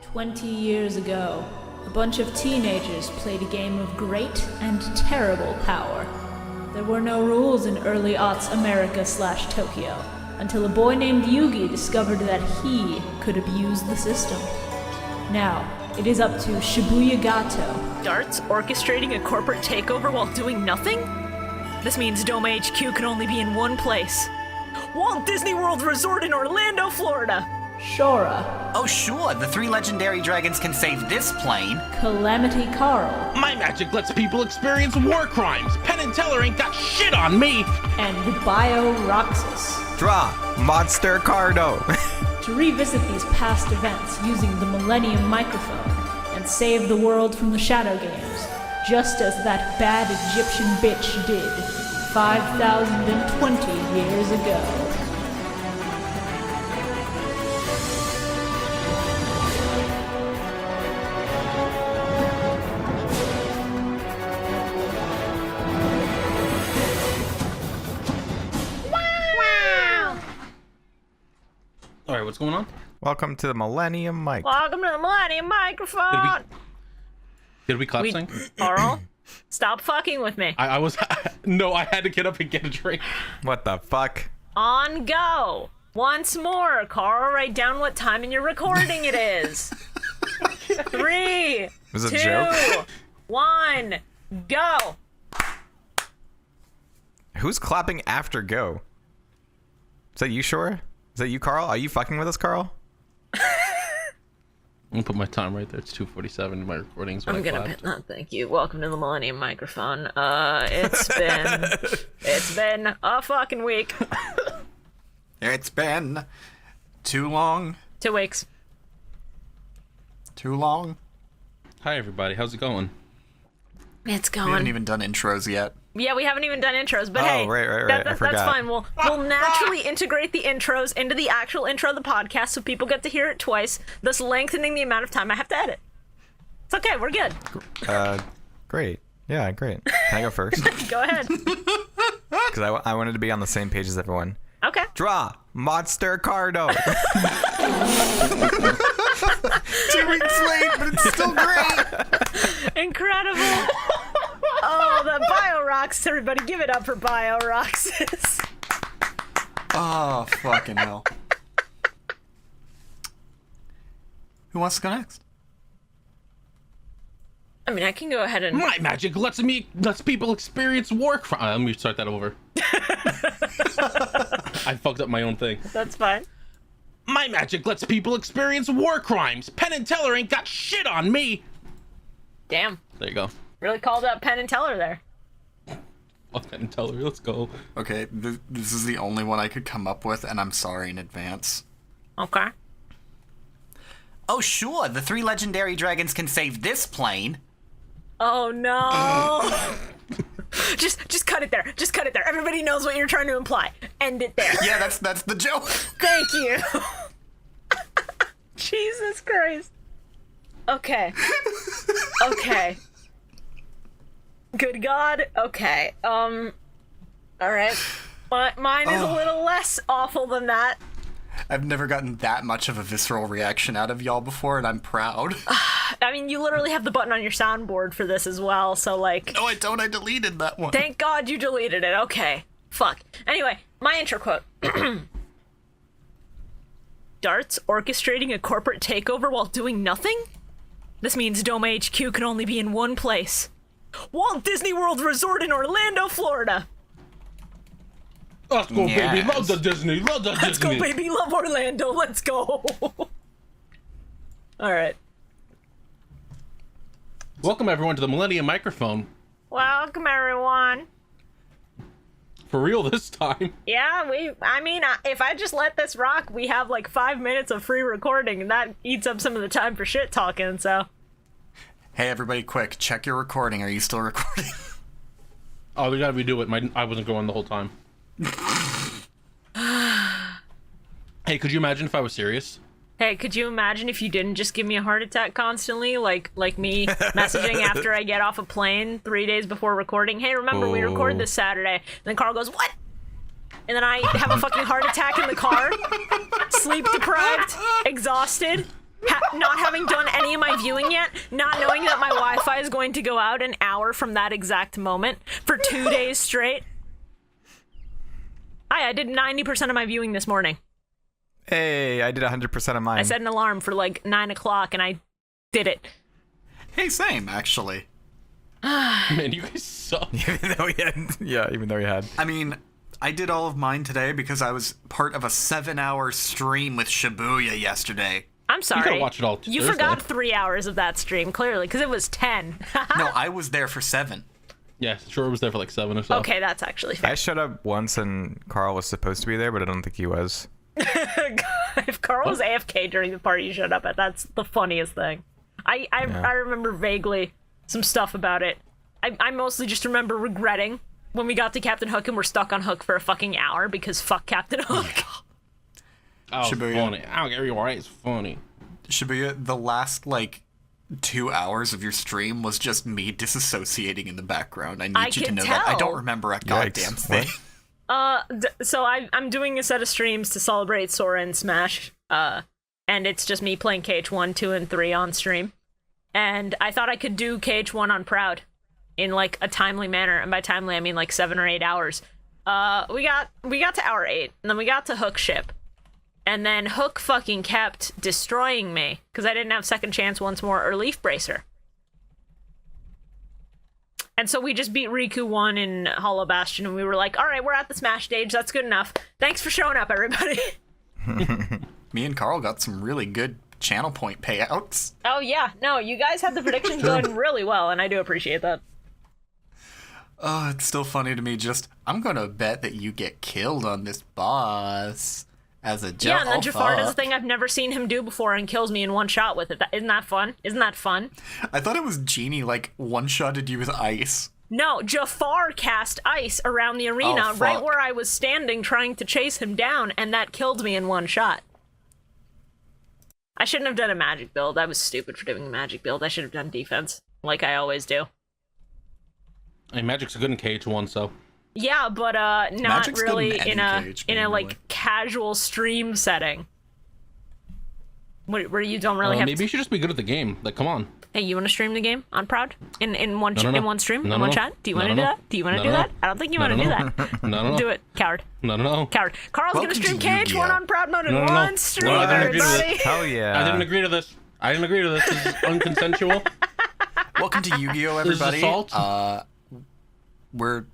20 years ago, a bunch of teenagers played a game of great and terrible power. There were no rules in early aughts America/Tokyo, until a boy named Yugi discovered that he could abuse the system. Now, it is up to ShibuyaKaiba. Darts orchestrating a corporate takeover while doing nothing? This means Dome HQ can only be in one place. Walt Disney World Resort in Orlando, Florida. Shora. Oh sure, the three legendary dragons can save this plane. Calamity Carl. My magic lets people experience war crimes. Penn and Teller ain't got shit on me. And Bio-Roxas. Draw Monster Cardo. To revisit these past events using the Millennium Microphone and save the world from the Shadow Games, just as that bad Egyptian bitch did 5,020 years ago. All right, what's going on? Welcome to the Millennium Mic. Welcome to the Millennium Microphone. Did we clap sing? Carl, stop fucking with me. I was no, I had to get up and get a drink. What the fuck? On go. Once more, Carl, write down what time in your recording it is. 3, Was it 2, a joke? 1, go. Who's clapping after go? Is that you, Shora? Is that you, Carl? Are you fucking with us, Carl? I'm gonna put my time right there. It's 2:47. My recording's when I'm I gonna clapped. thank you. Welcome to the Millennium Microphone. It's been a fucking week. It's been too long. 2 weeks. Too long. Hi everybody, how's it going? It's We haven't going. even done intros yet. Yeah, we haven't even done intros, but Oh, hey, right, I that's forgot. fine. We'll naturally integrate the intros into the actual intro of the podcast, so people get to hear it twice, thus lengthening the amount of time I have to edit. It's okay, we're good. Great. Yeah, great. Can I go first? Go ahead. Because I wanted to be on the same page as everyone. Okay. Draw Monster Cardo. 2 weeks late, but it's still great. Incredible. Oh, the Bio-Roxas. Everybody give it up for Bio-Roxas. Oh, fucking hell. Who wants to go next? I mean, I can go ahead and... My magic lets people experience war crimes. Let me start that over. I fucked up my own thing. That's fine. My magic lets people experience war crimes. Penn and Teller ain't got shit on me. Damn. There you go. Really called out Penn and Teller there. Fuck Penn and Teller. Let's go. Okay, this is the only one I could come up with, and I'm sorry in advance. Okay. Oh sure, the three legendary dragons can save this plane. Oh, no. Just cut it there. Just cut it there. Everybody knows what you're trying to imply. End it there. Yeah, that's the joke. Thank you. Jesus Christ. Okay. Okay. Good God. Okay. All right. Mine is a little less awful than that. I've never gotten that much of a visceral reaction out of y'all before, and I'm proud. I mean, you literally have the button on your soundboard for this as well, so like... No, I don't. I deleted that one. Thank God you deleted it. Okay. Fuck. Anyway, my intro quote. Darts orchestrating a corporate takeover while doing nothing? This means Dome HQ can only be in one place. Walt Disney World Resort in Orlando, Florida. Let's go, Yes. baby. Love the Disney. Love the Let's Disney. go, baby. Love Orlando. Let's go. All right. Welcome everyone to the Millennium Microphone. Welcome, everyone. For real this time. Yeah, if I just let this rock, we have like 5 minutes of free recording, and that eats up some of the time for shit talking, so. Hey, everybody, quick. Check your recording. Are you still recording? Oh, we gotta redo it. I wasn't going the whole time. Hey, could you imagine if I was serious? Hey, could you imagine if you didn't just give me a heart attack constantly, like me messaging after I get off a plane 3 days before recording? Hey, remember we record this Saturday. And then Carl goes, what? And then I have a fucking heart attack in the car, sleep deprived, exhausted, not having done any of my viewing yet, not knowing that my Wi-Fi is going to go out an hour from that exact moment for 2 days straight. I did 90% of my viewing this morning. Hey, I did 100% of mine. I set an alarm for like 9 o'clock and I did it. Hey, same, actually. Man, you guys suck. Even though we had. I mean, I did all of mine today because I was part of a 7-hour stream with Shibuya yesterday. I'm sorry. You gotta watch it all You Thursday. forgot 3 hours of that stream, clearly, because it was 10. No, I was there for 7. Yeah, sure was there for like 7 or so. Okay, that's actually fair. I showed up once and Carl was supposed to be there, but I don't think he was. If Carl was AFK during the party you showed up at, that's the funniest thing. I remember vaguely some stuff about it. I mostly just remember regretting when we got to Captain Hook and we're stuck on Hook for a fucking hour because fuck Captain Hook. Oh, Shibuya. funny. I don't get you right. It's funny. Shibuya, the last, 2 hours of your stream was just me disassociating in the background. I need you to can know that. I tell. don't remember a goddamn thing. So I'm doing a set of streams to celebrate Sora and Smash, and it's just me playing KH1, 2, and 3 on stream. And I thought I could do KH1 on Proud in a timely manner, and by timely I mean 7 or 8 hours. We got to hour 8, and then we got to Hook ship. And then Hook fucking kept destroying me because I didn't have second chance once more or Leaf Bracer. And so we just beat Riku 1 in Hollow Bastion, and we were like, all right, we're at the Smash stage. That's good enough. Thanks for showing up, everybody. Me and Carl got some really good channel point payouts. Oh, yeah. No, you guys had the predictions going really well, and I do appreciate that. Oh, it's still funny to me. I'm gonna bet that you get killed on this boss as a joke. Yeah, and then Jafar does a thing I've never seen him do before and kills me in one shot with it. Isn't that fun? Isn't that fun? I thought it was Genie, one-shotted you with ice. No, Jafar cast ice around the arena Oh, right fuck. where I was standing trying to chase him down, and that killed me in one shot. I shouldn't have done a magic build. I was stupid for doing a magic build. I should have done defense, like I always do. Hey, Magic's good in KH1, so. Yeah, but not Magic's good really in in any a KH in game, a really. casual stream setting. Where you don't really have Maybe you should just be good at the game. Come on. Hey, you want to stream the game on Proud? In one No, no, no. in one stream? No, in no, one no. chat? Do you want to No, do no, that? Do you want to no, do no. that? I don't think you No, want to no, do no. that. No, no. Do it, coward. No, no, no. Coward. Carl's Welcome gonna stream to KH1 Yu-Gi-Oh! on Proud Mode in No, no, no. one stream, No, I didn't agree to this. everybody. Hell yeah. I didn't agree to this. I didn't agree to this. This is unconsensual. Welcome to Yu-Gi-Oh, This is everybody. assault. We're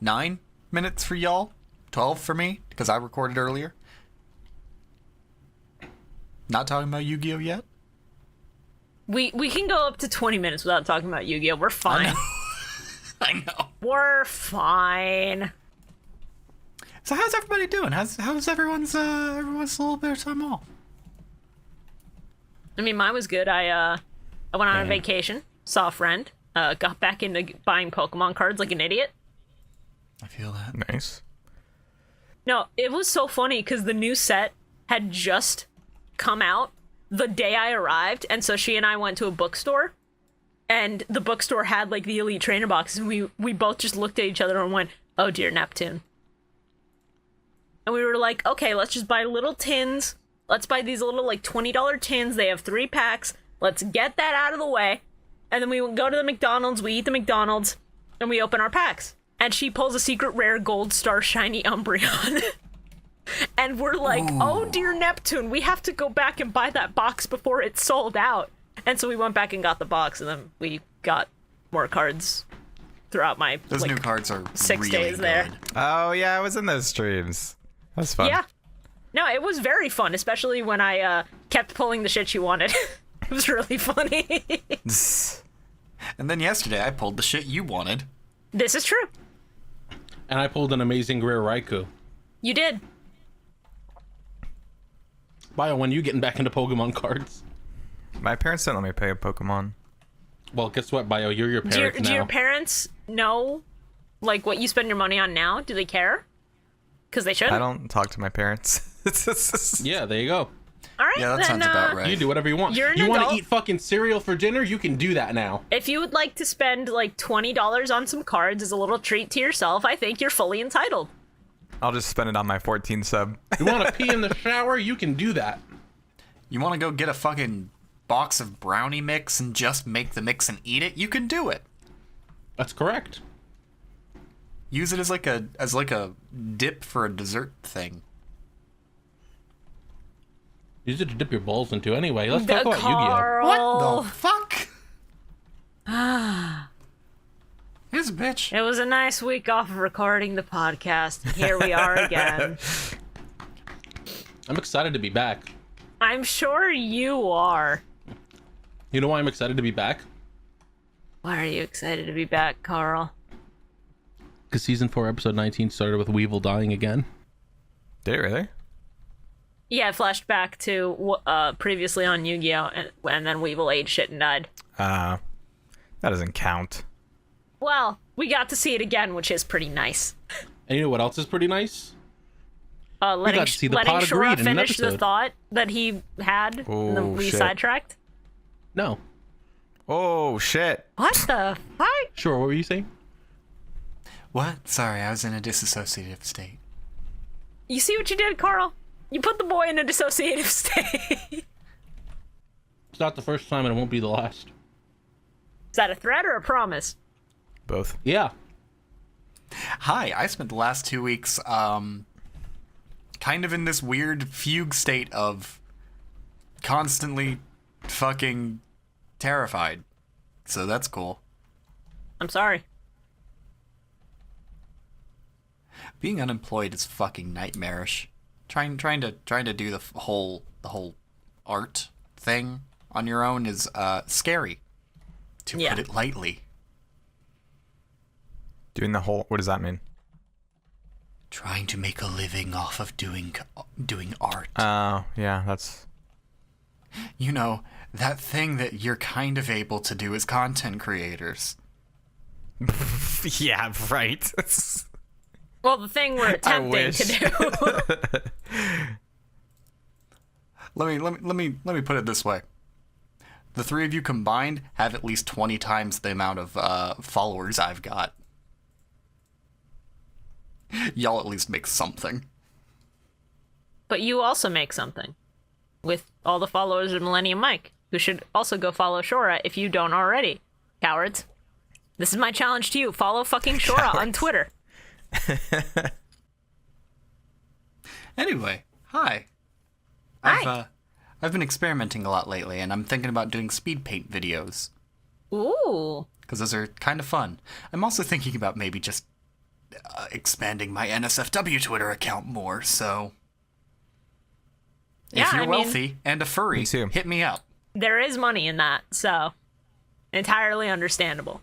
9 minutes for y'all, 12 for me because I recorded earlier. Not talking about Yu-Gi-Oh yet. We can go up to 20 minutes without talking about Yu-Gi-Oh. We're fine. I know. We're fine. So how's everybody doing? How's everyone's little bit of time off? I mean, mine was good. I went on a vacation, saw a friend, got back into buying Pokemon cards like an idiot. I feel that. Nice. No, it was so funny because the new set had just come out the day I arrived, and so she and I went to a bookstore, and the bookstore had the Elite Trainer boxes, and we both just looked at each other and went, "Oh dear, Neptune." And we were like, "Okay, let's just buy little tins. Let's buy these little $20 tins. They have 3 packs. Let's get that out of the way." And then we go to the McDonald's. We eat the McDonald's, and we open our packs. And she pulls a secret rare gold star shiny Umbreon. And we're like, oh dear Neptune, we have to go back and buy that box before it's sold out. And so we went back and got the box, and then we got more cards throughout my Those new cards are 6 really days there. good. Oh, yeah, I was in those streams. That was fun. Yeah. No, it was very fun, especially when I kept pulling the shit you wanted. It was really funny. And then yesterday I pulled the shit you wanted. This is true. And I pulled an amazing rare Raikou. You did. Bio, when you getting back into Pokemon cards? My parents didn't let me pay a Pokemon. Well, guess what, Bio? You're your parents now. Do your parents know, what you spend your money on now? Do they care? Because they should. I don't talk to my parents. Yeah, there you go. All right, Yeah, that then, sounds about right. You do whatever you want. You're an You want adult. to eat fucking cereal for dinner? You can do that now. If you would like to spend $20 on some cards as a little treat to yourself, I think you're fully entitled. I'll just spend it on my 14 sub. You want to pee in the shower? You can do that. You want to go get a fucking box of brownie mix and just make the mix and eat it? You can do it. That's correct. Use it as like a dip for a dessert thing. Use it to dip your balls into. Anyway, let's talk about Yu-Gi-Oh. Carl. What the fuck? Here's a bitch. It was a nice week off of recording the podcast. Here we are again. I'm excited to be back. I'm sure you are. You know why I'm excited to be back? Why are you excited to be back, Carl? Because season 4, episode 19 started with Weevil dying again. Did it really? Yeah, it flashed back to previously on Yu-Gi-Oh! And then Weevil ate shit and died. That doesn't count. Well, we got to see it again, which is pretty nice. And you know what else is pretty nice? Letting got to see the letting pot of Shora greed in an finish the episode. thought that he had, and then Oh, we shit. sidetracked. No. Oh, shit. What the fuck? Sure, what were you saying? What? Sorry, I was in a disassociative state. You see what you did, Carl? You put the boy in a dissociative state. It's not the first time and it won't be the last. Is that a threat or a promise? Both. Yeah. Hi, I spent the last 2 weeks, kind of in this weird fugue state of constantly fucking terrified. So that's cool. I'm sorry. Being unemployed is fucking nightmarish. Trying to do the whole art thing on your own is scary, to Yeah. put it lightly. Doing the whole... What does that mean? Trying to make a living off of doing art. Oh, yeah, that's... You know, that thing that you're kind of able to do as content creators. yeah, right. Well, the thing we're attempting wish. to do. Let me put it this way. The three of you combined have at least 20 times the amount of followers I've got. Y'all at least make something. But you also make something. With all the followers of Millennium Mike, who should also go follow Shora if you don't already. Cowards. This is my challenge to you. Follow fucking Shora on Twitter. Anyway, hi. Hi. I've been experimenting a lot lately, and I'm thinking about doing speed paint videos. Ooh. Because those are kind of fun. I'm also thinking about maybe just expanding my NSFW Twitter account more, so... Yeah, if you're I mean, wealthy and a furry, Me too. hit me up. there is money in that, so entirely understandable.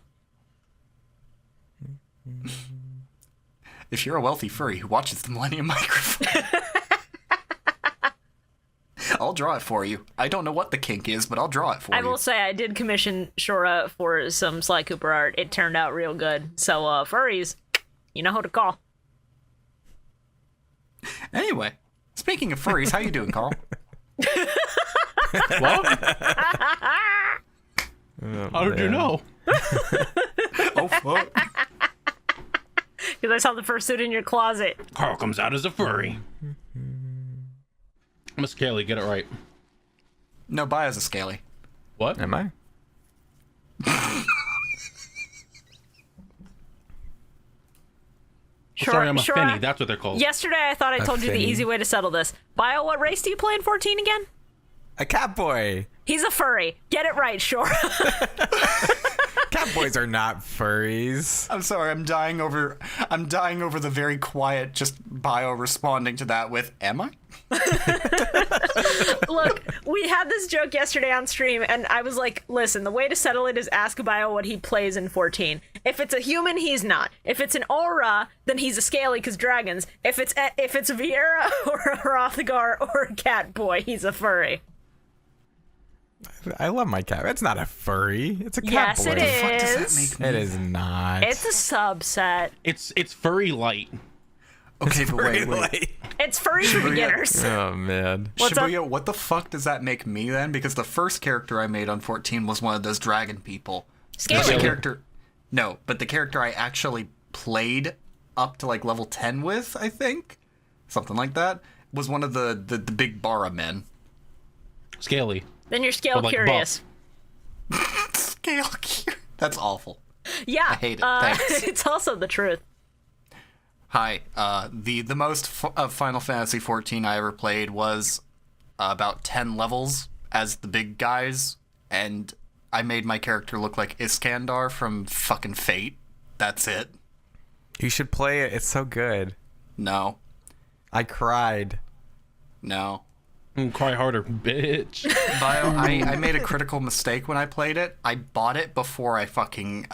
If you're a wealthy furry who watches the Millennium Microphone, I'll draw it for you. I don't know what the kink is, but I'll draw it for I you. will say I did commission Shora for some Sly Cooper art. It turned out real good. So, furries, you know who to call. Anyway, speaking of furries, how you doing, Carl? What? How did you know? Oh, fuck. Because I saw the fursuit in your closet. Carl comes out as a furry. Miss Kelly, get it right. No, Bio's a scaly. What? Am I? Sorry, I'm a Shora, finny. That's what they're called. Yesterday I thought I told you the finny. easy way to settle this. Bio, what race do you play in 14 again? A cat boy. He's a furry. Get it right, Shora. Cat boys are not furries. I'm sorry, I'm dying over the very quiet just Bio responding to that with, am I? Look, we had this joke yesterday on stream, and I was like, listen, the way to settle it is ask Bio what he plays in 14. If it's a human, he's not. If it's an aura, then he's a scaly because dragons. If it's Vieira or a Hrothgar or a cat boy, he's a furry. I love my cat. It's not a furry. It's a cat Yes, boy. it What the fuck does is. that make me? It is not. It's a subset. It's furry light. Okay, but wait. Like- It's furry for beginners. oh man. What's up? Shibuya, what the fuck does that make me then? Because the first character I made on 14 was one of those dragon people. Scaly. But the character... No, but the character I actually played up to like level 10 with, I think, something like that, was one of the big Bara men. Scaly. Then you're scale But, like, curious. Scale cure. That's awful. Yeah. I hate it. Thanks. It's also the truth. Hi. The most of Final Fantasy XIV I ever played was about 10 levels as the big guys, and I made my character look like Iskandar from fucking Fate. That's it. You should play it. It's so good. No. I cried. No. Cry harder, bitch. Bio, I made a critical mistake when I played it. I bought it before I fucking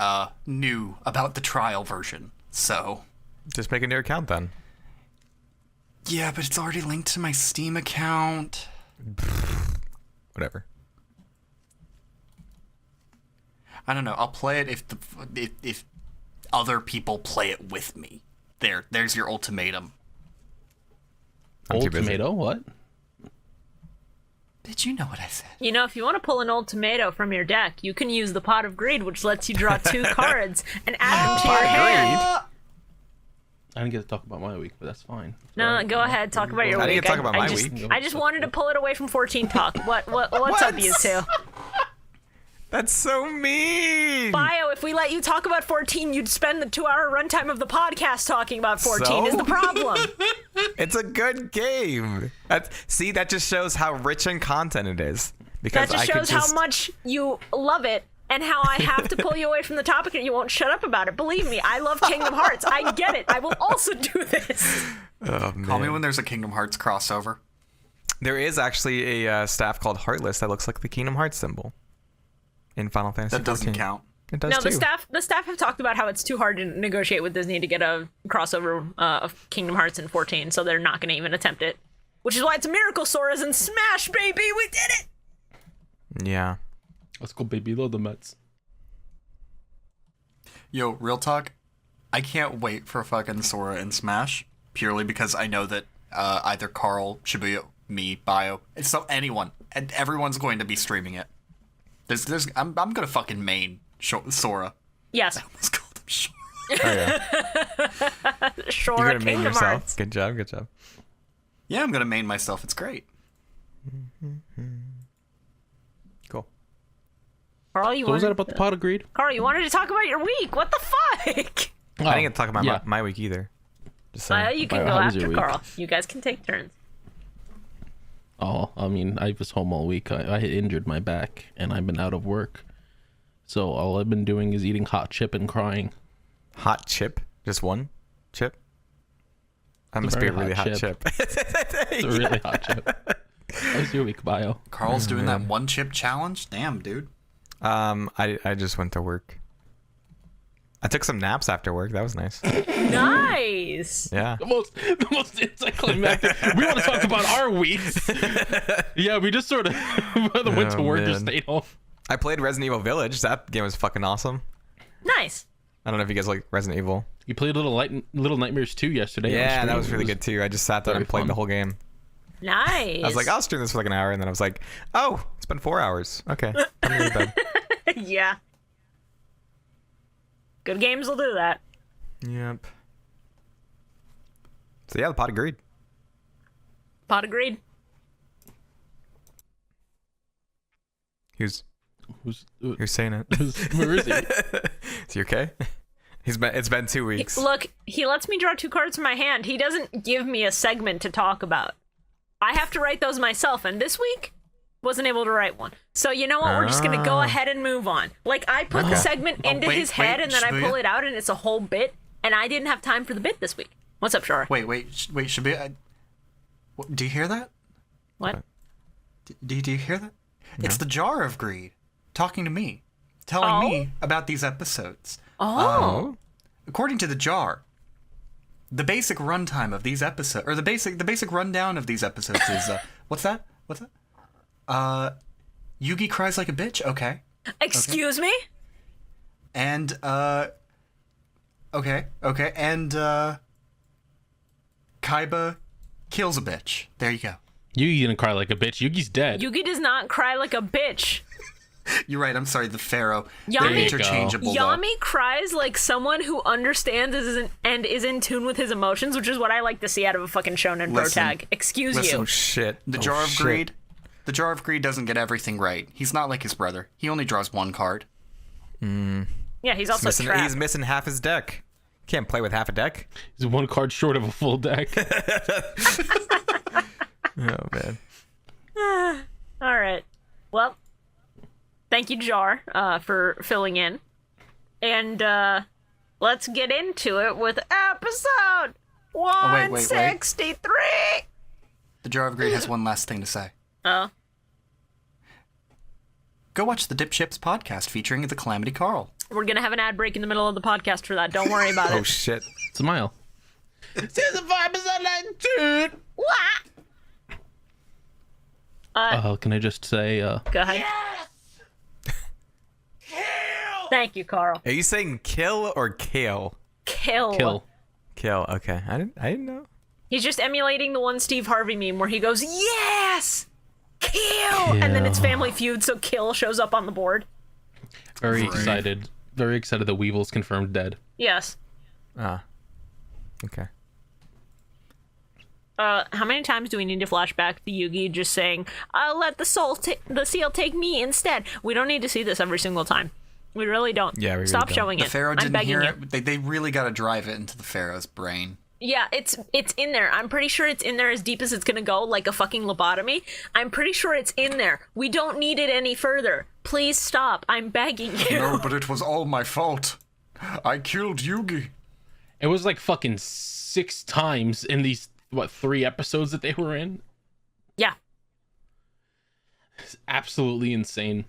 knew about the trial version. So. Just make a new account then. Yeah, but it's already linked to my Steam account. Whatever. I don't know. I'll play it if other people play it with me. There's your ultimatum. I'm too busy. Tomato? What? Did you know what I said? You know, if you want to pull an old tomato from your deck, you can use the Pot of Greed, which lets you draw 2 cards and add them to your hand. I didn't get to talk about my week, but that's fine. No, go ahead. Talk about your I week. didn't get to talk about my week. I just wanted to pull it away from 14 talk. What's up, you two? That's so mean. Bio, if we let you talk about 14, you'd spend the 2-hour runtime of the podcast talking about 14 So? is the problem. It's a good game. See, that just shows how rich in content it is. Because That just I could shows how much you love it and how I have to pull you away from the topic and you won't shut up about it. Believe me, I love Kingdom Hearts. I get it. I will also do this. Oh, man. Call me when there's a Kingdom Hearts crossover. There is actually a staff called Heartless that looks like the Kingdom Hearts symbol in Final Fantasy That doesn't 14. count. It does No, too. the staff have talked about how it's too hard to negotiate with Disney to get a crossover of Kingdom Hearts and 14, so they're not going to even attempt it. Which is why it's a miracle Sora's in Smash, baby! We did it! Yeah. Let's go, baby. Load the Mets. Yo, real talk. I can't wait for fucking Sora and Smash purely because I know that either Carl, Shibuya, me, Bio, so anyone and everyone's going to be streaming it. I'm gonna fucking main Sora. Yes. I almost called him Sora. Oh, yeah. Sure, You're gonna main Kingdom yourself. Hearts. Good job. Good job. Yeah, I'm gonna main myself. It's great. Cool. Carl, you So was that wanted, about the Pot of Greed? Carl, you wanted to talk about your week. What the fuck? I didn't get to talk about yeah. my week either. Just saying. You can Bio, go how was your after week? Carl. You guys can take turns. Oh, I mean, I was home all week. I injured my back, and I've been out of work. So all I've been doing is eating hot chip and crying. Hot chip? Just one chip? That must be a very really hot hot chip. It's a really hot chip. How was your week, Bio? Carl's doing that one chip challenge. Damn, dude. I just went to work. I took some naps after work. That was nice. Nice. Yeah. The most anticlimactic. We want to talk about our weeks. Yeah, we just sort of went to work, just man. stayed home. I played Resident Evil Village. That game was fucking awesome. Nice. I don't know if you guys like Resident Evil. You played Little Nightmares 2 yesterday. on Yeah, stream. that was really It good too. I just sat there very and played fun. the whole game. Nice. I was like, I'll stream this for like an hour, and then I was like, oh, it's been 4 hours. Okay, I'm going to bed. Yeah. Good games will do that. Yep. So yeah, the pot agreed. Pot agreed. Who's Who's saying it? where is he? Is he okay? It's been 2 weeks. Look, he lets me draw 2 cards from my hand. He doesn't give me a segment to talk about. I have to write those myself, and this week wasn't able to write one. So you know what? We're just gonna go ahead and move on. Like I put the segment into wait, his head, wait, and then I Shibuya? pull it out, and it's a whole bit. And I didn't have time for the bit this week. What's up, Shora? Wait, Shibuya. Do you hear that? What? Do you hear that? It's the Jar of Greed talking to me, telling me about these episodes. Oh. According to the Jar, the basic runtime of these episodes, or the basic rundown of these episodes is what's that? Yugi cries like a bitch. Okay. Excuse me? And okay, and Kaiba kills a bitch. There you go. Yugi didn't cry like a bitch. Yugi's dead. Yugi does not cry like a bitch. You're right. I'm sorry. The Pharaoh. They're Yami- interchangeable. though. Yami cries like someone who understands and is in tune with his emotions, which is what I like to see out of a fucking shonen bro Listen. tag. Excuse Listen. you. Oh shit. The Oh, Jar of shit. Greed. The Jar of Greed doesn't get everything right. He's not like his brother. He only draws one card. Yeah, he's also trapped. He's missing half his deck. Can't play with half a deck. He's one card short of a full deck. Oh, man. All right. Well, thank you, Jar, for filling in. And let's get into it with episode 163. The Jar of Greed has one last thing to say. Oh. Go watch the Dipships podcast featuring the Calamity Carl. We're going to have an ad break in the middle of the podcast for that. Don't worry about it. Oh, shit. Smile. Can I just say, Go ahead. Thank you, Carl. Are you saying kill or kale? Kill. Kill. Okay. I didn't know. He's just emulating the one Steve Harvey meme where he goes, yes! Kill! And then it's Family Feud, so kill shows up on the board. very excited. Very excited that Weevil's confirmed dead. Yes. Okay. How many times do we need to flash back to Yugi just saying, I'll let the seal take me instead? We don't need to see this every single time. We really don't. Yeah, we really Stop don't. showing The it. Pharaoh I'm didn't begging hear you. it. They really got to drive it into the Pharaoh's brain. Yeah, it's in there. I'm pretty sure it's in there as deep as it's gonna go, like a fucking lobotomy. I'm pretty sure it's in there. We don't need it any further. Please stop. I'm begging you. No, but it was all my fault. I killed Yugi. It was like fucking 6 times in these, 3 episodes that they were in? Yeah. It's absolutely insane.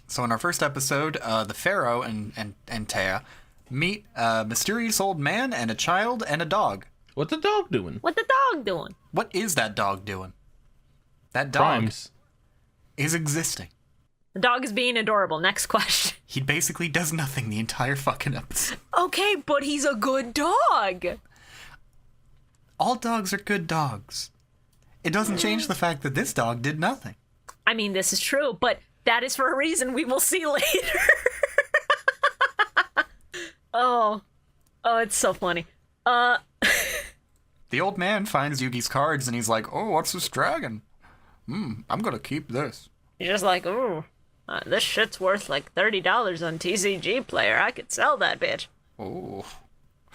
So in our first episode, the Pharaoh and Taya meet a mysterious old man and a child and a dog. What's the dog doing? What the dog doing? What is that dog doing? That dog Crimes. is existing. The dog is being adorable. Next question. He basically does nothing the entire fucking episode. Okay, but he's a good dog. All dogs are good dogs. It doesn't change the fact that this dog did nothing. I mean, this is true, but that is for a reason we will see later. Oh, it's so funny. The old man finds Yugi's cards and he's like, oh, what's this dragon? I'm gonna keep this. You're just like, ooh, this shit's worth like $30 on TCG Player. I could sell that bitch. Oh,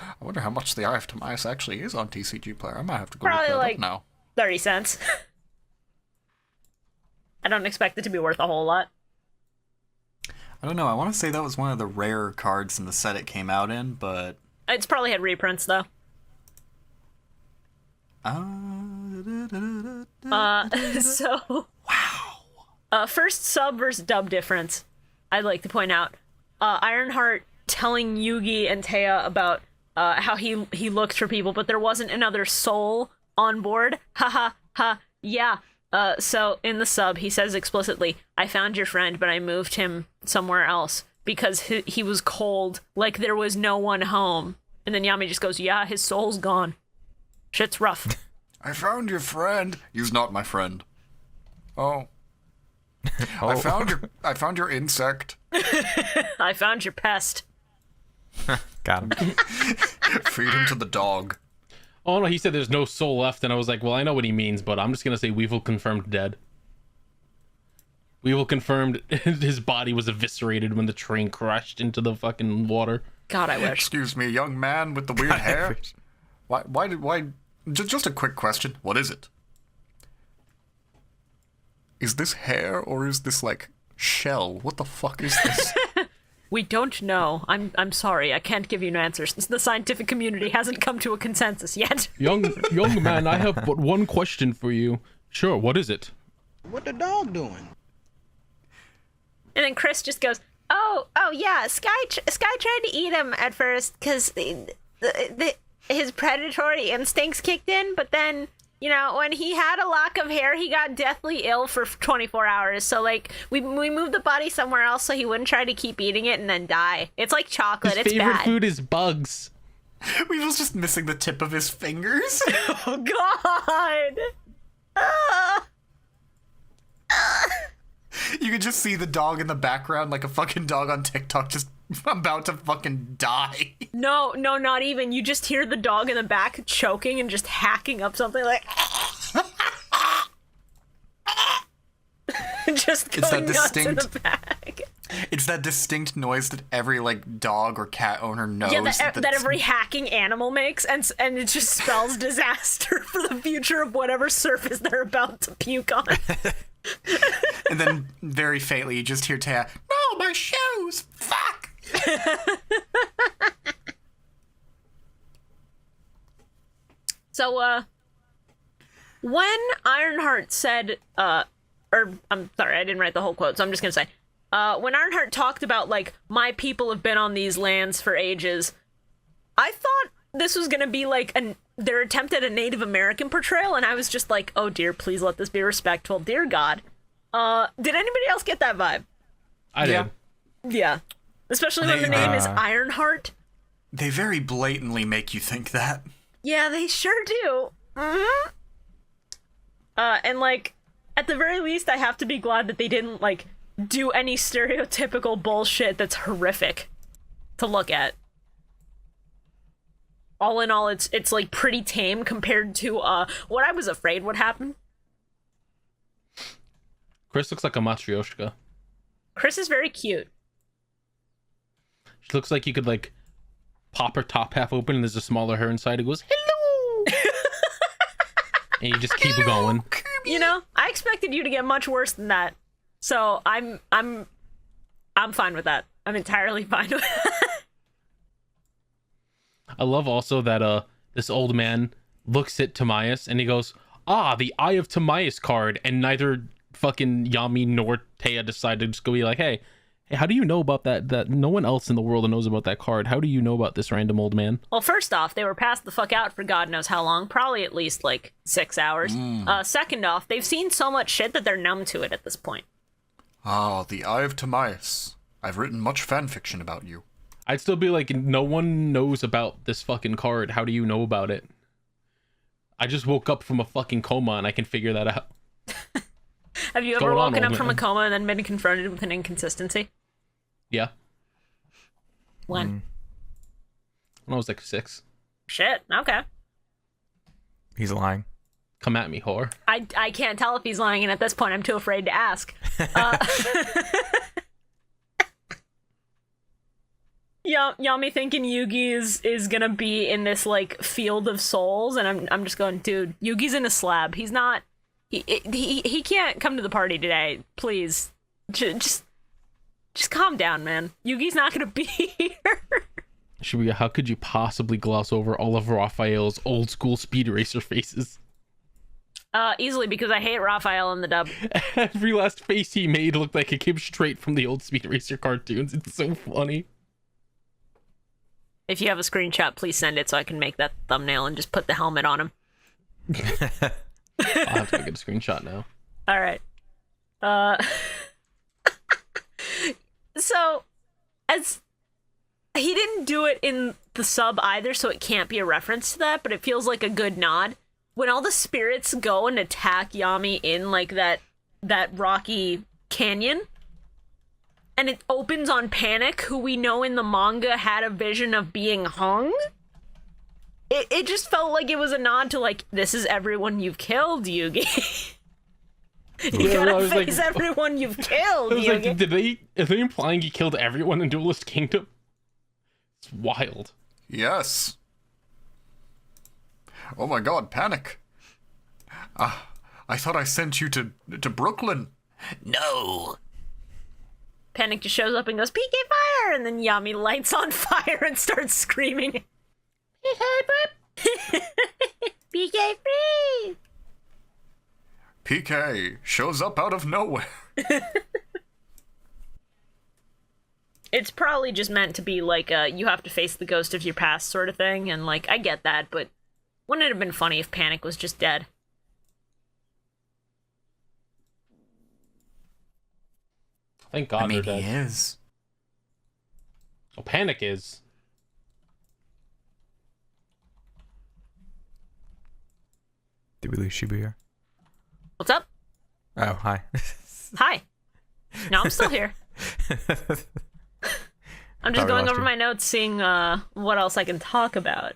I wonder how much the Eye of Timaeus actually is on TCG Player. I might have to go Probably look that like up now. 30 cents. I don't expect it to be worth a whole lot. I don't know. I want to say that was one of the rare cards in the set it came out in, but... It's probably had reprints, though. So... Wow. First sub versus dub difference, I'd like to point out. Ironheart telling Yugi and Taya about how he looked for people, but there wasn't another soul on board. Ha ha ha. Yeah. So in the sub, he says explicitly, I found your friend, but I moved him somewhere else because he was cold, like there was no one home. And then Yami just goes, yeah, his soul's gone. Shit's rough. I found your friend. He's not my friend. Oh. I found your insect. I found your pest. Got him. Feed him to the dog. Oh no, he said there's no soul left, and I was like, well, I know what he means, but I'm just gonna say Weevil confirmed dead. Weevil confirmed his body was eviscerated when the train crashed into the fucking water. God, I wish. Excuse me, young man with the weird hair. Why? Just a quick question. What is it? Is this hair or is this like shell? What the fuck is this? We don't know. I'm sorry. I can't give you an answer since the scientific community hasn't come to a consensus yet. Young man, I have but one question for you. Sure, what is it? What the dog doing? And then Chris just goes, "Oh yeah, Sky tried to eat him at first because his predatory instincts kicked in, but then." You know, when he had a lock of hair, he got deathly ill for 24 hours. So, like, we moved the body somewhere else so he wouldn't try to keep eating it and then die. It's like chocolate. His It's favorite bad. food is bugs. Weevil's just missing the tip of his fingers. Oh, God. You could just see the dog in the background like a fucking dog on TikTok just about to fucking die. No, not even. You just hear the dog in the back choking and just hacking up something like... Just It's going that nuts in distinct- the back. It's that distinct noise that every like dog or cat owner knows. Yeah, that every hacking animal makes, and it just spells disaster for the future of whatever surface they're about to puke on. And then very faintly you just hear Taya, "No, my shoes! Fuck!" So, when Ironheart said, or I'm sorry, I didn't write the whole quote, so I'm just gonna say, when Ironheart talked about, like, my people have been on these lands for ages, I thought this was gonna be, like, their attempt at a Native American portrayal, and I was just like, oh dear, please let this be respectful, dear God. Did anybody else get that vibe? I did. Yeah. Especially when the name is Ironheart. They very blatantly make you think that. Yeah, they sure do. Mm-hmm. And, like, at the very least, I have to be glad that they didn't, like, do any stereotypical bullshit that's horrific to look at. All in all, it's like, pretty tame compared to, what I was afraid would happen. Chris looks like a matryoshka. Chris is very cute. She looks like you could, like, pop her top half open and there's a smaller her inside who goes, hello! And you just keep going. You know, I expected you to get much worse than that. So I'm fine with that. I'm entirely fine with that. I love also that this old man looks at Timaeus and he goes, the Eye of Timaeus card, and neither fucking Yami nor Taya decided to just go be like, hey, how do you know about that no one else in the world knows about that card? How do you know about this random old man? Well, first off, they were passed the fuck out for God knows how long, probably at least like 6 hours. Second off, they've seen so much shit that they're numb to it at this point. The Eye of Timaeus. I've written much fan fiction about you. I'd still be like, no one knows about this fucking card. How do you know about it? I just woke up from a fucking coma and I can figure that out. Have you ever woken up from a coma and then been confronted with an inconsistency? Yeah. When? When I was like 6. Shit, okay. He's lying. Come at me, whore. I can't tell if he's lying, and at this point I'm too afraid to ask. Yami thinking Yugi is gonna be in this, like, field of souls, and I'm just going, dude, Yugi's in a slab. He's not... He can't come to the party today. Please. Just calm down, man. Yugi's not gonna be here. Shibuya, how could you possibly gloss over all of Raphael's old school Speed Racer faces? Easily, because I hate Raphael in the dub. Every last face he made looked like it came straight from the old Speed Racer cartoons. It's so funny. If you have a screenshot, please send it so I can make that thumbnail and just put the helmet on him. I'll have to go get a screenshot now. All right. So, as he didn't do it in the sub either, so it can't be a reference to that, but it feels like a good nod. When all the spirits go and attack Yami in, like, that rocky canyon, and it opens on Panic, who we know in the manga had a vision of being hung, it just felt like it was a nod to, like, this is everyone you've killed, Yugi. You gotta face everyone you've killed, Yugi. Like, are they implying he killed everyone in Duelist Kingdom? It's wild. Yes. Oh my god, Panic. I thought I sent you to Brooklyn. No. Panic just shows up and goes, PK fire! And then Yami lights on fire and starts screaming. PK free! PK shows up out of nowhere. It's probably just meant to be like a you have to face the ghost of your past sort of thing, and, like, I get that, but wouldn't it have been funny if Panic was just dead? Thank God I mean, they're he dead. is. Oh, Panic is. Did we lose Shibuya? What's up? Oh, hi. Hi. No, I'm still here. I'm just Probably going lost over you. my notes, seeing what else I can talk about.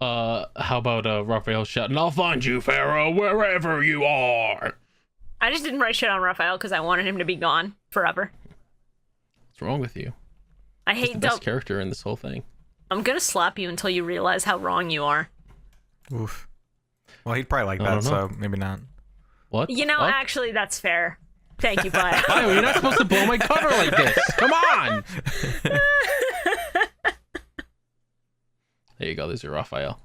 How about Raphael shouting, I'll find you, Pharaoh, wherever you are. I just didn't write shit on Raphael because I wanted him to be gone forever. What's wrong with you? I He's hate the best character in this whole thing. I'm gonna slap you until you realize how wrong you are. Oof. Well, he'd probably like I that, don't know. so maybe not. What? You know, What? actually, that's fair. Thank you, Bio. Bio, you're not supposed to blow my cover like this. Come on. There you go. There's your Raphael.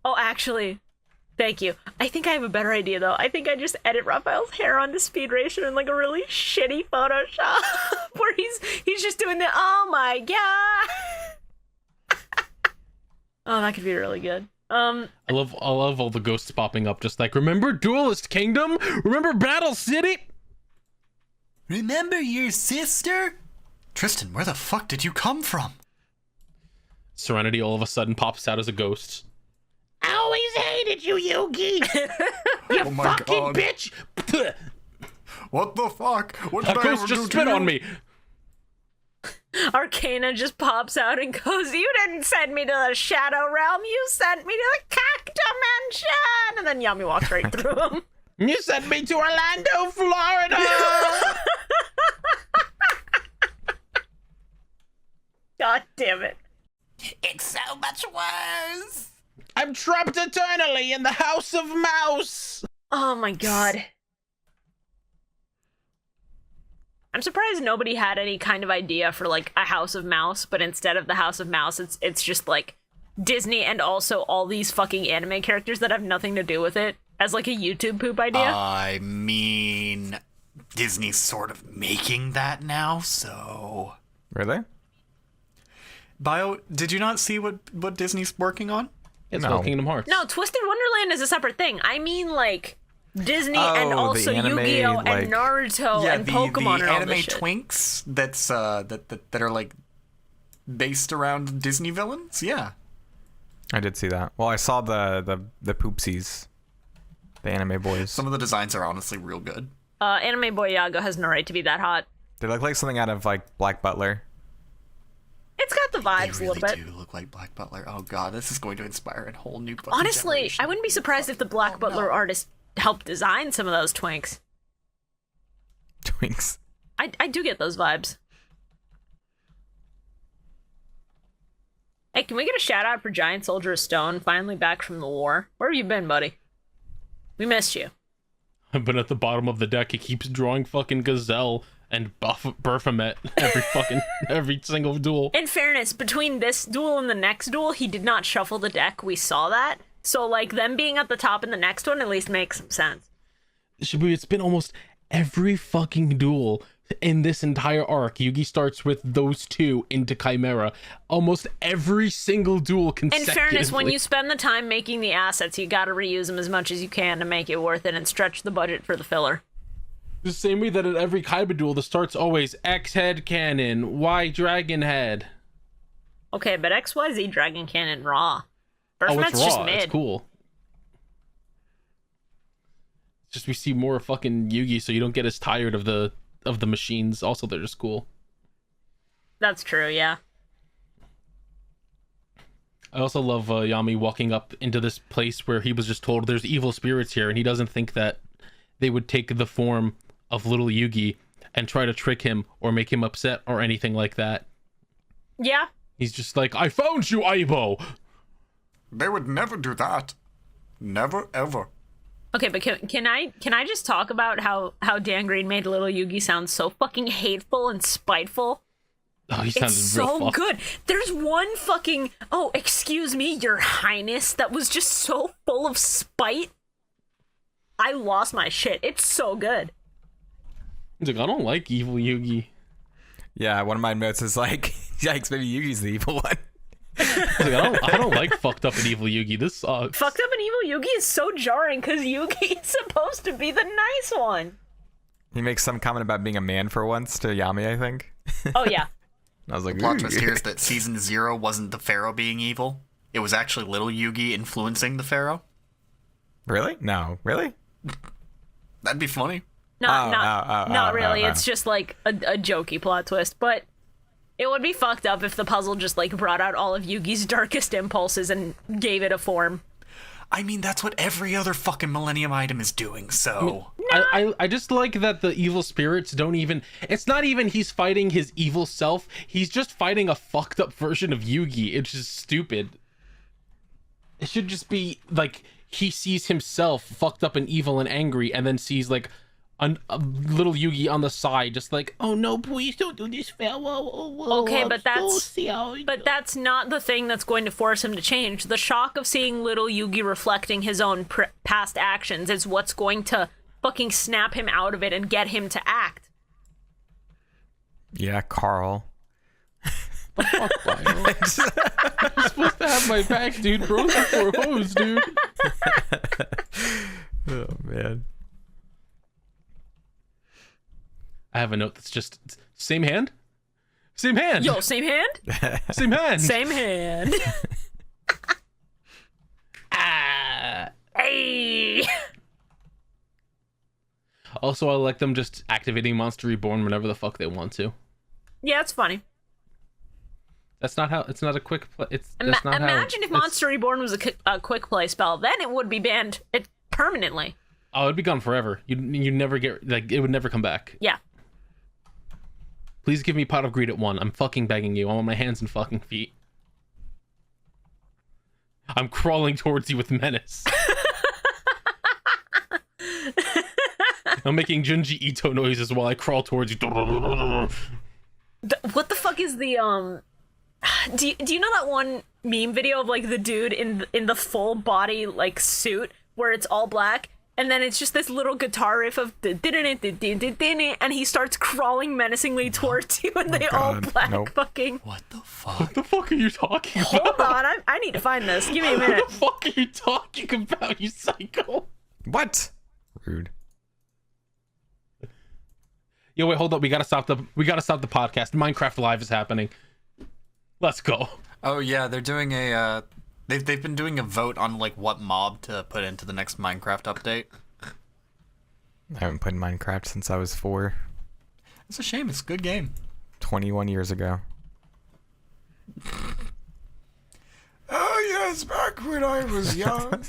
Oh, actually, thank you. I think I have a better idea, though. I think I just edit Raphael's hair onto Speed Racer in like a really shitty Photoshop where he's just doing the oh my god. Oh, that could be really good. I love all the ghosts popping up, just like, remember Duelist Kingdom? Remember Battle City? Remember your sister? Tristan, where the fuck did you come from? Serenity all of a sudden pops out as a ghost. I always hated you, Yugi. You Oh my fucking God. bitch. What the fuck? What A did I ghost ever just do to spit you? on me. Arcana just pops out and goes, you didn't send me to the Shadow Realm, you sent me to the Cack Dimension! And then Yami walks right through him. You sent me to Orlando, Florida. God damn it. It's so much worse. I'm trapped eternally in the House of Mouse. Oh my god. I'm surprised nobody had any kind of idea for like a House of Mouse, but instead of the House of Mouse, it's just like Disney and also all these fucking anime characters that have nothing to do with it as like a YouTube poop idea. I mean, Disney's sort of making that now, so... Really? Bio, did you not see what Disney's working on? It's No. called Kingdom Hearts. No, Twisted Wonderland is a separate thing. I mean like Disney and Oh, also the anime, Yu-Gi-Oh! like- And Naruto and Pokemon the and all anime this shit. twinks that's that are like based around Disney villains. Yeah, I did see that. Well, I saw the poopsies, the anime boys. some of the designs are honestly real good. Anime Boy Yago has no right to be that hot. They look like something out of like Black Butler. It's got the They vibes a really little bit. do look like Black Butler. Oh god, this is going to inspire a whole new. fucking Honestly, generation. I wouldn't be surprised if the Black Butler artist helped design some of those twinks. Twinks. I do get those vibes. Hey, can we get a shout out for Giant Soldier of Stone, finally back from the war? Where have you been, buddy? We missed you. I've been at the bottom of the deck. He keeps drawing fucking Gazelle and Baphomet every single duel. In fairness, between this duel and the next duel, he did not shuffle the deck. We saw that. So, like, them being at the top in the next one at least makes some sense. Shibuya, it's been almost every fucking duel in this entire arc. Yugi starts with those two into Chimera. Almost every single duel In consecutively. fairness, when you spend the time making the assets, you gotta reuse them as much as you can to make it worth it and stretch the budget for the filler. The same way that at every Kaiba duel, the start's always X head cannon, Y dragon head. Okay, but XYZ Dragon Cannon raw. Oh, Birthmat's it's just raw. mid. It's cool. It's just we see more fucking Yugi, so you don't get as tired of the machines. Also, they're just cool. That's true, yeah. I also love Yami walking up into this place where he was just told there's evil spirits here, and he doesn't think that they would take the form of little Yugi and try to trick him or make him upset or anything like that. Yeah. He's just like, I found you, Aibo! They would never do that. Never ever. Okay, but can I just talk about how Dan Green made little Yugi sound so fucking hateful and spiteful? Oh, he sounded It's real so fucked. good. There's one fucking, oh, excuse me, your highness, that was just so full of spite. I lost my shit. It's so good. He's like, I don't like evil Yugi. Yeah, one of my notes is like, yikes, maybe Yugi's the evil one. He's like, I don't like fucked up and evil Yugi. This sucks. Fucked up and evil Yugi is so jarring because Yugi is supposed to be the nice one. He makes some comment about being a man for once to Yami, I think. Oh, yeah. I was like, Plot ooh. twist here is that season 0 wasn't the Pharaoh being evil. It was actually little Yugi influencing the Pharaoh. Really? No, really? That'd be funny. Not really. oh. It's just like a jokey plot twist, but it would be fucked up if the puzzle just like brought out all of Yugi's darkest impulses and gave it a form. I mean, that's what every other fucking Millennium item is doing, so... I just like that the evil spirits don't even... It's not even he's fighting his evil self. He's just fighting a fucked up version of Yugi. It's just stupid. It should just be, like, he sees himself fucked up and evil and angry, and then sees, like, a little Yugi on the side, just like, oh no, please don't do this, farewell. Okay, but that's not the thing that's going to force him to change. The shock of seeing little Yugi reflecting his own past actions is what's going to fucking snap him out of it and get him to act. Yeah, Carl. Fuck, Bio. You're supposed to have my back, dude. Bros before hoes, dude. Oh, man. I have a note that's just same hand. Same hand. Yo, same hand? Same hand. Same hand. Hey. Also, I like them just activating Monster Reborn whenever the fuck they want to. Yeah, it's funny. That's not how. It's not a quick play. That's not imagine if Monster Reborn was a quick play spell. Then it would be banned permanently. Oh, it'd be gone forever. You never get, like, it would never come back. Yeah. Please give me Pot of Greed at 1. I'm fucking begging you. I'm on my hands and fucking feet. I'm crawling towards you with menace. I'm making Junji Ito noises while I crawl towards you. What the fuck is the do you know that one meme video of like the dude in the full body like suit where it's all black and then it's just this little guitar riff of and he starts crawling menacingly towards you and they all black fucking. What the fuck? What the fuck are you talking about? Hold on, I need to find this. Give me a minute. What the fuck are you talking about, you psycho? What? Rude. Yo, wait, hold up. We gotta stop the podcast. Minecraft Live is happening. Let's go. Oh yeah, they're doing a they've been doing a vote on like what mob to put into the next Minecraft update. I haven't played Minecraft since I was 4. It's a shame. It's a good game. 21 years ago. Oh yes, back when I was young.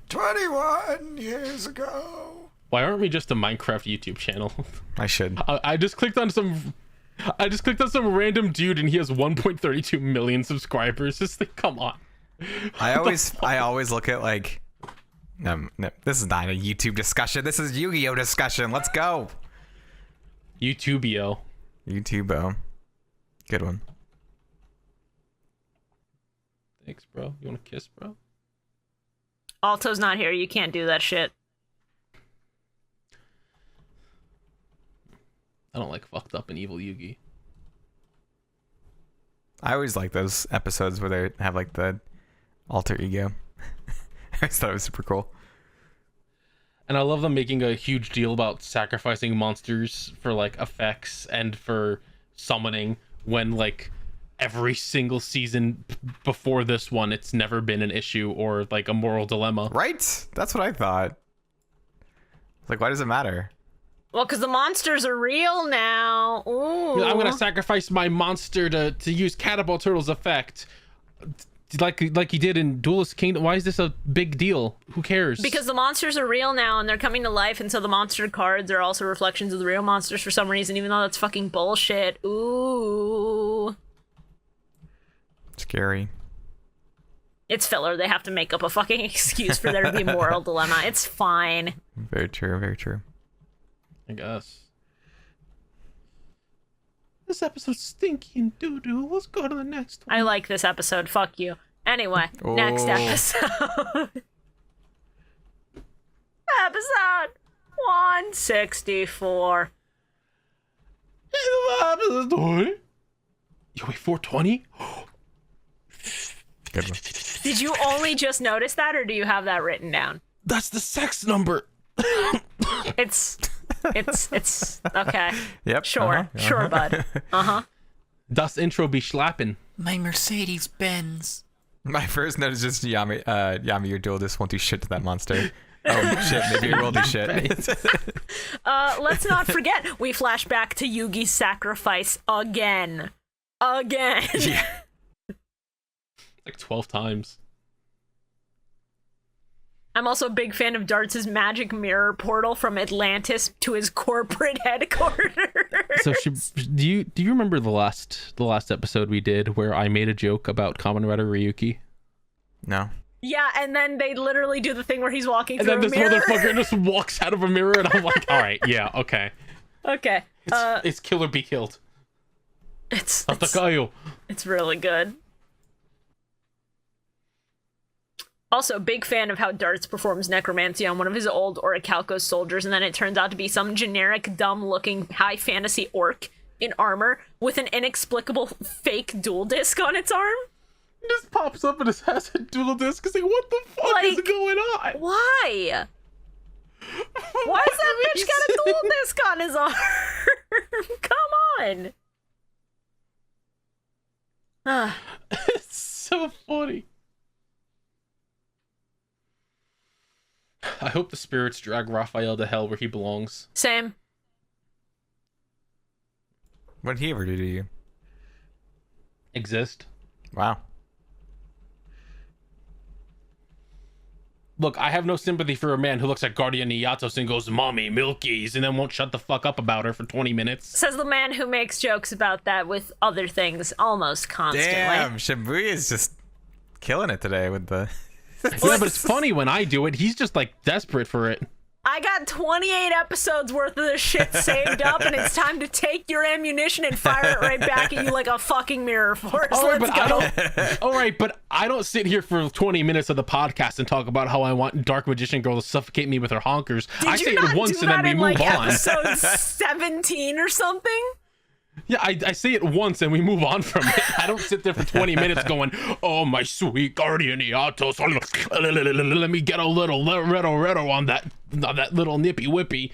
21 years ago. Why aren't we just a Minecraft YouTube channel? I should. I just clicked on some random dude and he has 1.32 million subscribers. Just like, come on. I always look at like, no, this is not a YouTube discussion. This is Yu-Gi-Oh discussion. Let's go. YouTubio. YouTubeo. Good one. Thanks, bro. You want a kiss, bro? Alto's not here. You can't do that shit. I don't like fucked up and evil Yugi. I always like those episodes where they have like the alter ego. I always thought it was super cool. And I love them making a huge deal about sacrificing monsters for like effects and for summoning when like every single season before this one it's never been an issue or like a moral dilemma. Right? That's what I thought. Like, why does it matter? Well, because the monsters are real now. Ooh. I'm gonna sacrifice my monster to use Cataball Turtle's effect, like he did in Duelist Kingdom. Why is this a big deal? Who cares? Because the monsters are real now and they're coming to life, and so the monster cards are also reflections of the real monsters for some reason, even though that's fucking bullshit. Ooh. Scary. It's filler. They have to make up a fucking excuse for there to be a moral dilemma. It's fine. Very true. Very true. I guess. This episode's stinky and doo-doo. Let's go to the next one. I like this episode. Fuck you. Anyway, next episode. Episode 164. Yo, wait, 420? Good one. Did you only just notice that, or do you have that written down? That's the sex number. It's okay. Yep. Sure, sure, bud. Das intro be schlappin'. My Mercedes Benz. My first note is just Yami, your duelist won't do shit to that monster. Oh shit, maybe it will do shit. Let's not forget, we flash back to Yugi's sacrifice again. Yeah. Like 12 times. I'm also a big fan of Darts' magic mirror portal from Atlantis to his corporate headquarters. So do you remember the last episode we did where I made a joke about Kamen Rider Ryuki? No. Yeah, and then they literally do the thing where he's walking And through then this a mirror. motherfucker just walks out of a mirror, and I'm like, all right, yeah, okay. Okay. It's kill or be killed. It's really good. Also, big fan of how Darts performs necromancy on one of his old Orichalcos soldiers, and then it turns out to be some generic, dumb-looking high fantasy orc in armor with an inexplicable fake dual disc on its arm. He just pops up and has a dual disc. It's like, what the fuck is going on? Why? Why is that bitch got a dual disc on his arm? Come on. It's so funny. I hope the spirits drag Raphael to hell where he belongs. Same. What did he ever do to you? Exist. Wow. Look, I have no sympathy for a man who looks at Guardian Iatos and goes, "Mommy, milkies," and then won't shut the fuck up about her for 20 minutes. Says the man who makes jokes about that with other things almost constantly. Damn, Shibuya is just killing it today with the... Yeah, but it's funny when I do it. He's just like desperate for it. I got 28 episodes worth of this shit saved up, and it's time to take your ammunition and fire it right back at you like a fucking mirror force. Let's go. All right, but I don't sit here for 20 minutes of the podcast and talk about how I want Dark Magician Girl to suffocate me with her honkers. I say it once and then we move on. Episode 17 or something? Yeah, I say it once and we move on from it. I don't sit there for 20 minutes going, "Oh, my sweet Guardian Iatos, let me get a little redo on that little nippy whippy."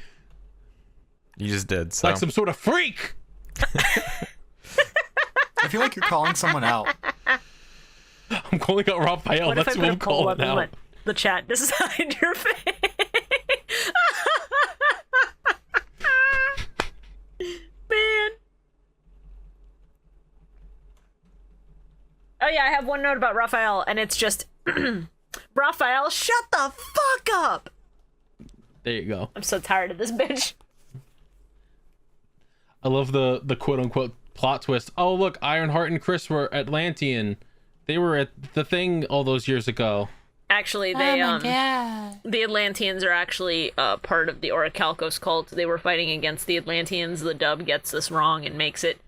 You just did, so. Like some sort of freak. I feel like you're calling someone out. I'm calling out Raphael. What That's if I what I'm put a poll calling up and out. let the chat decide your fate? Man. Oh yeah, I have one note about Raphael, and it's just, Raphael, shut the fuck up! There you go. I'm so tired of this bitch. I love the quote-unquote plot twist. Oh, look, Ironheart and Chris were Atlantean. They were at the thing all those years ago. Actually, they, the Atlanteans are actually part of the Orichalcos cult. They were fighting against the Atlanteans. The dub gets this wrong and makes it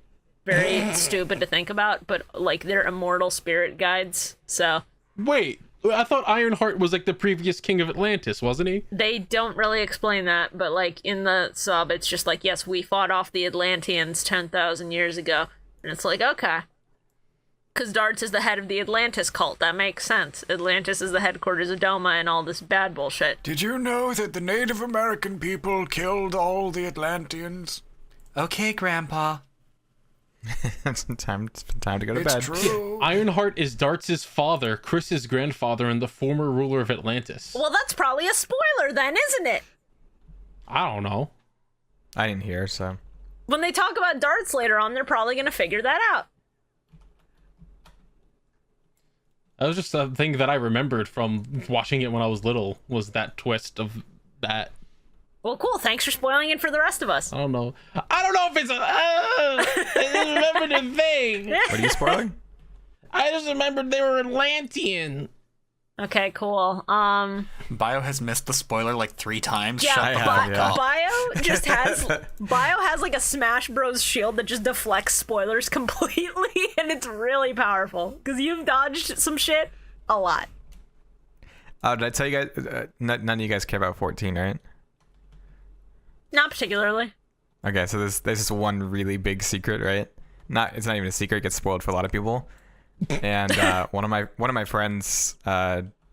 very stupid to think about, but like they're immortal spirit guides, so. Wait, I thought Ironheart was like the previous king of Atlantis, wasn't he? They don't really explain that, but like in the sub, it's just like, yes, we fought off the Atlanteans 10,000 years ago, and it's like, okay. Because Darts is the head of the Atlantis cult, that makes sense. Atlantis is the headquarters of Doma and all this bad bullshit. Did you know that the Native American people killed all the Atlanteans? Okay, Grandpa. It's time to go to It's bed. true. Ironheart is Darts' father, Chris's grandfather, and the former ruler of Atlantis. Well, that's probably a spoiler then, isn't it? I don't know. I didn't hear, so. When they talk about Darts later on, they're probably going to figure that out. That was just a thing that I remembered from watching it when I was little, was that twist of that. Well, cool. Thanks for spoiling it for the rest of us. I don't know if it's I just remembered the thing. What are you spoiling? I just remembered they were Atlantean. Okay, cool. Bio has missed the spoiler like 3 times. Yeah, Shut the have, fuck yeah. up. Bio has like a Smash Bros shield that just deflects spoilers completely, and it's really powerful because you've dodged some shit a lot. Oh, did I tell you guys? None of you guys care about 14, right? Not particularly. Okay, so there's this one really big secret, right? It's not even a secret. It gets spoiled for a lot of people. And one of my friends,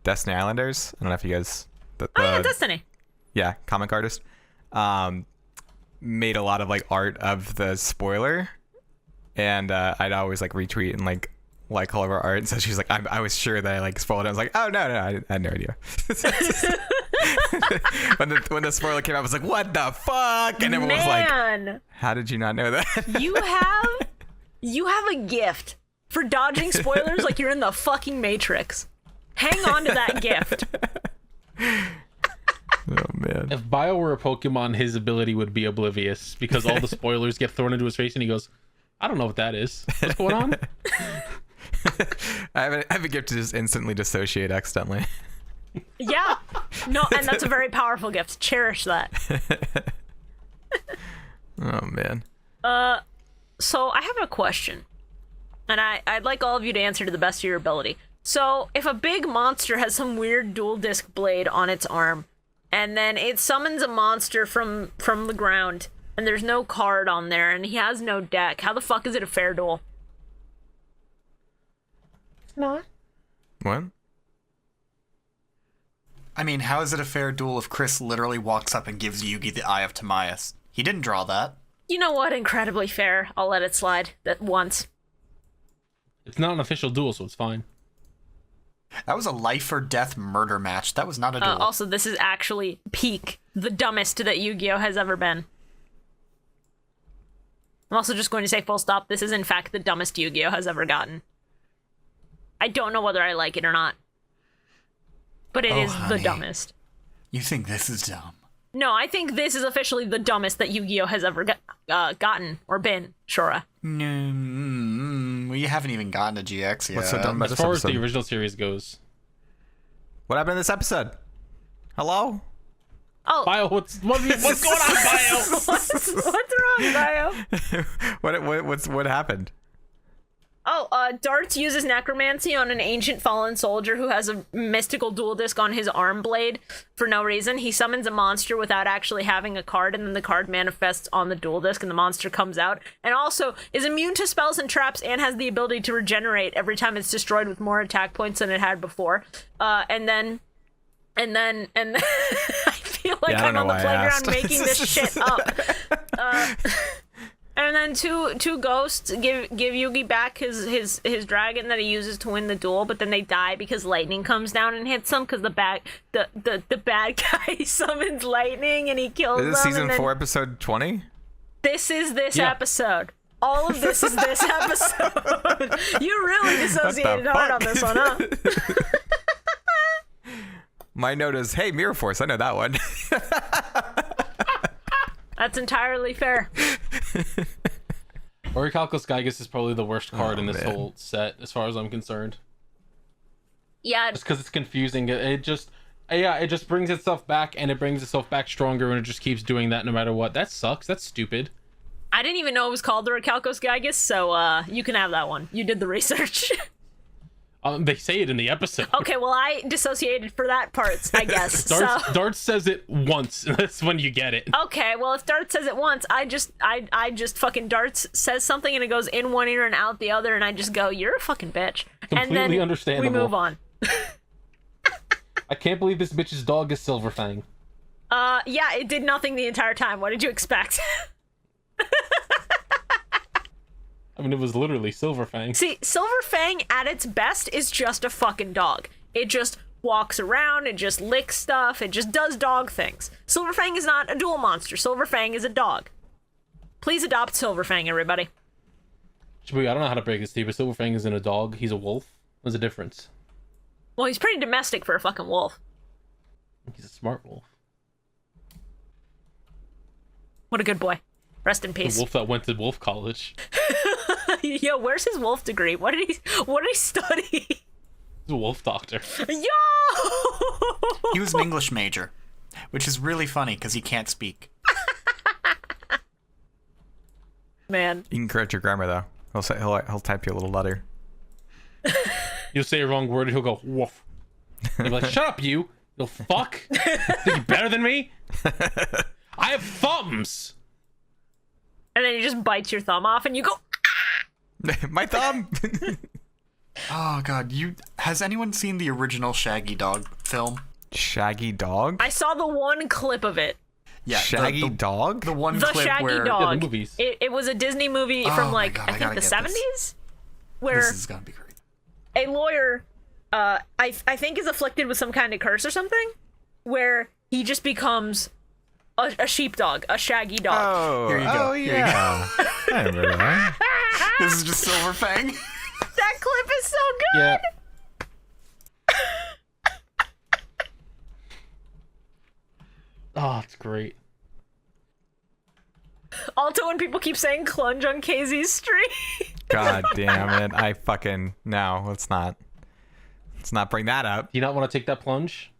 Destiny Islanders. I don't know if you guys. Destiny. Yeah, comic artist. Made a lot of like art of the spoiler, and I'd always like retweet and like all of her art. So she's like, I was sure that I like spoiled it. I was like, oh no, I had no idea. when the spoiler came out, I was like, what the fuck? And everyone was like, how did you not know that? You have a gift for dodging spoilers like you're in the fucking Matrix. Hang on to that gift. Oh man. If Bio were a Pokemon, his ability would be oblivious because all the spoilers get thrown into his face and he goes, I don't know what that is. What's going on? I have a gift to just instantly dissociate accidentally. Yeah. No, and that's a very powerful gift. Cherish that. Oh man. So I have a question, and I'd like all of you to answer to the best of your ability. So if a big monster has some weird dual disc blade on its arm, and then it summons a monster from the ground, and there's no card on there, and he has no deck, how the fuck is it a fair duel? Not. What? I mean, how is it a fair duel if Chris literally walks up and gives Yugi the Eye of Timaeus? He didn't draw that. You know what? Incredibly fair. I'll let it slide. That once. It's not an official duel, so it's fine. That was a life or death murder match. That was not a duel. Also, this is actually peak, the dumbest that Yu-Gi-Oh has ever been. I'm also just going to say full stop. This is in fact the dumbest Yu-Gi-Oh has ever gotten. I don't know whether I like it or not, but it is honey. the dumbest. You think this is dumb? No, I think this is officially the dumbest that Yu-Gi-Oh has ever gotten or been, Shora. No, we haven't even gotten to GX yet. What's so dumb about As this far as episode? the original series goes. What happened in this episode? Hello? Oh, Bio, what's going on, Bio? what's wrong, Bio? What happened? Oh, Darts uses necromancy on an ancient fallen soldier who has a mystical dual disc on his arm blade for no reason. He summons a monster without actually having a card, and then the card manifests on the dual disc, and the monster comes out. And also is immune to spells and traps, and has the ability to regenerate every time it's destroyed with more attack points than it had before. And then I feel like Yeah, I I'm don't on know the why I playground asked. making this shit up. And then two ghosts give Yugi back his dragon that he uses to win the duel, but then they die because lightning comes down and hits them because the bad guy summons lightning and he kills them. Is this season and then 4, episode 20? This is this Yeah. episode. All of this is this episode. You really dissociated hard on this one, huh? My note is, hey, Mirror Force, I know that one. That's entirely fair. Orichalcos Gygas is probably the worst card in this man. whole set, as far as I'm concerned. Yeah, Just because it's confusing. It just brings itself back, and it brings itself back stronger, and it just keeps doing that no matter what. That sucks. That's stupid. I didn't even know it was called the Orichalcos Gygas, so you can have that one. You did the research. They say it in the episode. Okay, well, I dissociated for that part, I guess. Darts says it once. That's when you get it. Okay, well, if Darts says it once, I just fucking Darts says something and it goes in one ear and out the other, and I just go, "You're a fucking bitch." And Completely then understandable. we move on. I can't believe this bitch's dog is Silberfein. Yeah, it did nothing the entire time. What did you expect? I mean, it was literally Silberfein. See, Silberfang at its best is just a fucking dog. It just walks around, it just licks stuff, it just does dog things. Silberfang is not a dual monster. Silberfang is a dog. Please adopt Silberfang, everybody. Shibuya, I don't know how to break this to you, but Silberfang isn't a dog. He's a wolf. There's a difference. Well, he's pretty domestic for a fucking wolf. He's a smart wolf. What a good boy. Rest in The peace. wolf that went to wolf college. Yo, where's his wolf degree? What did he study? He's a wolf doctor. Yo! He was an English major, which is really funny because he can't speak. Man. You can correct your grammar, though. He'll type you a little letter. You'll say a wrong word and he'll go, woof. You'll be like, shut up, you fuck. Think you better than me? I have thumbs. And then he just bites your thumb off and you go, My thumb! Oh god, has anyone seen the original Shaggy Dog film? Shaggy Dog? I saw the one clip of it. Yeah, Shaggy Dog? The one The clip Shaggy where Dog. Yeah, the movies. It was a Disney movie Oh from my like, God, I I think gotta the get 70s? this. Where this is gonna be great. a lawyer, I think is afflicted with some kind of curse or something, where he just becomes a sheepdog, a shaggy dog. Oh, Here you go, oh here you yeah. I remember that. This is just Silverfang. That clip is so good! Yeah. Oh, it's great. Also, when people keep saying clunge on KZ's stream. God damn it! I fucking no. Let's not bring that up. Do you not want to take that plunge?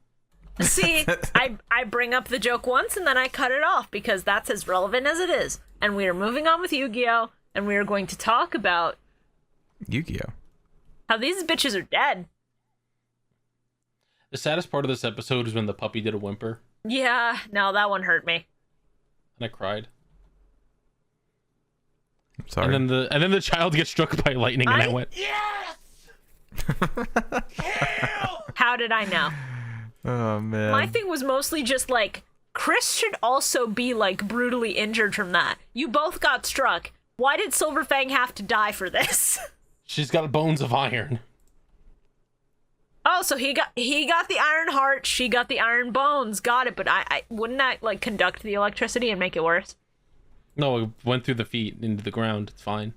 See, I bring up the joke once and then I cut it off because that's as relevant as it is. And we are moving on with Yu-Gi-Oh! And we are going to talk about Yu-Gi-Oh! how these bitches are dead. The saddest part of this episode is when the puppy did a whimper, Yeah, no, that one hurt me. and I cried. I'm sorry. And then the child gets struck by lightning, and I went, How did I know? Oh man. My thing was mostly just like, Chris should also be like brutally injured from that. You both got struck. Why did Silberfein have to die for this? she's got bones of iron. Oh, so he got the iron heart, she got the iron bones. Got it, but I wouldn't that like conduct the electricity and make it worse? No, it went through the feet into the ground. It's fine.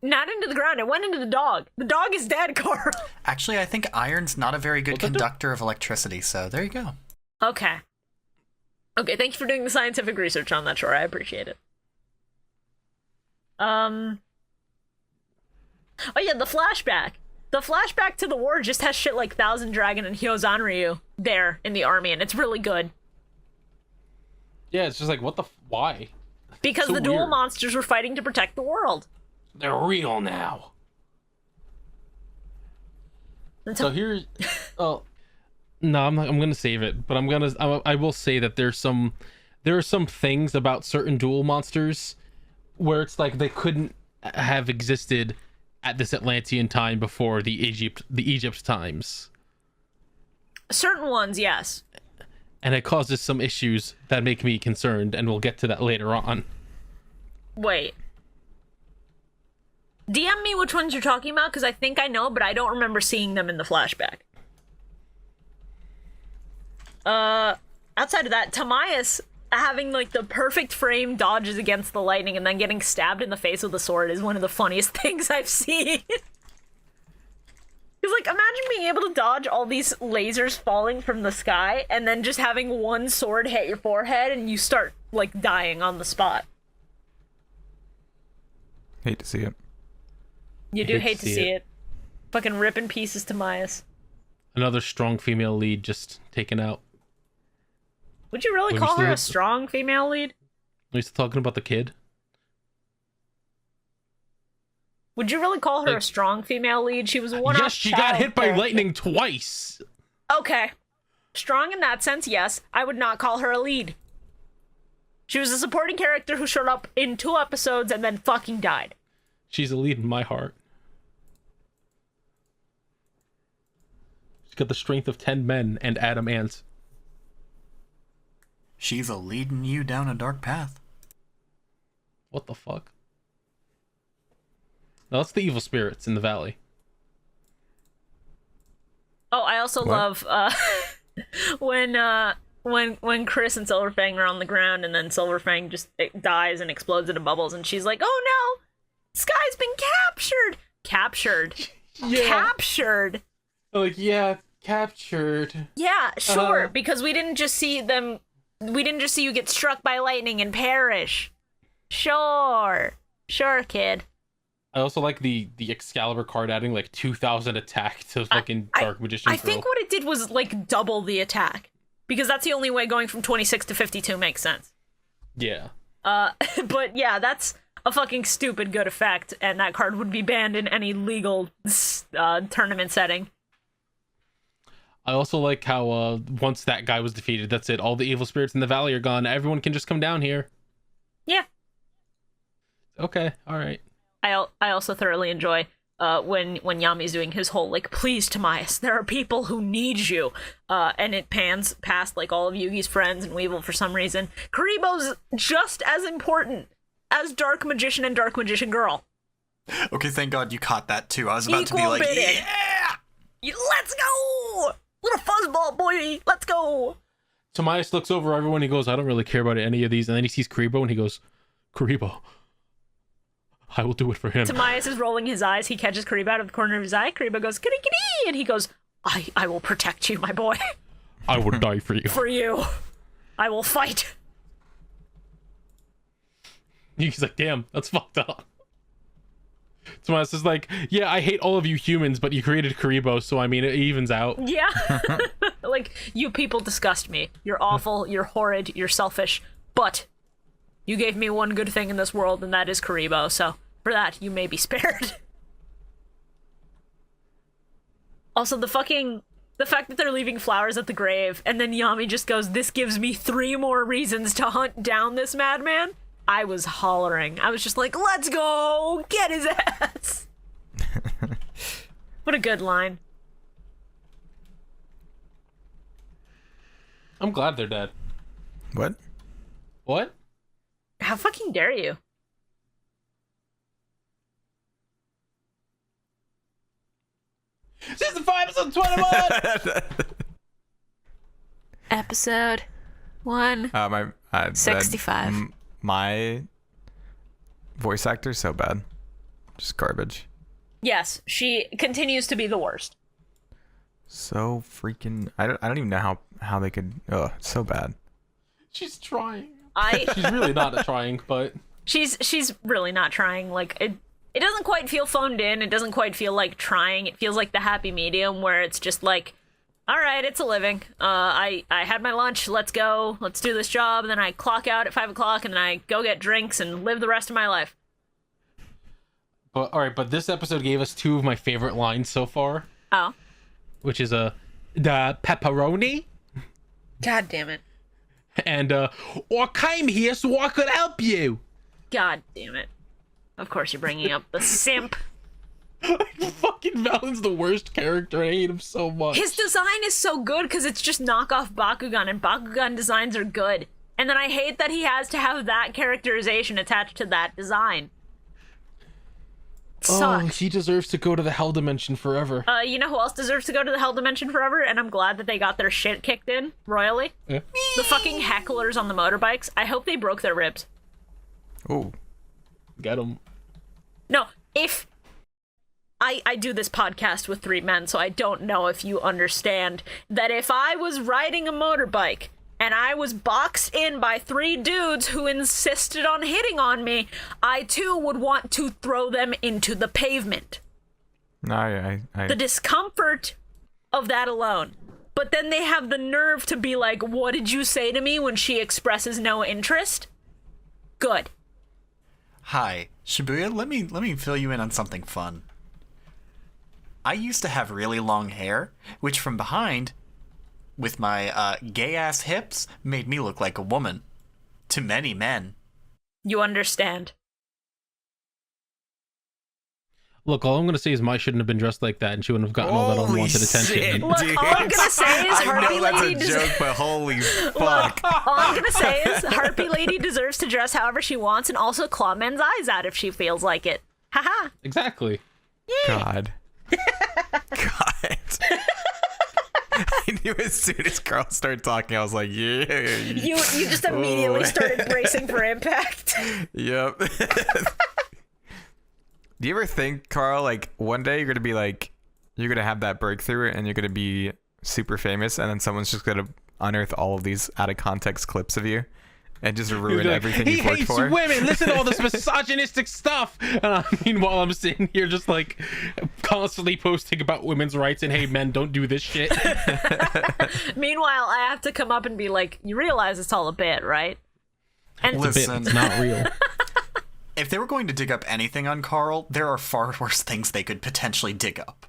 Not into the ground, it went into the dog. The dog is dead, Carl. Actually, I think iron's not a very good conductor of electricity, so there you go. Okay. Okay, thank you for doing the scientific research on that, Shore. I appreciate it. Oh yeah, the flashback. The flashback to the war just has shit like Thousand Dragon and Hyozanryu there in the army, and it's really good. Yeah, it's just like, what the why? Because So the dual weird. monsters were fighting to protect the world. They're real now. So here's, oh, no, I'm not. I'm gonna save it, but I will say that there are some things about certain dual monsters where it's like they couldn't have existed at this Atlantean time before the Egypt times, Certain ones, yes. and it causes some issues that make me concerned, and we'll get to that later on. Wait. DM me which ones you're talking about, because I think I know, but I don't remember seeing them in the flashback. Outside of that, Tamias having like the perfect frame dodges against the lightning and then getting stabbed in the face with a sword is one of the funniest things I've seen. Because, like, imagine being able to dodge all these lasers falling from the sky and then just having one sword hit your forehead and you start, like, dying on the spot. Hate to see it. You do hate to see it. Fucking rip in pieces to Myas. Another strong female lead just taken out. Would you really Were we call her still- a strong female lead? Are you still talking about the kid? Would you really call her a Like- strong female lead? She was a one-off Yes, she got child hit by character. lightning twice. Okay. Strong in that sense, yes. I would not call her a lead. She was a supporting character who showed up in 2 episodes and then fucking died. She's a lead in my heart. She's got the strength of 10 men and Adam Ants. She's a leading you down a dark path. What the fuck? No, that's the evil spirits in the valley. Oh, I also love when Chris and Silberfang are on the ground and then Silberfang just dies and explodes into bubbles and she's like, "Oh no! Sky's been captured!" Captured. Captured. Like, yeah, captured. Yeah, sure, because we didn't just see you get struck by lightning and perish. Sure, kid. I also like the Excalibur card adding like 2,000 attack to fucking Dark Magician I Girl. think what it did was like double the attack, because that's the only way going from 26 to 52 makes sense. Yeah. But yeah, that's a fucking stupid good effect, and that card would be banned in any legal tournament setting. I also like how once that guy was defeated, that's it. All the evil spirits in the valley are gone. Everyone can just come down here. Yeah. Okay, all right. I also thoroughly enjoy when Yami's doing his whole like, "Please, Tamias, there are people who need you," and it pans past like all of Yugi's friends and Weevil for some reason. Karibo's just as important as Dark Magician and Dark Magician Girl. Okay, thank God you caught that too. I was about to be Equal like, bidding. yeah! Let's go, little fuzzball boy, let's go. Tamias looks over everyone. He goes, "I don't really care about any of these." And then he sees Karibo and he goes, "Karibo, I will do it for him." Tamias is rolling his eyes. He catches Karibo out of the corner of his eye. Karibo goes, "Kitty kitty," and he goes, I will protect you, my boy. I would die for you. For you. I will fight. He's like, damn, that's fucked up. Tomas is like, yeah, I hate all of you humans, but you created Karibo, so I mean, it evens out. Yeah. Like, you people disgust me. You're awful, you're horrid, you're selfish, but you gave me one good thing in this world, and that is Karibo, so for that, you may be spared. Also, the fact that they're leaving flowers at the grave, and then Yami just goes, this gives me 3 more reasons to hunt down this madman. I was hollering. I was just like, let's go! Get his ass! What a good line. I'm glad they're dead. What? What? How fucking dare you? Season 5, episode 21! Episode 1. My 65. My voice actor's so bad. Just garbage. Yes, she continues to be the worst. So freaking... I don't even know how they could... Ugh, it's so bad. She's trying. She's She's really not trying, but... She's really not trying. Like, it doesn't quite feel phoned in. It doesn't quite feel like trying. It feels like the happy medium where it's just like, all right, it's a living. I had my lunch. Let's go. Let's do this job. And then I clock out at 5 o'clock and then I go get drinks and live the rest of my life. But all right, but this episode gave us 2 of my favorite lines so far. Oh. Which is the pepperoni God damn it. and I came here so I could help you. God damn it. Of course you're bringing up the simp. Fucking Valen's the worst character. I hate him so much. His design is so good because it's just knockoff Bakugan, and Bakugan designs are good. And then I hate that he has to have that characterization attached to that design. Oh, Sucks. he deserves to go to the Hell Dimension forever. You know who else deserves to go to the Hell Dimension forever? And I'm glad that they got their shit kicked in royally. Yeah. The fucking hecklers on the motorbikes. I hope they broke their ribs. Ooh. Get him. No, if... I do this podcast with 3 men, so I don't know if you understand that if I was riding a motorbike and I was boxed in by 3 dudes who insisted on hitting on me, I too would want to throw them into the pavement. No, I The discomfort of that alone. But then they have the nerve to be like, what did you say to me when she expresses no interest? Good. Hi, Shibuya, let me fill you in on something fun. I used to have really long hair, which from behind, with my gay-ass hips, made me look like a woman. To many men. You understand. Look, all I'm gonna say is Mai shouldn't have been dressed like that, and she wouldn't have gotten all that Holy unwanted attention. shit. Look, Dude. all I'm gonna say is I Harpy know that's Lady a joke, but holy fuck. All I'm gonna say is Harpy Lady deserves to dress however she wants and also claw men's eyes out if she feels like it. Haha. Exactly. God. God. I knew as soon as Carl started talking, I was like, yeah. You just immediately started bracing for impact. Yep. Do you ever think, Carl, like one day you're gonna be like, you're gonna have that breakthrough and you're gonna be super famous, and then someone's just gonna unearth all of these out of context clips of you and just ruin everything he you've worked hates for? women. Listen to all this misogynistic stuff. And meanwhile, I'm sitting here just like constantly posting about women's rights and hey, men, don't do this shit. Meanwhile, I have to come up and be like, you realize it's all a bit, right? And Listen. It's not real. If they were going to dig up anything on Carl, there are far worse things they could potentially dig up.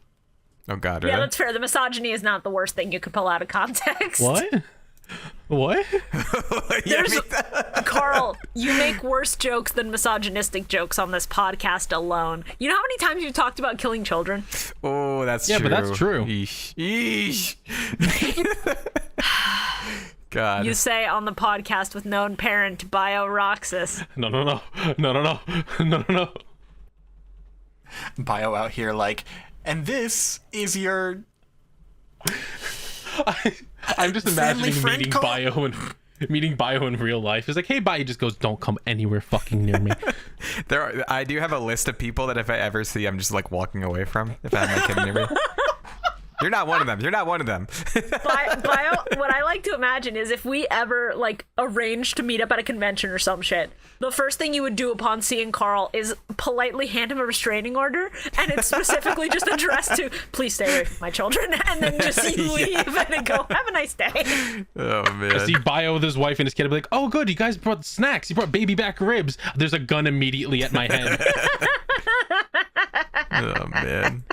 Oh God, yeah, really? that's fair. The misogyny is not the worst thing you could pull out of context. What? What? There's Carl, you make worse jokes than misogynistic jokes on this podcast alone. You know how many times you've talked about killing children? Oh, that's Yeah, true. but that's true. Eesh. God. You say on the podcast with known parent Bio-Roxas. No. Bio out here like, and this is your... I'm just Family imagining friend meeting Bio in real life. It's like, hey, Bio just goes, don't come anywhere fucking near me. I do have a list of people that if I ever see, I'm just like walking away from if I have my kid near me. You're not one of them. You're not one of them. Bio, what I like to imagine is if we ever like arrange to meet up at a convention or some shit, the first thing you would do upon seeing Carl is politely hand him a restraining order, and it's specifically just addressed to "Please stay away from my children," and then just you leave and then go, "Have a nice day." Oh I man. see Bio with his wife and his kid. I'll be like, "Oh, good, you guys brought snacks. You brought baby back ribs." There's a gun immediately at my head. Oh man.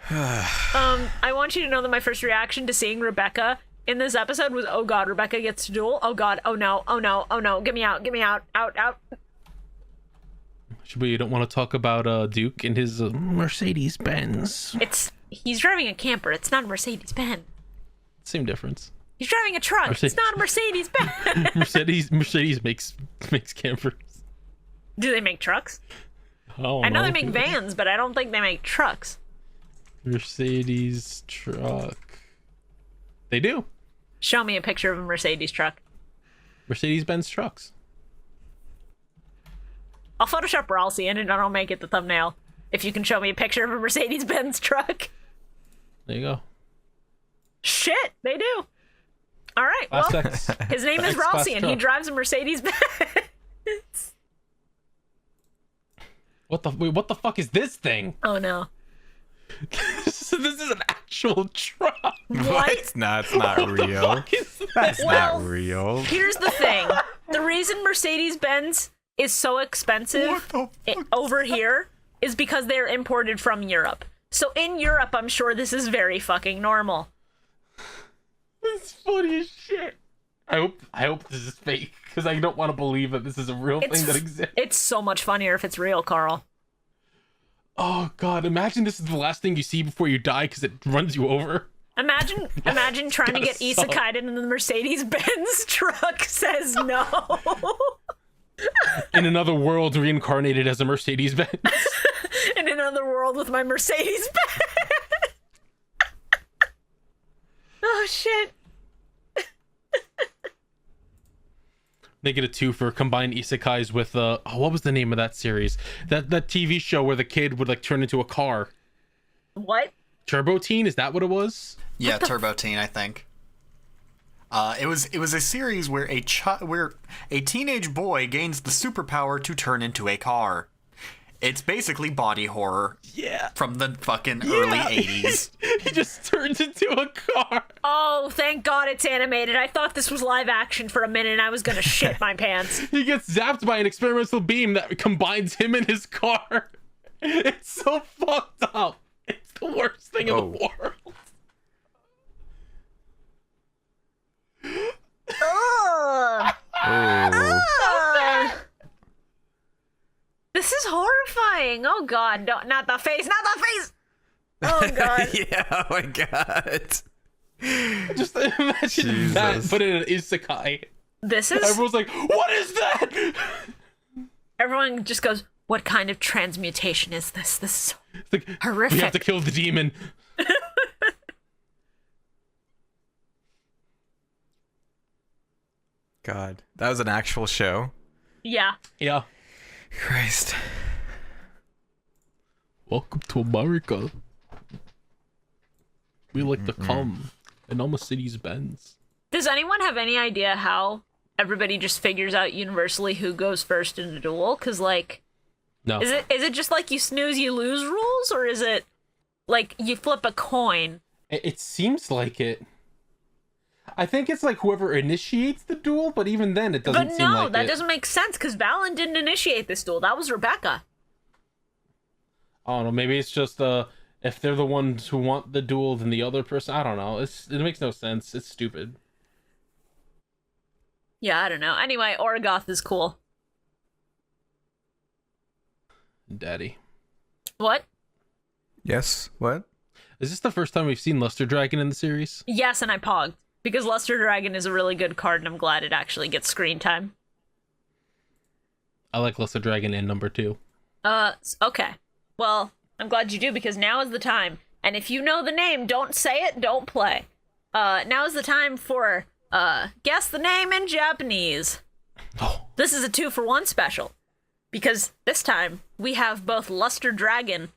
I want you to know that my first reaction to seeing Rebecca in this episode was, "Oh God, Rebecca gets to duel. Oh God, oh no, oh no, oh no, get me out, out." Shibuya, you don't want to talk about Duke and his Mercedes Benz. He's driving a camper. It's not a Mercedes Benz. Same difference. He's driving a truck. It's not a Mercedes Benz. Mercedes makes campers. Do they make trucks? Oh, I know they make vans, but I don't think they make trucks. Mercedes truck. They do. Show me a picture of a Mercedes truck. Mercedes Benz trucks. I'll Photoshop Ralsei in it and I'll make it the thumbnail. If you can show me a picture of a Mercedes Benz truck. There you go. Shit, they do. All right, well, his name is Ralsei and he drives a Mercedes Benz. What the fuck is this thing? Oh no. This is an actual truck. What? No, it's not real. That's not real. Here's the thing. The reason Mercedes Benz is so expensive over here is because they're imported from Europe. So in Europe, I'm sure this is very fucking normal. It's funny as shit. I hope this is fake, because I don't want to believe that this is a real thing that exists. It's so much funnier if it's real, Carl. Oh god, imagine this is the last thing you see before you die because it runs you over. Imagine trying to get isekai'd and the Mercedes Benz truck says no. In another world, reincarnated as a Mercedes Benz. In another world with my Mercedes Benz. Oh shit. They get a 2 for combined isekais with what was the name of that series? That TV show where the kid would like turn into a car. What? Turbo Teen, is that what it was? Yeah, Turbo Teen, I think. It was a series where a teenage boy gains the superpower to turn into a car. It's basically body horror. Yeah. From the fucking early 80s. He just turns into a car. Oh, thank God it's animated. I thought this was live action for a minute and I was gonna shit my pants. He gets zapped by an experimental beam that combines him and his car. It's so fucked up. It's the worst thing in the world. This is horrifying. Oh God, no, not the face, not the face. Oh God. Yeah, oh my god. Just imagine that, but in an isekai. This is... Everyone's like, what is that? Everyone just goes, what kind of transmutation is this? This is Like, horrific. we have to kill the demon. God, that was an actual show. Yeah. Yeah. Christ. Welcome to America. We like to come. And I'm Mercedes Benz. Does anyone have any idea how everybody just figures out universally who goes first in a duel? Because, like, No. is it just like you snooze, you lose rules? Or is it like you flip a coin? It seems like it. I think it's like whoever initiates the duel, but even then it doesn't But seem no, like that it. doesn't make sense because Valen didn't initiate this duel. That was Rebecca. I don't know, maybe it's just if they're the ones who want the duel than the other person. I don't know. It makes no sense. It's stupid. Yeah, I don't know. Anyway, Oragoth is cool. Daddy. What? Yes, what? Is this the first time we've seen Luster Dragon in the series? Yes, and I pogged. Because Luster Dragon is a really good card, and I'm glad it actually gets screen time. I like Luster Dragon in number 2. Okay. Well, I'm glad you do, because now is the time. And if you know the name, don't say it, don't play. Now is the time for, guess the name in Japanese. Oh. This is a 2-for-1 special. Because this time, we have both Luster Dragon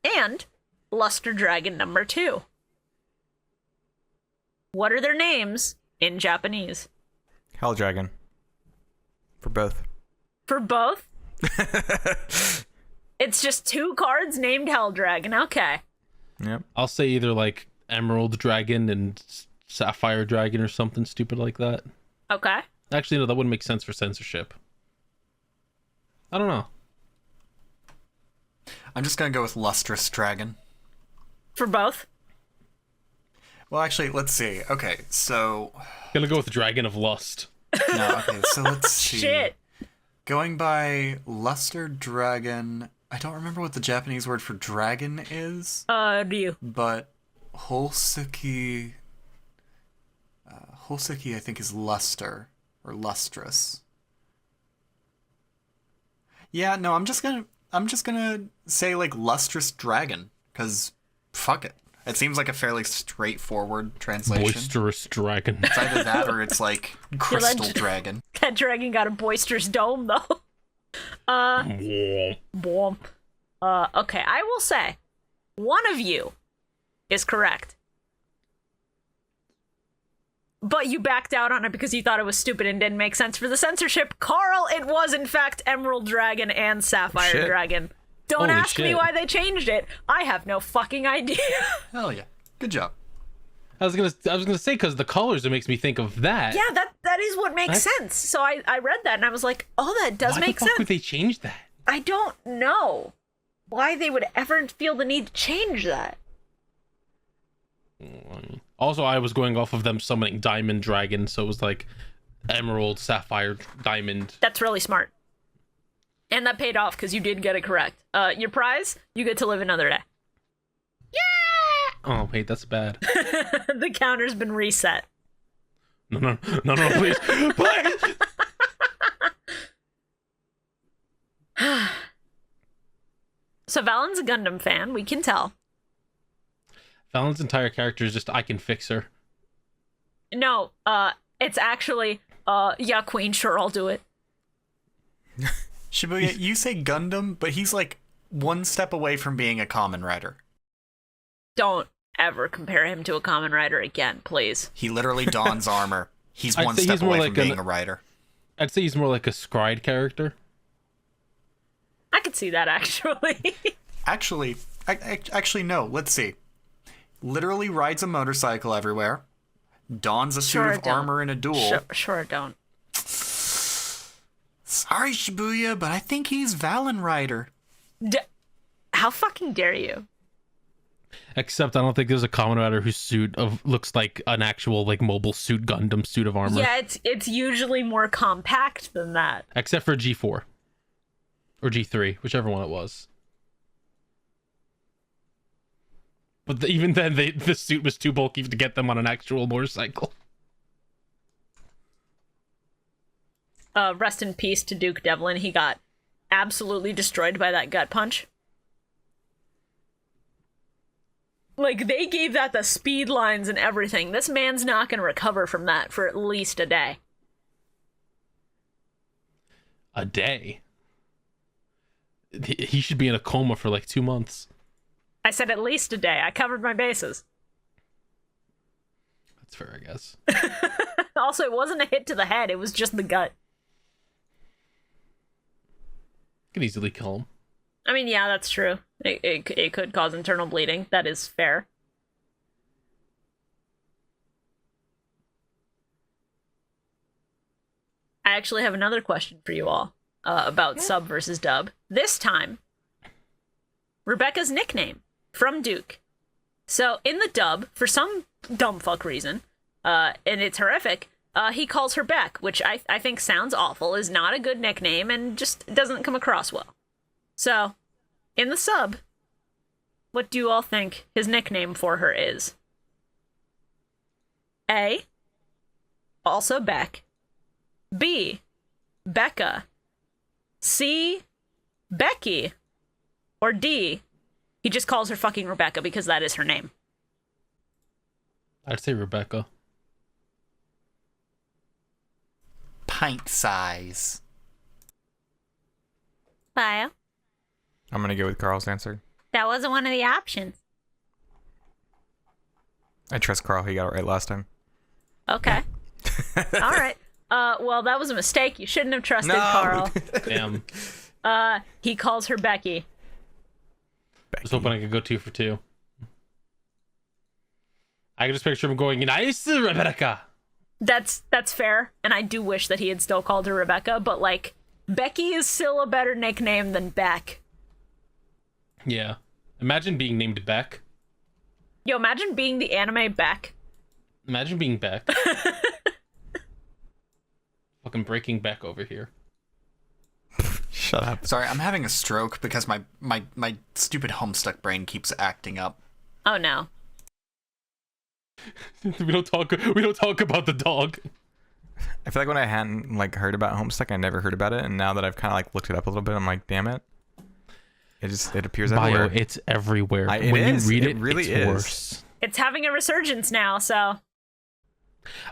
and Luster Dragon number 2. What are their names in Japanese? Hell Dragon. For both. For both? It's just 2 cards named Hell Dragon. Okay. Yep. I'll say either like Emerald Dragon and Sapphire Dragon or something stupid like that. Okay. Actually, no, that wouldn't make sense for censorship. I don't know. I'm just gonna go with Lustrous Dragon. For both? Well, actually, let's see. Okay, so... Gonna go with Dragon of Lust. No, okay, so let's see. Shit. Going by Luster Dragon... I don't remember what the Japanese word for dragon is. Ryu. But Holsuki... Holsuki, I think, is luster. Or lustrous. Yeah, no, I'm just gonna say, like, Lustrous Dragon. Because, fuck it. It seems like a fairly straightforward translation. Boisterous Dragon. It's either that or it's, like, Crystal Dragon. That dragon got a boisterous dome, though. Boom. Okay, I will say, one of you is correct. But you backed out on it because you thought it was stupid and didn't make sense for the censorship. Carl, it was in fact Emerald Dragon and Sapphire Shit. Dragon. Don't Holy ask me shit. why they changed it. I have no fucking idea. Hell yeah. Good job. I was gonna say because the colors, it makes me think of that. Yeah, that is what makes sense. So I read that and I was like, oh, that does Why make the fuck sense. would they change that? I don't know why they would ever feel the need to change that. Also, I was going off of them summoning Diamond Dragon, so it was like Emerald, Sapphire, Diamond. That's really smart. And that paid off because you did get it correct. Your prize, you get to live another day. Oh wait, that's bad. The counter's been reset. No, please, please. So Valen's a Gundam fan, we can tell. Fallon's entire character is just I can fix her. No, it's actually, yeah, Queen, sure, I'll do it. Shibuya, you say Gundam, but he's like one step away from being a common rider. Don't ever compare him to a common rider again, please. He literally dons armor. He's I'd one say step he's more away like from being a rider. I'd say he's more like a Scride character. I could see that, actually. Actually, no. Let's see. Literally rides a motorcycle everywhere. Dons a suit of armor in a duel. Sure don't. Sorry, Shibuya, but I think he's Valen Rider. How fucking dare you? Except I don't think there's a common rider whose suit looks like an actual like mobile suit Gundam suit of armor. Yeah, it's usually more compact than that. Except for G4 or G3, whichever one it was. But even then, the suit was too bulky to get them on an actual motorcycle. Rest in peace to Duke Devlin. He got absolutely destroyed by that gut punch. Like, they gave that the speed lines and everything. This man's not going to recover from that for at least a day. A day? He should be in a coma for like 2 months. I said at least a day. I covered my bases. That's fair, I guess. Also, it wasn't a hit to the head. It was just the gut. Could easily kill him. I mean, yeah, that's true. It could cause internal bleeding. That is fair. I actually have another question for you all about sub versus dub. This time, Rebecca's nickname from Duke. So in the dub, for some dumb fuck reason, and it's horrific, he calls her Beck, which I think sounds awful, is not a good nickname, and just doesn't come across well. So, in the sub, what do you all think his nickname for her is? A, also Beck. B, Becca. C, Becky. Or D, he just calls her fucking Rebecca because that is her name. I'd say Rebecca. Pint size. Bio? I'm gonna go with Carl's answer. That wasn't one of the options. I trust Carl. He got it right last time. Okay. All right. Well, that was a mistake. You shouldn't have trusted Carl. Damn. He calls her Becky. I was hoping I could go 2 for 2. I can just picture him going, "Nice, Rebecca." That's fair, and I do wish that he had still called her Rebecca, but like, Becky is still a better nickname than Beck. Yeah. Imagine being named Beck. Yo, imagine being the anime Beck. Imagine being Beck. Fucking breaking Beck over here. Shut up. Sorry, I'm having a stroke because my stupid Homestuck brain keeps acting up. Oh no. We don't talk about the dog. I feel like when I hadn't like heard about Homestuck, I never heard about it, and now that I've kind of like looked it up a little bit, I'm like, damn it. It appears everywhere. Bio, it's everywhere. When you read it, really it's is. worse. It's having a resurgence now, so.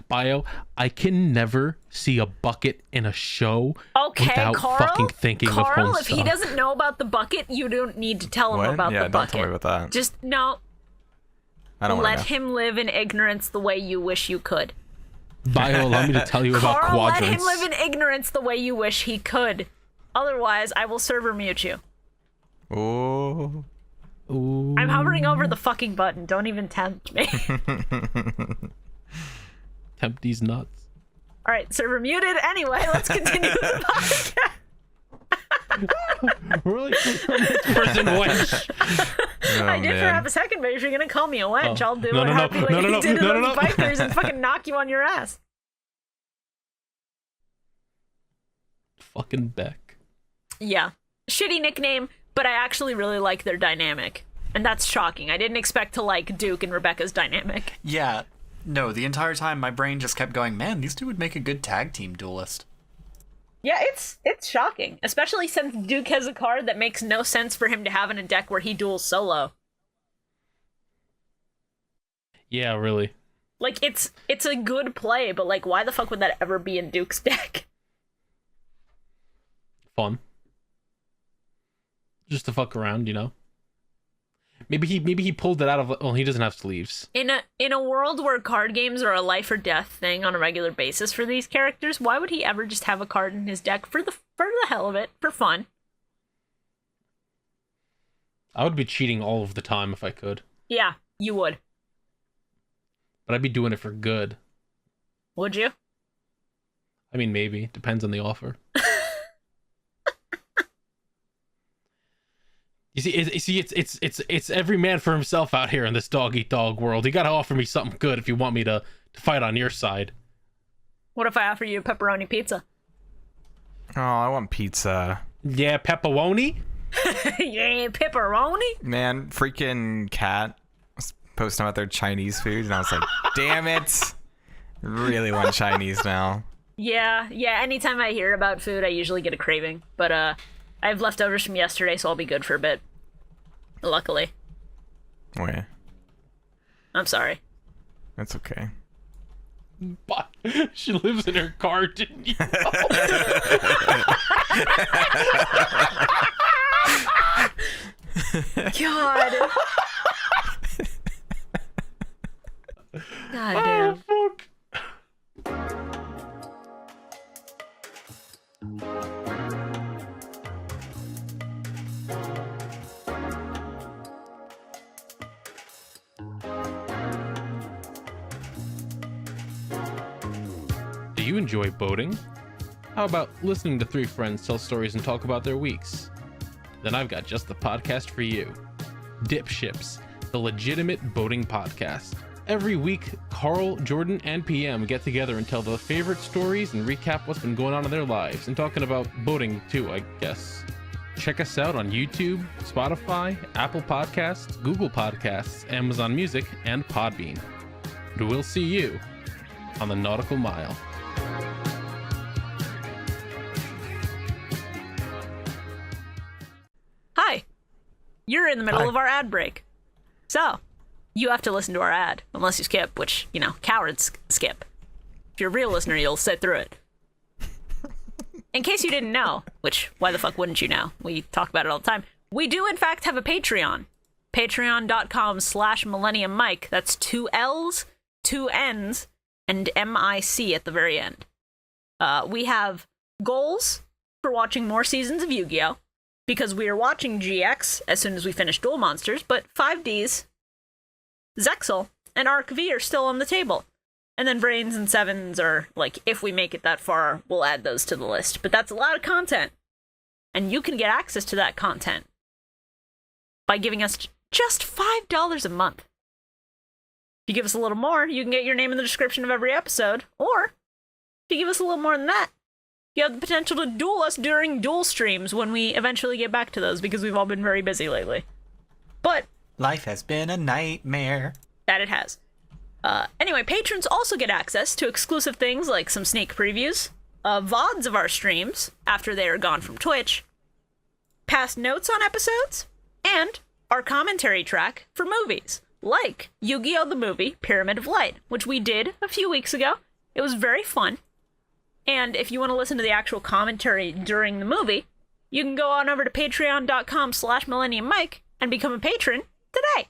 Bio, I can never see a bucket in a show without Carl, fucking thinking of Homestuck. If he doesn't know about the bucket, you don't need to tell him What? about Yeah, the don't bucket. tell me about that. Just no. I don't want Let to know. him live in ignorance the way you wish you could. Bio, allow me to tell you about Carl, let quadrants. him live in ignorance the way you wish he could. Otherwise, I will server mute you. Oh. Ooh. I'm hovering over the fucking button. Don't even tempt me. Tempt these nuts. All right, server muted. Anyway, let's continue the podcast. Really? Person wench. Oh, I did for man. half a second, but if you're gonna call me a wench, Oh. I'll do No, it no, no. happy like No, no, you no. did to No, no, those no. bikers and fucking knock you on your ass. Fucking Beck. Yeah. Shitty nickname, but I actually really like their dynamic. And that's shocking. I didn't expect to like Duke and Rebecca's dynamic. Yeah, no, the entire time my brain just kept going, man, these two would make a good tag team duelist. Yeah, it's shocking. Especially since Duke has a card that makes no sense for him to have in a deck where he duels solo. Yeah, really. Like, it's a good play, but like, why the fuck would that ever be in Duke's deck? Fun. Just to fuck around, you know? Maybe he pulled it out of. Well, he doesn't have sleeves. In a world where card games are a life or death thing on a regular basis for these characters, why would he ever just have a card in his deck for the hell of it, for fun? I would be cheating all of the time if I could, Yeah, you would. but I'd be doing it for good. Would you? I mean, maybe depends on the offer. You see, it's every man for himself out here in this dog eat dog world. You gotta offer me something good if you want me to fight on your side. What if I offer you a pepperoni pizza? Oh, I want pizza. Yeah, pepperoni. Yeah, pepperoni? Man, freaking cat was posting about their Chinese food, and I was like, damn it. Really want Chinese now. Yeah, anytime I hear about food, I usually get a craving. But, I have leftovers from yesterday, so I'll be good for a bit. Luckily. Wait, I'm sorry. that's okay. But she lives in her car, didn't you? God. God damn. Fuck. Do you enjoy boating? How about listening to three friends tell stories and talk about their weeks? Then I've got just the podcast for you. Dip Ships, the legitimate boating podcast. Every week, Carl, Jordan, and PM get together and tell their favorite stories and recap what's been going on in their lives, and talking about boating too, I guess. Check us out on YouTube, Spotify, Apple Podcasts, Google Podcasts, Amazon Music, and Podbean. And we'll see you on the Nautical Mile. Hi. You're in the middle Hi. of our ad break. So, you have to listen to our ad, unless you skip, which, you know, cowards skip. If you're a real listener, you'll sit through it. In case you didn't know, which, why the fuck wouldn't you know? We talk about it all the time. We do, in fact, have a Patreon. Patreon.com/Millennium Mike. That's 2 L's, 2 N's, and MIC at the very end. We have goals for watching more seasons of Yu-Gi-Oh! Because we are watching GX as soon as we finish Duel Monsters, but 5Ds, Zexal, and Arc V are still on the table. And then Brains and Sevens are, like, if we make it that far, we'll add those to the list. But that's a lot of content. And you can get access to that content by giving us just $5 a month. If you give us a little more, you can get your name in the description of every episode. Or, if you give us a little more than that, you have the potential to duel us during duel streams when we eventually get back to those, because we've all been very busy lately. But Life has been a nightmare. that it has. Anyway, patrons also get access to exclusive things like some sneak previews, VODs of our streams after they are gone from Twitch, past notes on episodes, and our commentary track for movies, like Yu-Gi-Oh! The movie, Pyramid of Light, which we did a few weeks ago. It was very fun. And if you want to listen to the actual commentary during the movie, you can go on over to patreon.com/Millennium Mike and become a patron today.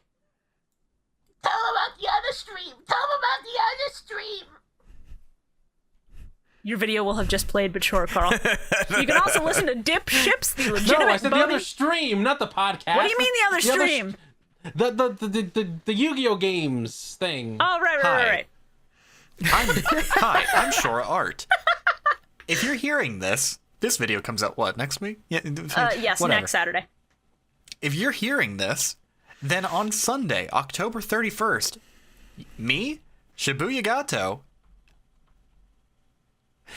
Tell them about the other stream. Tell them about the other stream. Your video will have just played, but sure, Carl. You can also listen to Dip Ships, the legitimate No, I said the Bodhi- other stream, not the podcast. What do you mean the other stream? The Yu-Gi-Oh games thing. Oh, right. Hi, I'm Shora Art. If you're hearing this video comes out, what, next week? Yeah, Yes, whatever. next Saturday. If you're hearing this, then on Sunday, October 31st, me, ShibuyaKaiba.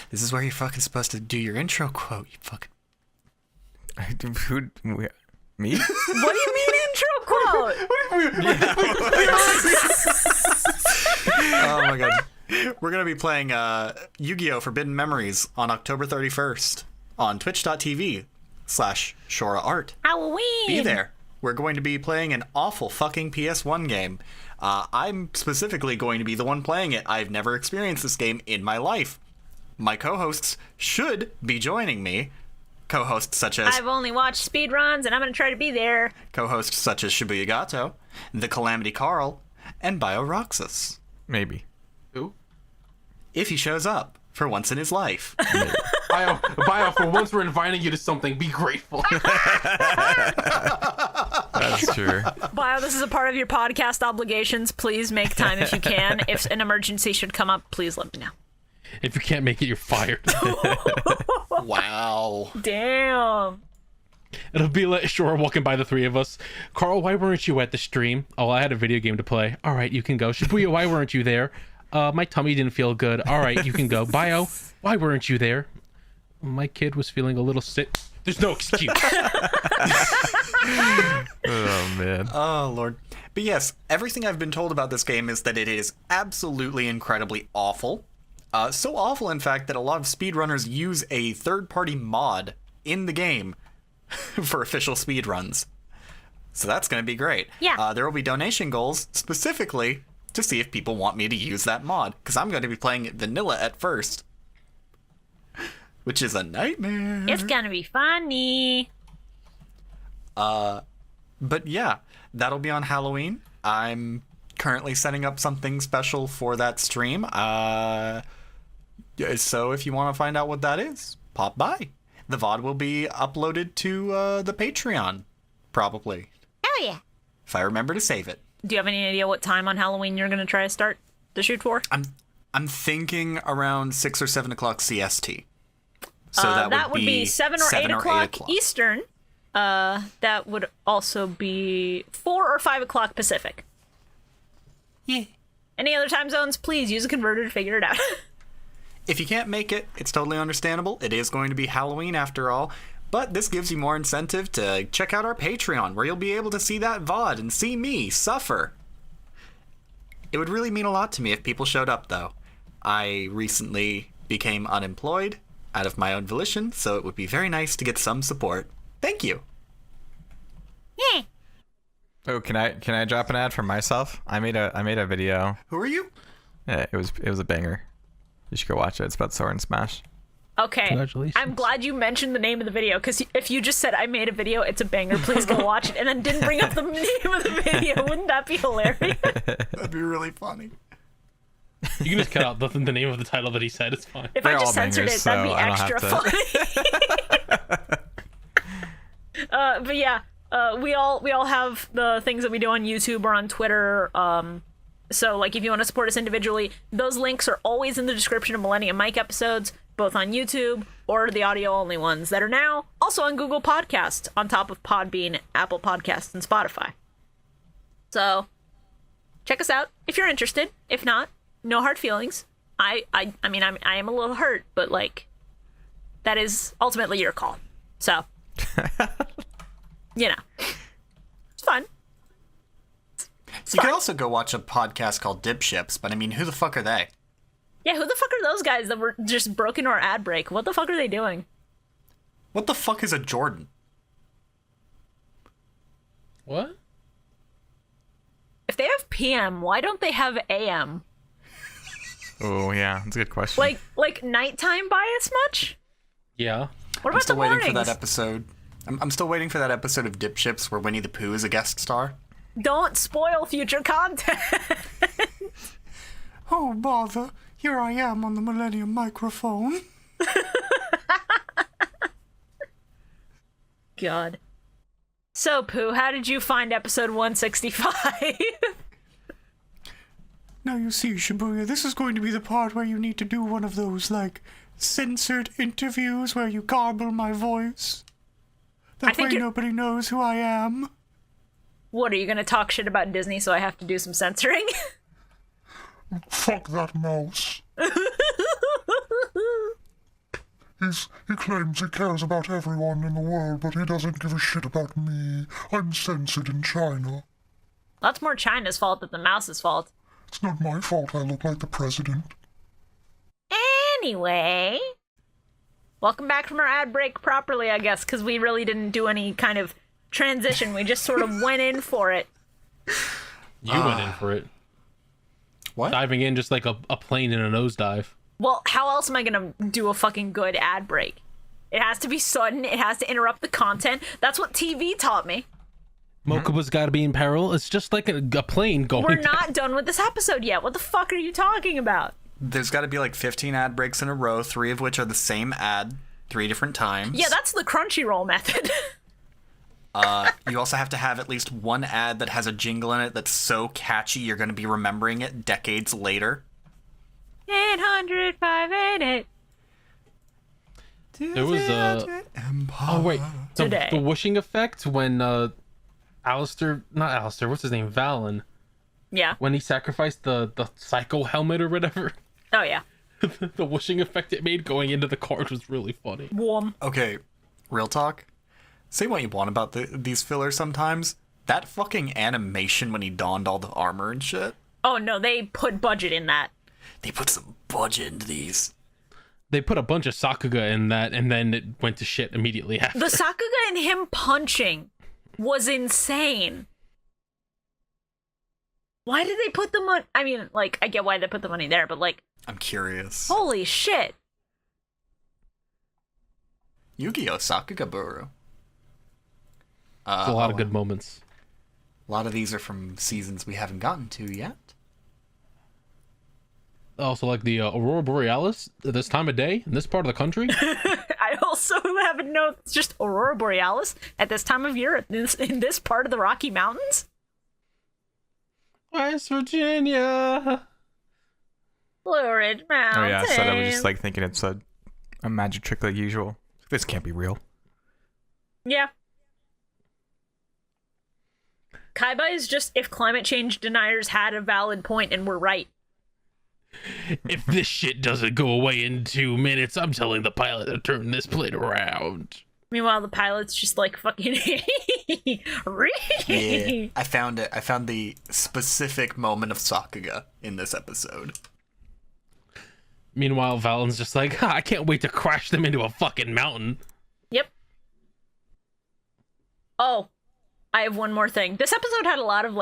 This is where you're fucking supposed to do your intro quote, you fucking... Me? What do you mean intro quote? Oh my god. We're going to be playing Yu-Gi-Oh! Forbidden Memories on October 31st on twitch.tv/ShoraArt. Halloween! Be there. We're going to be playing an awful fucking PS1 game. I'm specifically going to be the one playing it. I've never experienced this game in my life. My co-hosts should be joining me. Co-hosts such as... I've only watched speedruns, and I'm going to try to be there. Co-hosts such as ShibuyaKaiba, the Calamity Carl, and Bio-Roxas. Maybe. Who? If he shows up for once in his life. Bio, for once we're inviting you to something, be grateful. That's true. Bio, this is a part of your podcast obligations. Please make time if you can. If an emergency should come up, please let me know. If you can't make it, you're fired. Wow. Damn. It'll be like Shora walking by the three of us. Carl, why weren't you at the stream? Oh, I had a video game to play. All right, you can go. Shibuya, why weren't you there? My tummy didn't feel good. All right, you can go. Bio, why weren't you there? My kid was feeling a little sick. There's no excuse. Oh, man. Oh, Lord. But yes, everything I've been told about this game is that it is absolutely incredibly awful. So awful, in fact, that a lot of speedrunners use a third-party mod in the game for official speedruns. So that's going to be great. Yeah. There will be donation goals specifically to see if people want me to use that mod, because I'm going to be playing it vanilla at first. Which is a nightmare. It's going to be funny. But yeah, that'll be on Halloween. I'm currently setting up something special for that stream. So if you want to find out what that is, pop by. The VOD will be uploaded to the Patreon, probably. Hell yeah. If I remember to save it. Do you have any idea what time on Halloween you're going to try to start the shoot for? I'm thinking around 6 or 7 o'clock CST. So that would be 7 or 8 o'clock Eastern. That would also be 4 or 5 o'clock Pacific. Yeah. Any other time zones, please use a converter to figure it out. If you can't make it, it's totally understandable. It is going to be Halloween after all. But this gives you more incentive to check out our Patreon, where you'll be able to see that VOD and see me suffer. It would really mean a lot to me if people showed up, though. I recently became unemployed out of my own volition, so it would be very nice to get some support. Thank you. Yeah. Oh, can I drop an ad for myself? I made a video. Who are you? Yeah, it was a banger. You should go watch it. It's about Sword and Smash. Okay. Congratulations. I'm glad you mentioned the name of the video, because if you just said I made a video, it's a banger, please go watch it, and then didn't bring up the name of the video, wouldn't that be hilarious? That'd be really funny. You can just cut out the name of the title that he said. It's fine. If They're I just all censored bangers, it, that'd be so I don't extra have funny. But yeah, we all have the things that we do on YouTube or on Twitter. So like if you want to support us individually, those links are always in the description of Millennium Mic episodes, both on YouTube or the audio only ones that are now also on Google Podcasts, on top of Podbean, Apple Podcasts, and Spotify. So check us out if you're interested. If not, no hard feelings. I mean I am a little hurt, but like that is ultimately your call. So you know, it's fun. You can also go watch a podcast called Dipships, but I mean, who the fuck are they? Yeah, who the fuck are those guys that were just broken our ad break? What the fuck are they doing? What the fuck is a Jordan? What? If they have PM, why don't they have AM? Oh yeah, that's a good question. Like nighttime bias much? Yeah. What I'm about still the waiting mornings? for that episode. I'm still waiting for that episode of Dipships where Winnie the Pooh is a guest star. Don't spoil future content. Oh, bother. Here I am on the Millennium Microphone. God. So, Pooh, how did you find episode 165? Now you see, Shibuya, this is going to be the part where you need to do one of those, like, censored interviews where you garble my voice. That way nobody knows who I am. What, are you gonna talk shit about Disney so I have to do some censoring? Fuck that mouse. He claims he cares about everyone in the world, but he doesn't give a shit about me. I'm censored in China. That's more China's fault than the mouse's fault. It's not my fault I look like the president. Anyway, welcome back from our ad break properly, I guess, because we really didn't do any kind of transition. We just sort of went in for it. You went in for it. What? Diving in just like a plane in a nosedive. Well, how else am I gonna do a fucking good ad break? It has to be sudden. It has to interrupt the content. That's what TV taught me. Mokuba's gotta be in peril. It's just like a plane going We're down. not done with this episode yet. What the fuck are you talking about? There's got to be like 15 ad breaks in a row, 3 of which are the same ad 3 different times. Yeah, that's the Crunchyroll method. You also have to have at least one ad that has a jingle in it that's so catchy you're going to be remembering it decades later. 800 588. There was oh wait, Today. the whooshing effect when not Alistair, what's his name, Valen, Yeah. when he sacrificed the psycho helmet or whatever. Oh, yeah. The whooshing effect it made going into the card was really funny. Warm. Okay, real talk. Say what you want about these fillers sometimes. That fucking animation when he donned all the armor and shit. Oh, no, they put budget in that. They put some budget into these. They put a bunch of Sakuga in that, and then it went to shit immediately after. The Sakuga and him punching was insane. Why did they put the money? I mean, like, I get why they put the money there, but, like, I'm curious. holy shit. Yu-Gi-Oh! Sakugaburu. There's a lot of good moments. A lot of these are from seasons we haven't gotten to yet. Also, like the Aurora Borealis at this time of day in this part of the country. I also have a note. It's just Aurora Borealis at this time of year in this part of the Rocky Mountains. West Virginia. Blue Ridge Mountain. Oh yeah, so I was just like thinking it's a magic trick like usual. This can't be real. Yeah. Kaiba is just if climate change deniers had a valid point and were right. If this shit doesn't go away in 2 minutes, I'm telling the pilot to turn this plane around. Meanwhile, the pilot's just like fucking. Yeah, I found it. I found the specific moment of Sakuga in this episode. Meanwhile, Valen's just like, I can't wait to crash them into a fucking mountain. Yep. Oh, I have one more thing. This episode had a lot of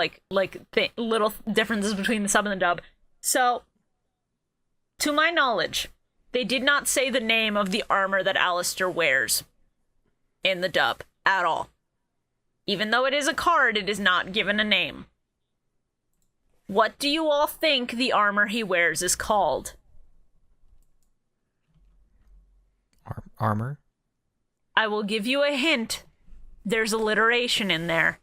little differences between the sub and the dub. So, to my knowledge, They did not say the name of the armor that Alistair wears in the dub at all. Even though it is a card, it is not given a name. What do you all think the armor he wears is called? Armor? I will give you a hint. There's alliteration in there.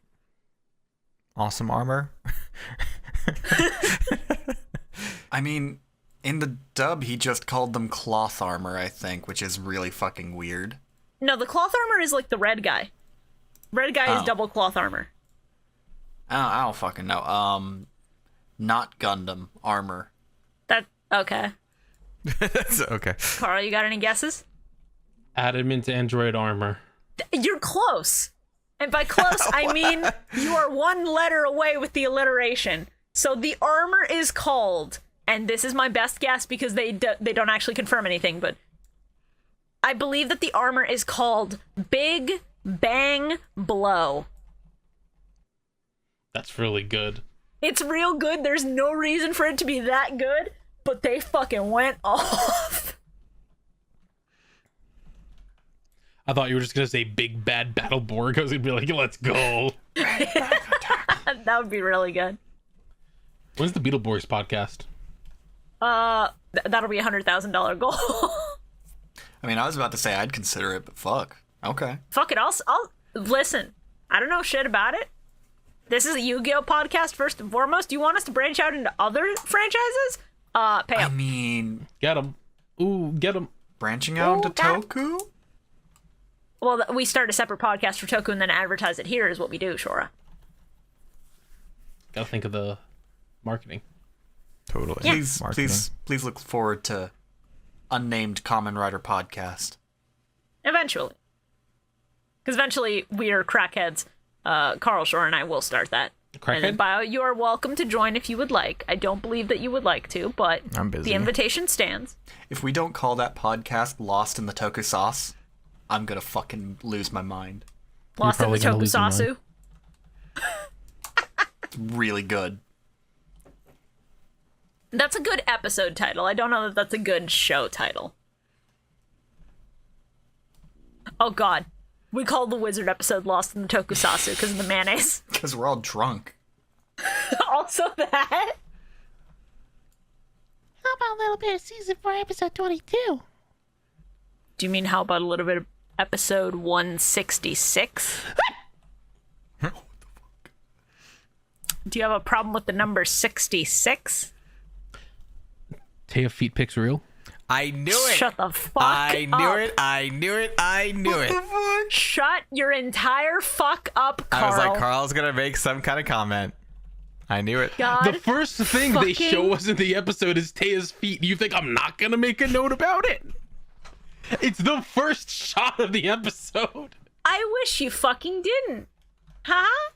Awesome armor? I mean, in the dub, he just called them cloth armor, I think, which is really fucking weird. No, the cloth armor is like the red guy. Red guy is double cloth armor. I don't fucking know. Not Gundam armor. Okay. That's okay. Carl, you got any guesses? Adamant android armor. You're close. And by close, I mean you are one letter away with the alliteration. So the armor is called, and this is my best guess because they don't actually confirm anything, but I believe that the armor is called Big Bang Blow. That's really good. It's real good. There's no reason for it to be that good, but they fucking went off. I thought you were just gonna say Big Bad Battleborg. I was gonna be like, let's go. That would be really good. When's the Beetleborgs podcast? That'll be $100,000 goal. I mean, I was about to say I'd consider it, but fuck. Okay. Fuck it. I'll listen. I don't know shit about it. This is a Yu-Gi-Oh podcast first and foremost. Do you want us to branch out into other franchises? Pay I up. mean, Get him. Ooh, get him. branching out into Toku? Well, we start a separate podcast for Toku and then advertise it here is what we do, Shora. Gotta think of the marketing. Totally. Please look forward to Unnamed Common Rider podcast. Eventually. Because eventually we are crackheads. Carl Shore and I will start that. Crackhead? And then Bio, you are welcome to join if you would like. I don't believe that you would like to, but I'm busy. the invitation stands. If we don't call that podcast Lost in the Toku Sauce, I'm gonna fucking lose my mind. Lost in the probably gonna lose your Tokusatsu. It's really good. That's a good episode title. I don't know that that's a good show title. Oh god. We called the Wizard episode Lost in the Tokusatsu because of the mayonnaise. Because we're all drunk. Also that. How about a little bit of season 4, episode 22? Do you mean how about a little bit of episode 166? Do you have a problem with the number 66? Taya feet pics real? I knew it. Shut the fuck I knew up. it. I knew it. I knew it. Shut your entire fuck up, Carl. I was like, Carl's gonna make some kind of comment. I knew it. God The first thing they fucking- show us in the episode is Taya's feet. You think I'm not gonna make a note about it? It's the first shot of the episode. I wish you fucking didn't. Huh?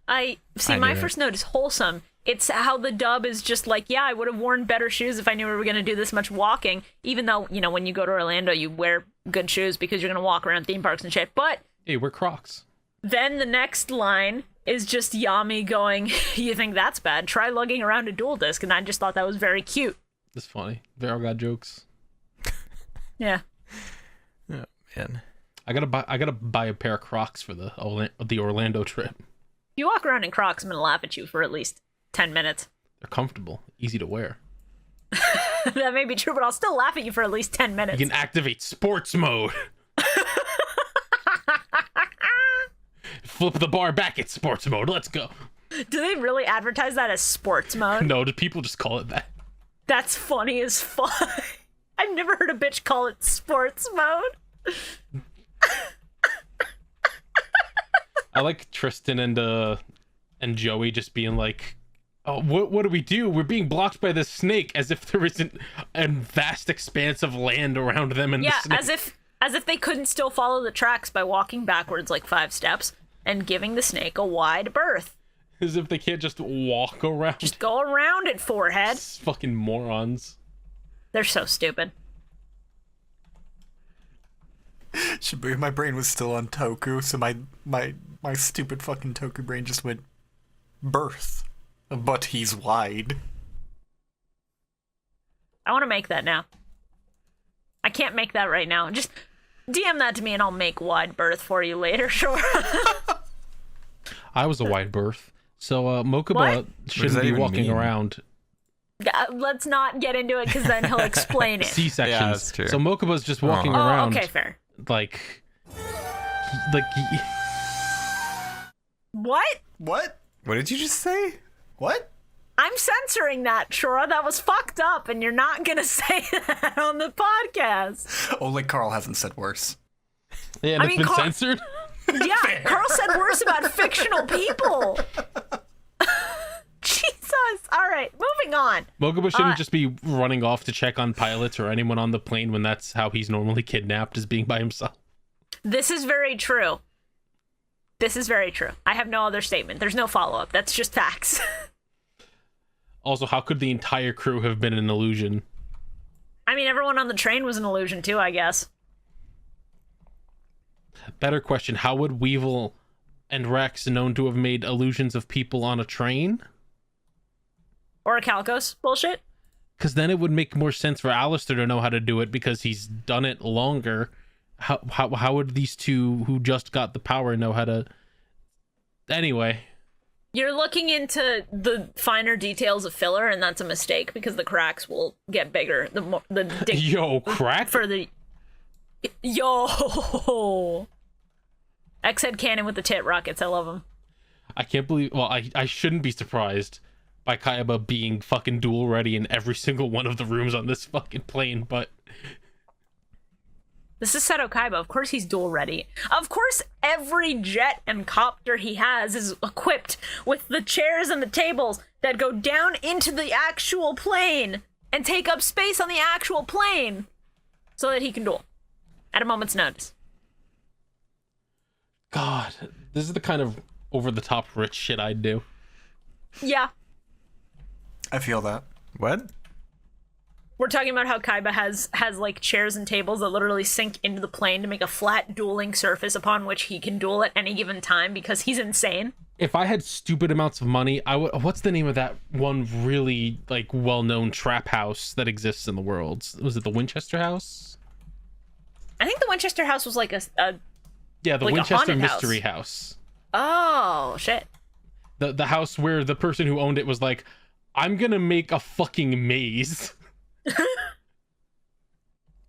I see. I My knew it. first note is wholesome. It's how the dub is just like, yeah, I would have worn better shoes if I knew we were going to do this much walking. Even though, you know, when you go to Orlando, you wear good shoes because you're going to walk around theme parks and shit. But Hey, we're Crocs. then the next line is just Yami going, you think that's bad? Try lugging around a dual disc. And I just thought that was very cute. That's funny. They all got jokes. Yeah. Oh, man. I gotta buy a pair of Crocs for the Orlando trip. If you walk around in Crocs, I'm going to laugh at you for at least 10 minutes. They're comfortable, easy to wear. That may be true, but I'll still laugh at you for at least 10 minutes. You can activate sports mode. Flip the bar back at sports mode. Let's go. Do they really advertise that as sports mode? No, do people just call it that? That's funny as fuck. I've never heard a bitch call it sports mode. I like Tristan and Joey just being like, "Oh, what do we do? We're being blocked by this snake," as if there isn't a vast expanse of land around them and Yeah, the snake. as if they couldn't still follow the tracks by walking backwards like 5 steps and giving the snake a wide berth. As if they can't just walk around. Just go around it, forehead. Fucking morons. They're so stupid. Shibuya, my brain was still on Toku, so my stupid fucking Toku brain just went birth. But he's wide. I want to make that now. I can't make that right now. Just DM that to me and I'll make wide berth for you later, sure. I was a wide berth. So Mokuba What? shouldn't be walking around. Let's not get into it because then he'll explain it. C-sections. Yeah, that's true. So Mokuba's just walking Oh, around. okay, fair. Like What? What? What did you just say? What? I'm censoring that, Shora. That was fucked up, and you're not gonna say that on the podcast. Only Carl hasn't said worse. Yeah, and I it's mean, been Carl- censored. Yeah, Carl said worse about fictional people. Jesus. All right, moving on. Mokuba shouldn't just be running off to check on pilots or anyone on the plane when that's how he's normally kidnapped, is being by himself. This is very true. This is very true. I have no other statement. There's no follow-up. That's just facts. Also, how could the entire crew have been an illusion? I mean, everyone on the train was an illusion too, I guess. Better question, how would Weevil and Rex known to have made illusions of people on a train? Or a Calcos bullshit. Because then it would make more sense for Alistair to know how to do it because he's done it longer. How would these two who just got the power know how to... Anyway. You're looking into the finer details of filler, and that's a mistake because the cracks will get bigger. The more the Yo, crack? for the yo X-head cannon with the tit rockets. I love them. I can't believe... Well, I shouldn't be surprised by Kaiba being fucking duel ready in every single one of the rooms on this fucking plane, but... This is Seto Kaiba. Of course he's duel ready. Of course every jet and copter he has is equipped with the chairs and the tables that go down into the actual plane and take up space on the actual plane so that he can duel at a moment's notice. God, this is the kind of over-the-top rich shit I'd do. Yeah. I feel that. What? We're talking about how Kaiba has like chairs and tables that literally sink into the plane to make a flat dueling surface upon which he can duel at any given time because he's insane. If I had stupid amounts of money, I would... What's the name of that one really, like, well-known trap house that exists in the world? Was it the Winchester House? I think the Winchester House was like a Yeah, the like a Winchester haunted Mystery House. Oh, shit. The house where the person who owned it was like, I'm gonna make a fucking maze.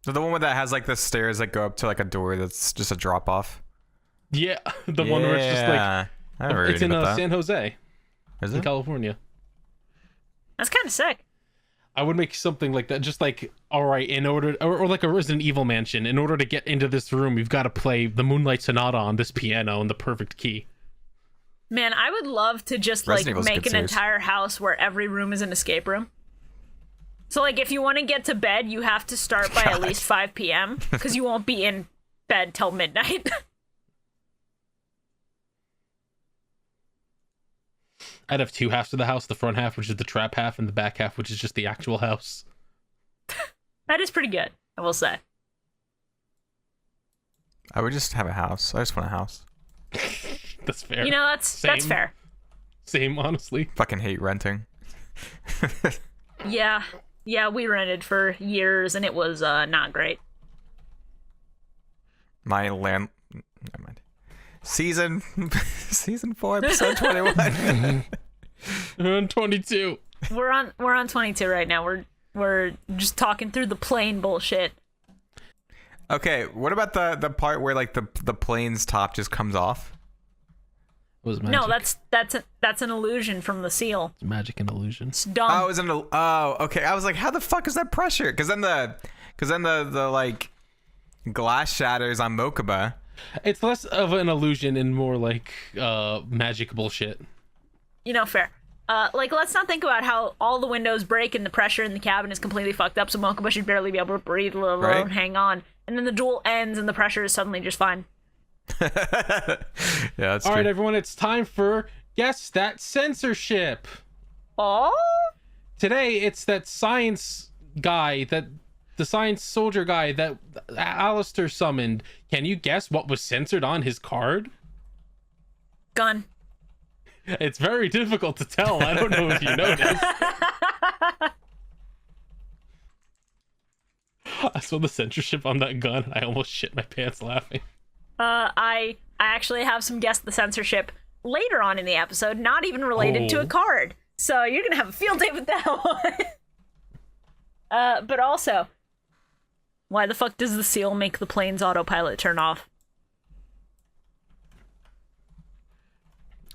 So the one that has like the stairs that go up to like a door that's just a drop off. Yeah, the one where it's just like... I never It's heard in about that. San Jose, Is in it? California. That's kind of sick. I would make something like that, just like, all right, in order, or like a Resident Evil mansion, in order to get into this room, you've got to play the Moonlight Sonata on this piano in the perfect key. Man, I would love to just Resident like Evil's make good an series. entire house where every room is an escape room. So like if you want to get to bed, you have to start by at least 5 p.m. because you won't be in bed till midnight. I'd have two halves of the house, the front half, which is the trap half, and the back half, which is just the actual house. That is pretty good, I will say. I would just have a house. I just want a house. That's fair. You know, that's Same. fair. Same, honestly. Fucking hate renting. Yeah, we rented for years and it was not great. My land. Never mind. Season 4, episode 21. We're on 22. We're on 22 right now. We're just talking through the plane bullshit. Okay, what about the part where like the plane's top just comes off? It was magic. No, that's an illusion from the seal. It's magic and illusion. It's dumb. Oh, okay. I was like, how the fuck is that pressure? Because then the like glass shatters on Mokuba. It's less of an illusion and more like magic bullshit. You know, fair. Like, let's not think about how all the windows break and the pressure in the cabin is completely fucked up, so Mokuba should barely be able to breathe, let alone Right? hang on. And then the duel ends and the pressure is suddenly just fine. Yeah, that's All true. right, everyone, it's time for Guess That Censorship. Oh? Today, it's that science guy, the science soldier guy that Alistair summoned. Can you guess what was censored on his card? Gun. It's very difficult to tell. I don't know if you noticed. I saw the censorship on that gun. I almost shit my pants laughing. I actually have some guess the censorship later on in the episode, not even related to a card. So you're gonna have a field day with that one. But also, why the fuck does the seal make the plane's autopilot turn off?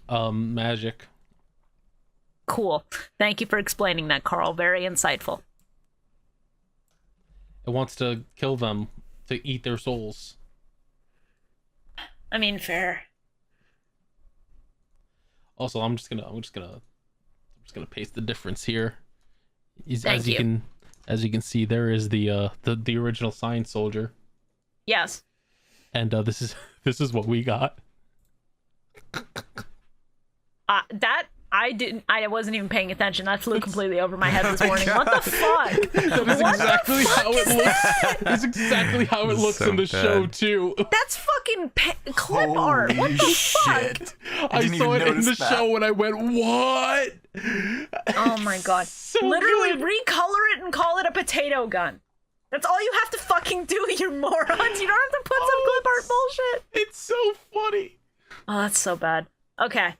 Magic. Cool. Thank you for explaining that, Carl. Very insightful. It wants to kill them to eat their souls. I mean, fair. Also, I'm just gonna paste the difference here. Thank you. As you can see, there is the original signed soldier, Yes. and this is what we got. I wasn't even paying attention. That flew completely over my head this morning. What the fuck? That is exactly how it looks. That's exactly how it looks So in the bad. show too. That's fucking clip art. What the shit. fuck? I didn't saw even it in notice the that. show and I went, "What?" Oh my god. So Literally good. recolor it and call it a potato gun. That's all you have to fucking do, you morons. You don't have to put some clip art bullshit. It's so funny. Oh, that's so bad. Okay.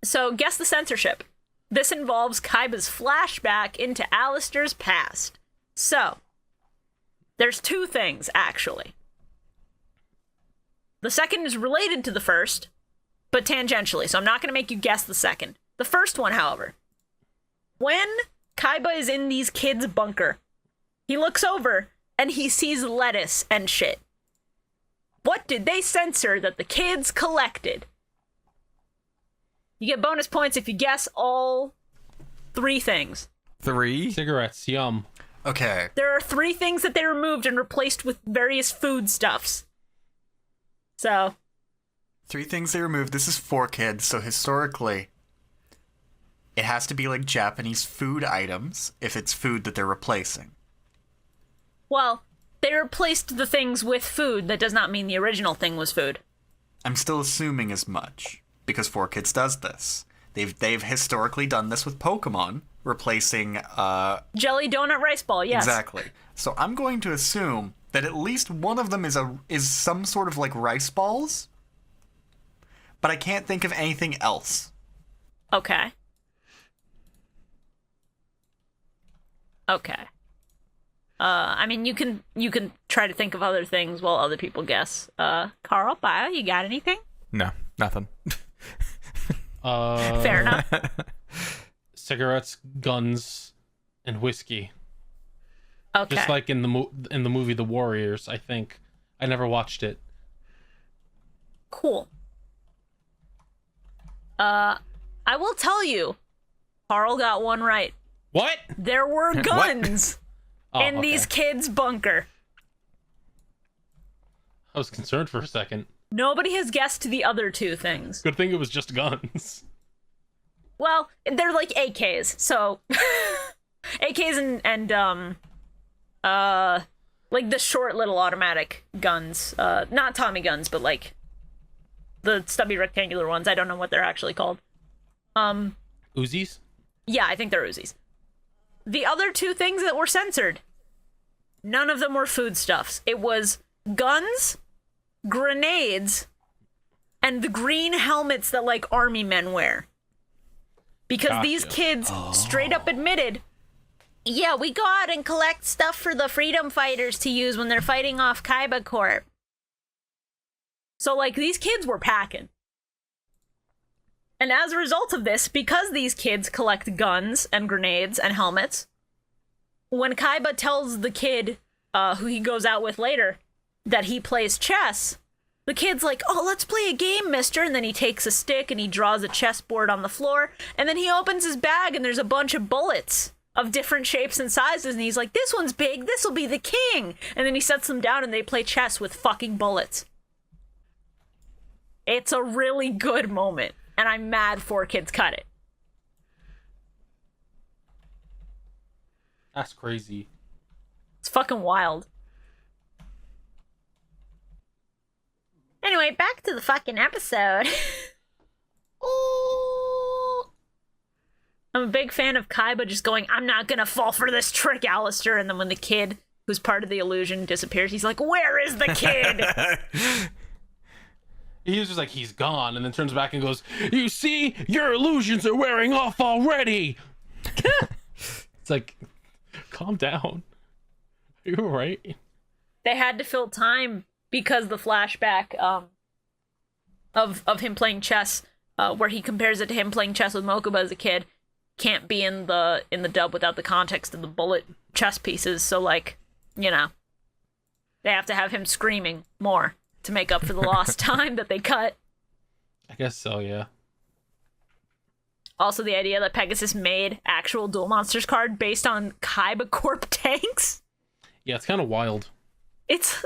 So, guess the censorship. This involves Kaiba's flashback into Alistair's past. So, there's two things, actually. The second is related to the first, but tangentially, so I'm not going to make you guess the second. The first one, however. When Kaiba is in these kids' bunker, he looks over and he sees lettuce and shit. What did they censor that the kids collected? You get bonus points if you guess all three things. 3? Cigarettes, yum. Okay. There are three things that they removed and replaced with various foodstuffs. So, 3 things they removed. This is 4 kids, so historically, it has to be like Japanese food items if it's food that they're replacing. well, they replaced the things with food. That does not mean the original thing was food. I'm still assuming as much because 4 Kids does this. They've historically done this with Pokemon, replacing Jelly donut rice ball, yes. exactly. So I'm going to assume that at least one of them is some sort of like rice balls, but I can't think of anything else. Okay. Okay. I mean, you can try to think of other things while other people guess. Carl, Bio, you got anything? No, nothing. Fair enough. Cigarettes, guns, and whiskey. Okay. Just like in the movie The Warriors, I think. I never watched it. Cool. I will tell you, Carl got one right. What? There were guns Oh, in okay. these kids' bunker. I was concerned for a second. Nobody has guessed the other two things. Good thing it was just guns. Well, they're like AKs, so AKs and like the short little automatic guns. Not Tommy guns, but like the stubby rectangular ones. I don't know what they're actually called. Uzis? Yeah, I think they're Uzis. The other two things that were censored, none of them were foodstuffs. It was guns, grenades, and the green helmets that like army men wear. Because these Gotcha. kids straight up admitted, yeah, we go out and collect stuff for the freedom fighters to use when they're fighting off Kaiba Corp. So like these kids were packing. And as a result of this, because these kids collect guns and grenades and helmets, when Kaiba tells the kid who he goes out with later that he plays chess, the kid's like, oh, let's play a game, mister. And then he takes a stick and he draws a chessboard on the floor. And then he opens his bag and there's a bunch of bullets of different shapes and sizes. And he's like, this one's big. This will be the king. And then he sets them down and they play chess with fucking bullets. It's a really good moment. And I'm mad 4 Kids cut it. That's crazy. It's fucking wild. Anyway, back to the fucking episode. Ooh. I'm a big fan of Kaiba just going, I'm not gonna fall for this trick, Alistair. And then when the kid who's part of the illusion, disappears. He's like, "Where is the kid?" He was just like, he's gone, and then turns back and goes, "You see, your illusions are wearing off already." It's like, calm down. Are you alright? They had to fill time because the flashback of him playing chess, where he compares it to him playing chess with Mokuba as a kid, can't be in the dub without the context of the bullet chess pieces. So, like, you know, they have to have him screaming more to make up for the lost time that they cut. I guess so, yeah. Also, the idea that Pegasus made actual Duel Monsters card based on Kaiba Corp tanks. Yeah, it's kind of wild. It's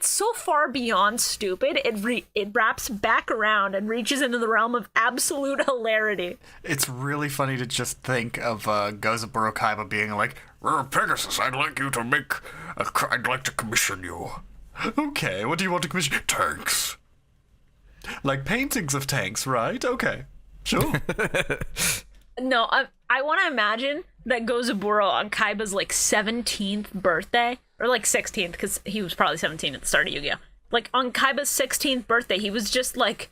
so far beyond stupid. It wraps back around and reaches into the realm of absolute hilarity. It's really funny to just think of Gozaburo Kaiba being like, Pegasus, I'd like to commission you. Okay, what do you want to commission? Tanks. Like paintings of tanks, right? Okay, sure. No, I want to imagine that Gozaburo on Kaiba's, like, 17th birthday, or, like, 16th, because he was probably 17 at the start of Yu-Gi-Oh! Like, on Kaiba's 16th birthday, he was just like,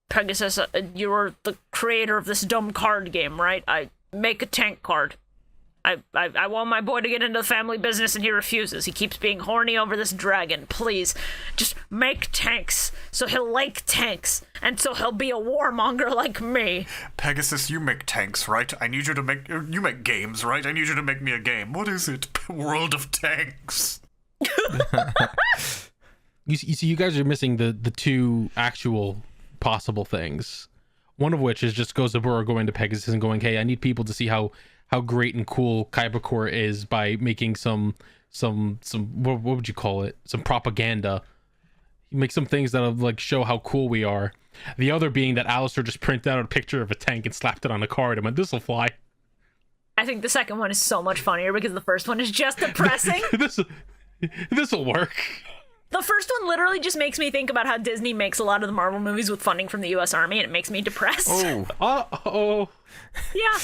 Pegasus, you're the creator of this dumb card game, right? I make a tank card. I want my boy to get into the family business and he refuses. He keeps being horny over this dragon. Please, just make tanks so he'll like tanks and so he'll be a warmonger like me. Pegasus, you make tanks, right? I need you to make... You make games, right? I need you to make me a game. What is it? World of Tanks. You see, you guys are missing the two actual possible things. One of which is just Gozaburo going to Pegasus and going, "Hey, I need people to see how great and cool Kaiba Core is by making some what would you call it? Some propaganda. You make some things that'll, like, show how cool we are." The other being that Alistair just printed out a picture of a tank and slapped it on a card and went, "This'll fly." I think the second one is so much funnier because the first one is just depressing. This'll work. The first one literally just makes me think about how Disney makes a lot of the Marvel movies with funding from the U.S. Army, and it makes me depressed. Oh. Yeah.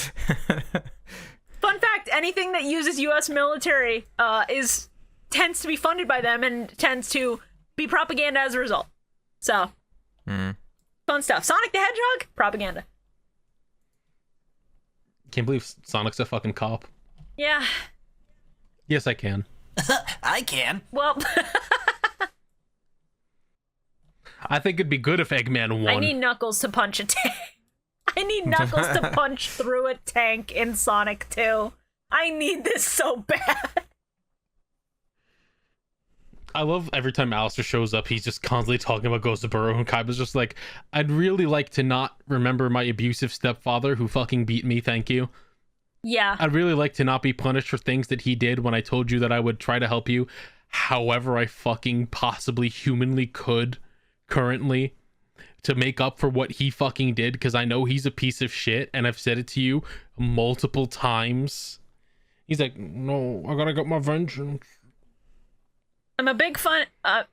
Fun fact, anything that uses U.S. military tends to be funded by them and tends to be propaganda as a result. So, fun stuff. Sonic the Hedgehog, propaganda. Can't believe Sonic's a fucking cop. Yeah. Yes, I can. I can. Well... I think it'd be good if Eggman won. I need Knuckles to punch a tank. I need Knuckles to punch through a tank in Sonic 2. I need this so bad. I love every time Alistair shows up, he's just constantly talking about Gozaburo, and Kaiba's just like, "I'd really like to not remember my abusive stepfather who fucking beat me, thank you. Yeah. I'd really like to not be punished for things that he did when I told you that I would try to help you however I fucking possibly humanly could currently to make up for what he fucking did, because I know he's a piece of shit and I've said it to you multiple times." He's like, "No, I gotta get my vengeance." I'm a big fan. I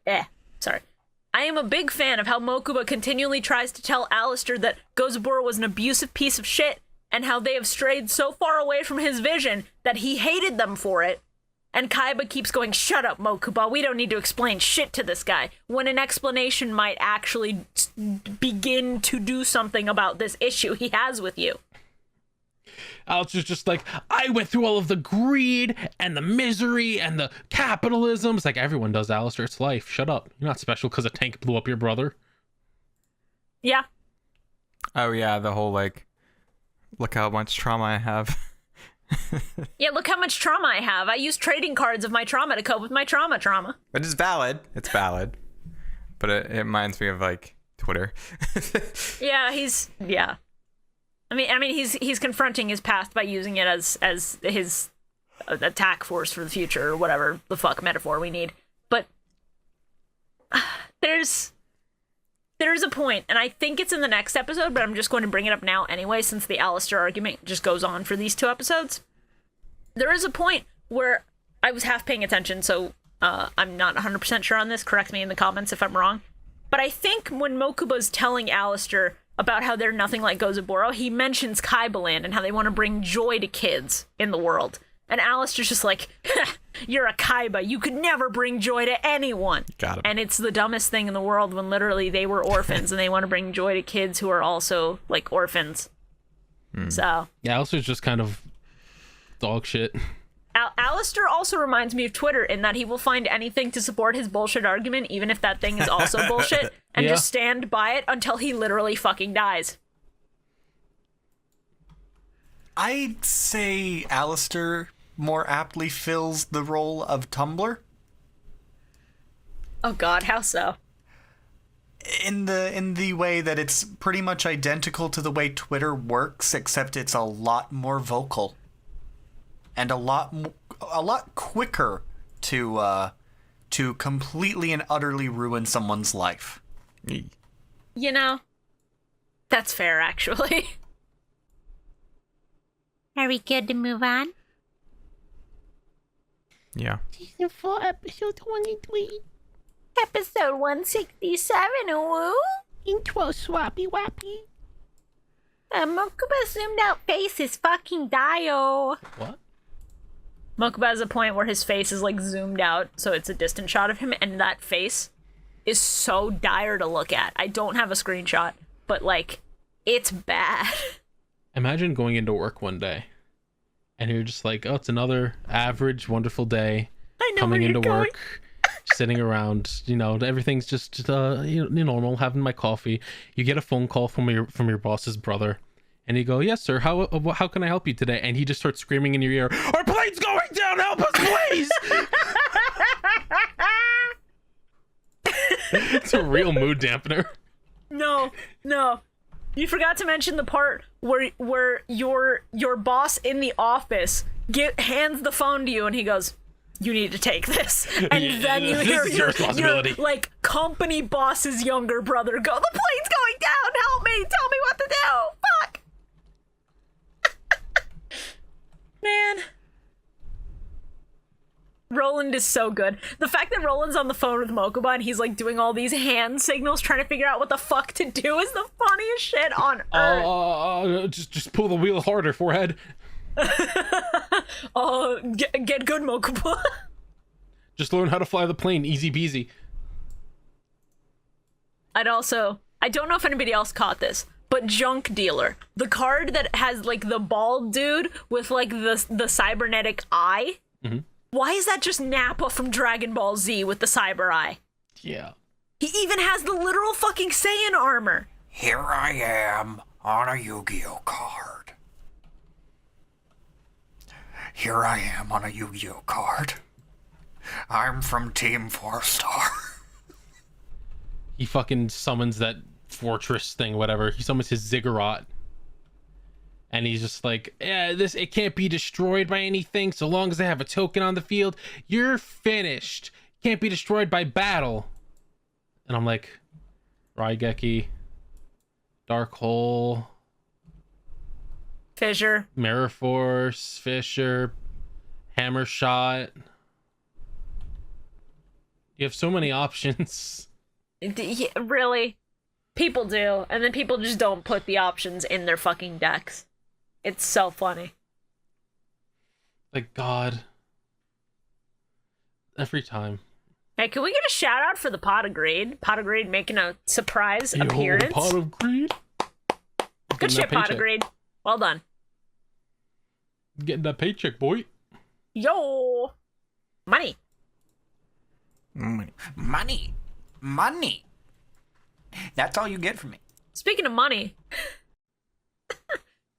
am a big fan of how Mokuba continually tries to tell Alistair that Gozaburo was an abusive piece of shit and how they have strayed so far away from his vision that he hated them for it. And Kaiba keeps going, "Shut up, Mokuba, we don't need to explain shit to this guy," when an explanation might actually begin to do something about this issue he has with you. Alistair's just like, "I went through all of the greed and the misery and the capitalism." It's like, everyone does, Alistair. It's life. Shut up. You're not special because a tank blew up your brother. Yeah. Oh yeah, the whole, like, look how much trauma I have. Yeah, look how much trauma I have. I use trading cards of my trauma to cope with my trauma. But it's valid. It's valid. But it reminds me of, like, Twitter. Yeah, yeah. I mean, he's confronting his past by using it as his attack force for the future, or whatever the fuck metaphor we need. But there's a point, and I think it's in the next episode, but I'm just going to bring it up now anyway, since the Alistair argument just goes on for these 2 episodes. There is a point where I was half paying attention, so I'm not 100% sure on this. Correct me in the comments if I'm wrong. But I think when Mokuba's telling Alistair about how they're nothing like Gozaburo, he mentions Kaiba Land and how they want to bring joy to kids in the world. And Alistair's just like, You're a Kaiba. You could never bring joy to anyone. Got him. And it's the dumbest thing in the world when literally they were orphans and they want to bring joy to kids who are also like orphans. So Yeah, Alistair's just kind of dog shit. Alistair also reminds me of Twitter in that he will find anything to support his bullshit argument, even if that thing is also bullshit, and Yeah. just stand by it until he literally fucking dies. I'd say Alistair more aptly fills the role of Tumblr. Oh god, how so? In the way that it's pretty much identical to the way Twitter works, except it's a lot more vocal and a lot quicker to completely and utterly ruin someone's life. You know, that's fair, actually. Are we good to move on? Yeah. Season 4, episode 23. Episode 167, woo! Intro swappy wappy. Mokuba zoomed out face is fucking Dio. What? Mokuba has a point where his face is like zoomed out, so it's a distant shot of him, and that face is so dire to look at. I don't have a screenshot, but like, it's bad. Imagine going into work one day and you're just like, oh, it's another average, wonderful day. I know Coming where you're into going. work, sitting around, everything's just normal, having my coffee. You get a phone call from your boss's brother, and you go, yes, sir, how can I help you today? And he just starts screaming in your ear, our plane's going down, help us, please! It's a real mood dampener. No. You forgot to mention the part where your boss in the office hands the phone to you and he goes, you need to take this. And Yeah, then you this hear is your responsibility. your like company boss's younger brother go, the plane's going down, help me, tell me what to do. Fuck. Man. Roland is so good. The fact that Roland's on the phone with Mokuba and he's like doing all these hand signals trying to figure out what the fuck to do is the funniest shit on earth. Just pull the wheel harder, forehead. Get good, Mokuba. Just learn how to fly the plane, easy peasy. I don't know if anybody else caught this, but Junk Dealer, the card that has like the bald dude with like the cybernetic eye. Mm-hmm. Why is that just Nappa from Dragon Ball Z with the cyber eye? Yeah. He even has the literal fucking Saiyan armor. Here I am on a Yu-Gi-Oh card. Here I am on a Yu-Gi-Oh card. I'm from Team 4-Star. He fucking summons that fortress thing, whatever. He summons his ziggurat. And he's just like, yeah, it can't be destroyed by anything so long as I have a token on the field. You're finished. Can't be destroyed by battle. And I'm like, Raigeki, Dark Hole, Fissure. Mirror Force, Fissure, Hammer Shot. You have so many options. Yeah, really? People do, and then people just don't put the options in their fucking decks. It's so funny. Like, God. Every time. Hey, can we get a shout out for the Pot of Greed? Pot of Greed making a surprise Yo, appearance. Pot of Greed. Good Getting shit, that Pot of paycheck. Greed. Well done. Getting that paycheck, boy. Yo! Money. Money. That's all you get from me. Speaking of money.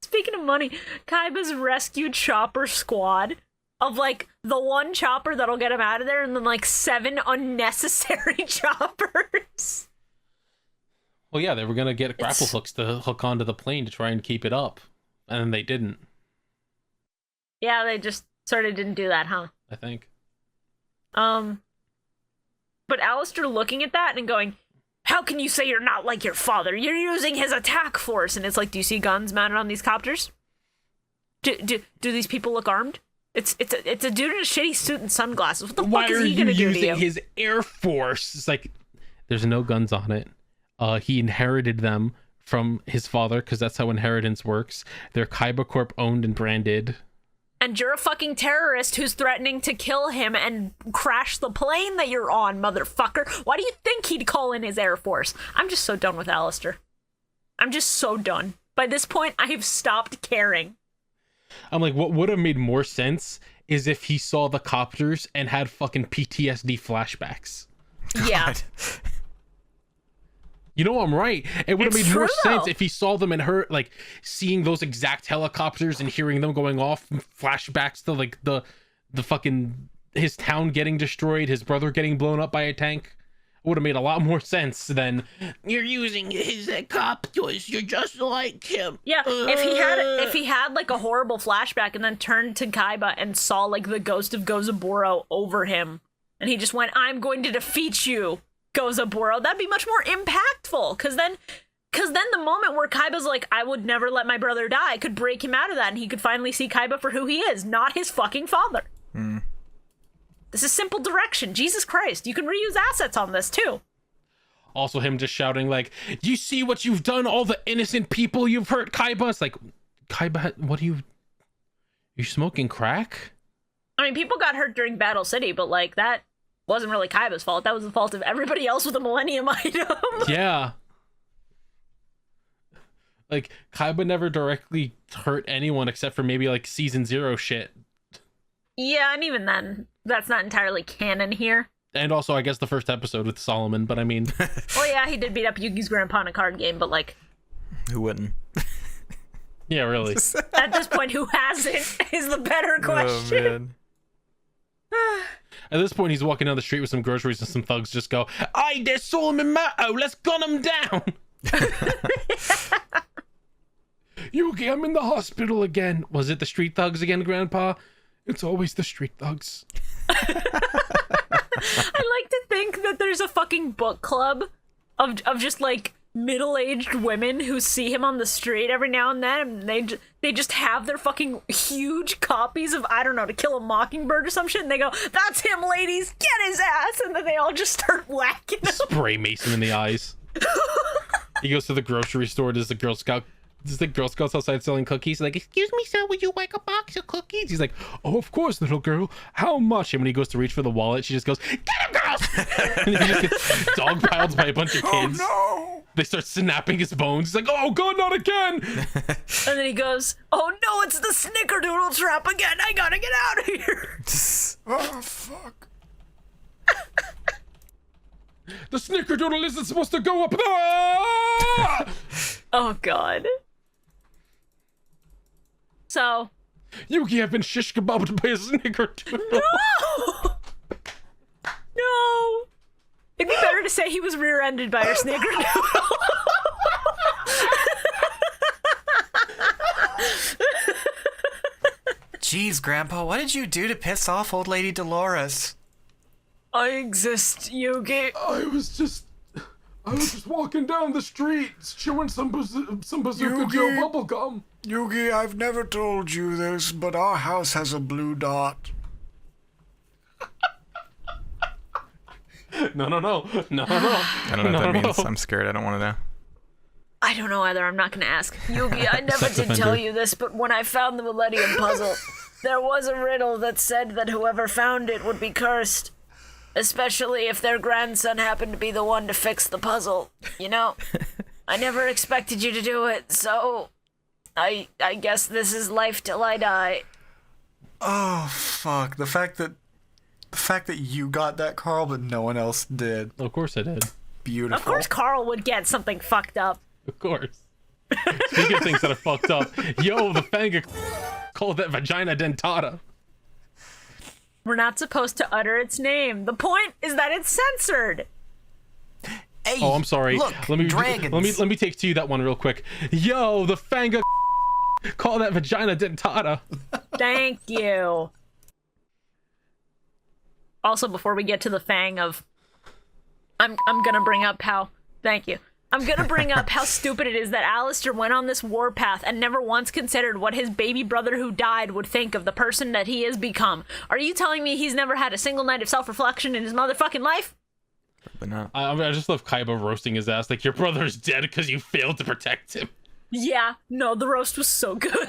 Speaking of money, Kaiba's rescued chopper squad of like the one chopper that'll get him out of there and then like 7 unnecessary choppers. Well, yeah, they were gonna get grapple hooks to hook onto the plane to try and keep it up, and then they didn't. Yeah, they just sort of didn't do that, huh? I think. But Alistair looking at that and going, how can you say you're not like your father? You're using his attack force. And it's like, do you see guns mounted on these copters? Do these people look armed? It's a dude in a shitty suit and sunglasses. What the fuck is he gonna do to you? His air force? It's like, there's no guns on it. He inherited them from his father because that's how inheritance works. They're Kaiba Corp owned and branded. And you're a fucking terrorist who's threatening to kill him and crash the plane that you're on, motherfucker. Why do you think he'd call in his Air Force? I'm just so done with Alistair. I'm just so done. By this point, I have stopped caring. I'm like, what would have made more sense is if he saw the copters and had fucking PTSD flashbacks. Yeah. God. You know, I'm right. It would have It's made more true, sense though. if he saw them and heard, like, seeing those exact helicopters and hearing them going off, flashbacks to, like, the fucking, his town getting destroyed, his brother getting blown up by a tank. It would have made a lot more sense than, you're using his copters, you're just like him. Yeah, if he had like a horrible flashback and then turned to Kaiba and saw like the ghost of Gozaburo over him, and he just went, "I'm going to defeat you, Gozaburo," that'd be much more impactful. Cause then the moment where Kaiba's like, "I would never let my brother die," could break him out of that, and he could finally see Kaiba for who he is, not his fucking father. This is simple direction. Jesus Christ, you can reuse assets on this too. Also him just shouting like, you see what you've done, all the innocent people you've hurt, Kaiba? It's like, Kaiba, what are you smoking crack? I mean, people got hurt during Battle City, but like that wasn't really Kaiba's fault. That was the fault of everybody else with a Millennium item. Yeah. Like, Kaiba never directly hurt anyone except for maybe like season 0 shit. Yeah, and even then, that's not entirely canon here. And also, I guess the first episode with Solomon, but I mean... Well, yeah, he did beat up Yugi's grandpa in a card game, but like... Who wouldn't? Yeah, really. At this point, who hasn't is the better question. Oh, man. At this point, he's walking down the street with some groceries and some thugs just go, "Aye, there's Solomon Matto, let's gun him down!" Yugi, I'm in the hospital again. Was it the street thugs again, Grandpa? It's always the street thugs. I like to think that there's a fucking book club of just like middle-aged women who see him on the street every now and then, and they just have their fucking huge copies of, I don't know, To Kill a Mockingbird or some shit, and they go, "That's him, ladies, get his ass," and then they all just start whacking him. Spray Mason in the eyes. He goes to the grocery store. There's the Girl Scouts outside selling cookies. Like, "Excuse me, sir, would you like a box of cookies?" He's like, "Oh, of course, little girl. How much?" And when he goes to reach for the wallet, she just goes, "Get him, girls!" And he just gets dogpiled by a bunch of kids. Oh They start snapping his bones. He's like, "Oh God, not again!" And then he goes, "Oh no, it's the snickerdoodle trap again. I gotta get out of here." no! Oh, fuck. The snickerdoodle isn't supposed to go up. Ah! Oh god. So, Yugi, have been shish kebabbed by a snickerdoodle. no. It'd be better to say he was rear-ended by a snickerdoodle. Jeez, Grandpa, what did you do to piss off old lady Dolores? I exist, Yugi. I was just walking down the street, chewing some Bazooka Joe bubblegum. Yugi, I've never told you this, but our house has a blue dot. No. I don't know what that means. I'm scared. I don't want to know. I don't know either. I'm not going to ask. Yugi, I never Sex did offender. tell you this, but when I found the Millennium Puzzle, there was a riddle that said that whoever found it would be cursed. Especially if their grandson happened to be the one to fix the puzzle. You know? I never expected you to do it, so... I guess this is life till I die. Oh, fuck. The fact that you got that, Carl, but no one else did. Of course I did. Beautiful. Of course Carl would get something fucked up. Of course. Speaking of things that are fucked up, yo, the Fanga called that vagina dentata. We're not supposed to utter its name. The point is that it's censored. Hey, Oh, I'm sorry. Look, dragons. Let me take to you that one real quick. Yo, the Fanga call that vagina dentata. Thank you. Also, before we get to the fang of... I'm gonna bring up how... Thank you. I'm gonna bring up how stupid it is that Alistair went on this warpath and never once considered what his baby brother who died would think of the person that he has become. Are you telling me he's never had a single night of self-reflection in his motherfucking life? But not. I just love Kaiba roasting his ass like, your brother's dead because you failed to protect him. Yeah, no, the roast was so good.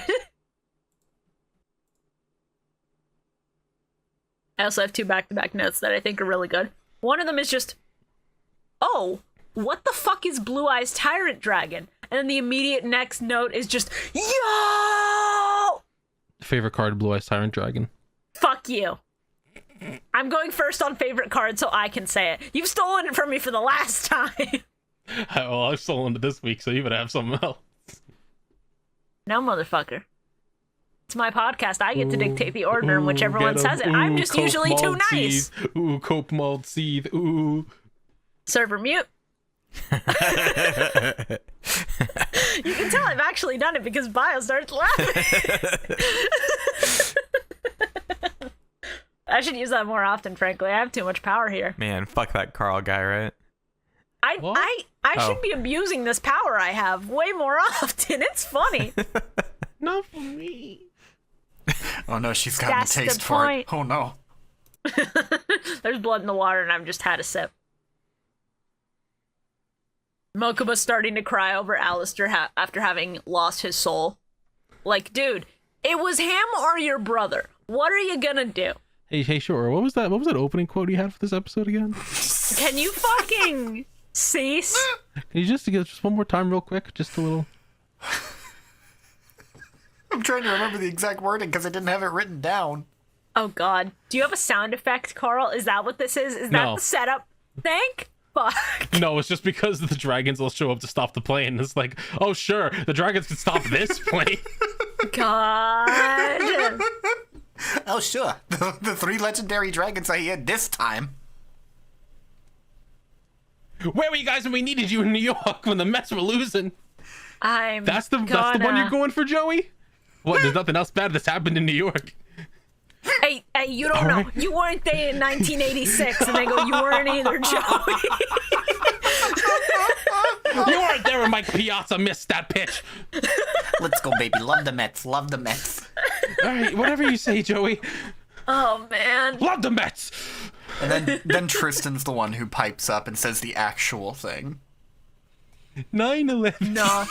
I also have 2 back-to-back notes that I think are really good. One of them is just, oh, what the fuck is Blue Eyes Tyrant Dragon? And then the immediate next note is just, yo! Favorite card, Blue Eyes Tyrant Dragon. Fuck you. I'm going first on favorite card so I can say it. You've stolen it from me for the last time. Well, I've stolen it this week, so you better have something else. No, motherfucker. It's my podcast. I get to dictate the order in which everyone says it. I'm just usually too nice. Ooh, cope mold seethe. Ooh. Server mute. You can tell I've actually done it because Bio starts laughing. I should use that more often, frankly. I have too much power here. Man, fuck that Carl guy, right? I should be abusing this power I have way more often. It's funny. Not for me. Oh no, she's got That's a the taste for it. point. Oh no. There's blood in the water and I've just had a sip. Mokuba's starting to cry over Alistair after having lost his soul. Like, dude, it was him or your brother. What are you gonna do? Hey, sure. What was that opening quote you had for this episode again? Can you fucking cease? Can you just get just one more time real quick? Just a little. I'm trying to remember the exact wording because I didn't have it written down. Oh god. Do you have a sound effect, Carl? Is that what this is? Is that No. the setup? Thank fuck. No, it's just because the dragons will show up to stop the plane. It's like, oh sure, the dragons can stop this plane. God. Oh sure, the 3 legendary dragons are here this time. Where were you guys when we needed you in New York when the Mets were losing? That's the one you're going for, Joey? What? There's nothing else bad that's happened in New York. Hey, you don't know. right. You weren't there in 1986, and they go, you weren't either, Joey. You weren't there when Mike Piazza missed that pitch. Let's go, baby. Love the Mets. Love the Mets. All right, whatever you say, Joey. Oh man. Love the Mets. And then Tristan's the one who pipes up and says the actual thing. 9/11. No.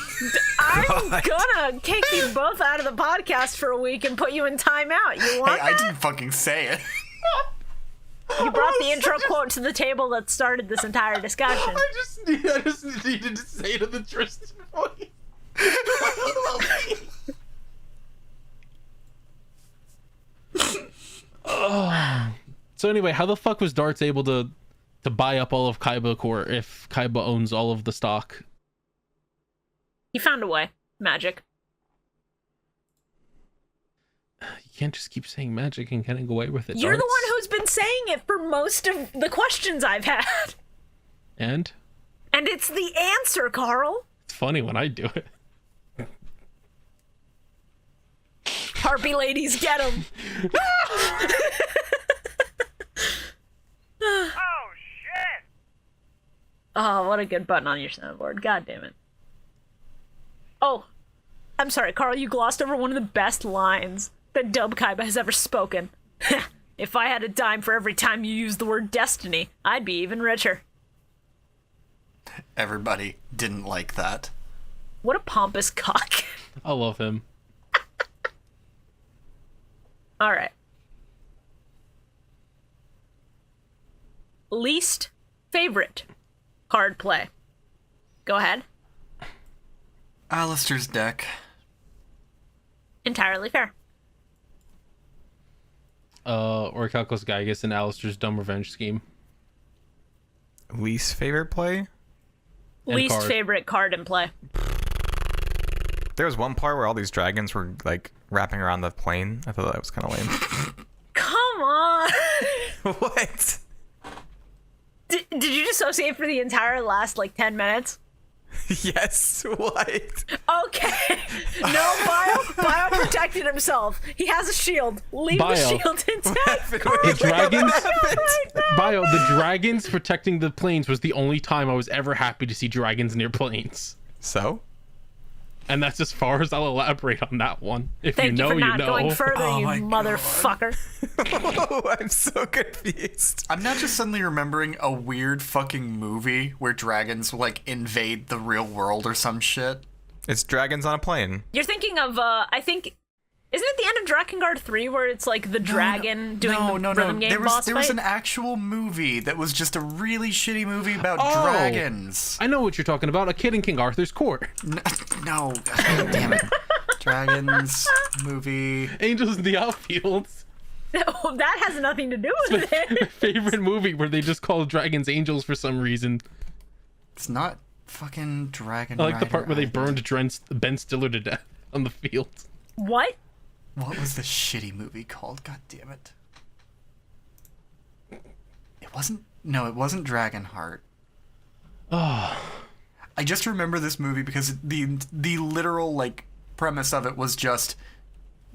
I'm gonna kick you both out of the podcast for a week and put you in timeout. You want Hey, I that? didn't fucking say it. You brought the intro quote to the table that started this entire discussion. I just needed to say to the Tristan voice. So anyway, how the fuck was Darts able to buy up all of Kaiba Corp if Kaiba owns all of the stock? He found a way. Magic. You can't just keep saying magic and getting away with it. You're the Darts. one who's been saying it for most of the questions I've had. And And it's the answer, Carl. it's funny when I do it. Harpy ladies, get him. Oh, shit! Oh, what a good button on your soundboard. God damn it. Oh, I'm sorry, Carl, you glossed over one of the best lines that Dub Kaiba has ever spoken. If I had a dime for every time you used the word destiny, I'd be even richer. Everybody didn't like that. What a pompous cock. I love him. Alright. Least favorite card play. Go ahead. Alistair's deck. Entirely fair. Orichalcos Gygas and Alistair's dumb revenge scheme. Least favorite play? And Least card. favorite card in play. There was one part where all these dragons were like wrapping around the plane. I thought that was kind of lame. Come on! What? Did you dissociate for the entire last, 10 minutes? Yes. What? Okay. No, Bio protected himself. He has a shield. Leave the Bio. shield intact. The dragons, Bio, the dragons protecting the planes was the only time I was ever happy to see dragons near planes. So? And that's as far as I'll elaborate on that one. If Thank you know, you for not you know. going further, Oh you my motherfucker. Oh, I'm so confused. I'm now just suddenly remembering a weird fucking movie where dragons invade the real world or some shit. It's dragons on a plane. You're thinking of, I think Isn't it the end of Drakengard 3 where it's like the dragon doing the rhythm game boss There was fight? an actual movie that was just a really shitty movie about Oh. dragons. I know what you're talking about. A Kid in King Arthur's Court. No, damn it. Dragons movie. Angels in the Outfields. No, that has nothing to do with My it. favorite movie where they just call dragons angels for some reason. It's not fucking Dragon I like the Rider part where they either. burned Ben Stiller to death on the field. What? What was the shitty movie called? God damn it. It wasn't Dragonheart. Oh, I just remember this movie because the literal like premise of it was just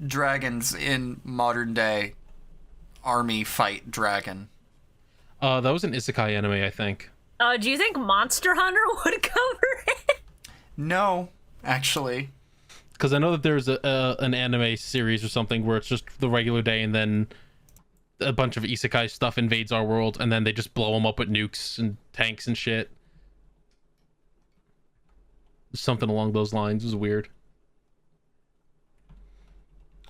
dragons in modern day army fight dragon. that was an isekai anime, I think. Do you think Monster Hunter would cover it? No, actually. Because I know that there's an anime series or something where it's just the regular day and then a bunch of isekai stuff invades our world and then they just blow them up with nukes and tanks and shit. Something along those lines. It was weird.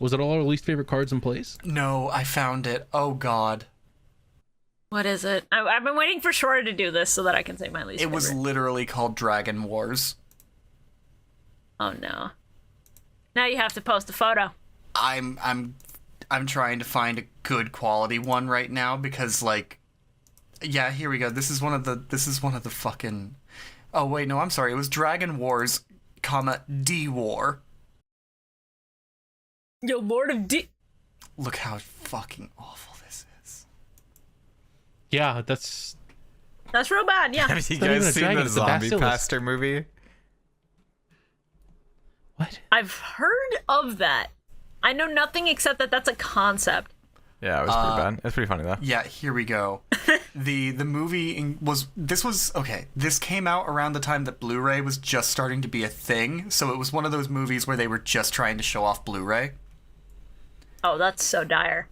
Was it all our least favorite cards in place? No, I found it. Oh god. What is it? I've been waiting for Shora to do this so that I can say my least It was favorite. literally called Dragon Wars. Oh no. Now you have to post a photo. I'm trying to find a good quality one right now because like yeah, here we go. This is one of the fucking Oh wait, no, I'm sorry. It was Dragon Wars, D War. Yo, Lord of D. Look how fucking awful this is. Yeah, that's... That's real bad, yeah. Have you not even guys a seen dragon, the it's a Zombie basilisk. Pastor movie? What? I've heard of that. I know nothing except that that's a concept. Yeah, it was pretty bad. It's pretty funny though. Yeah, here we go. The movie this came out around the time that Blu-ray was just starting to be a thing, so it was one of those movies where they were just trying to show off Blu-ray. Oh, that's so dire.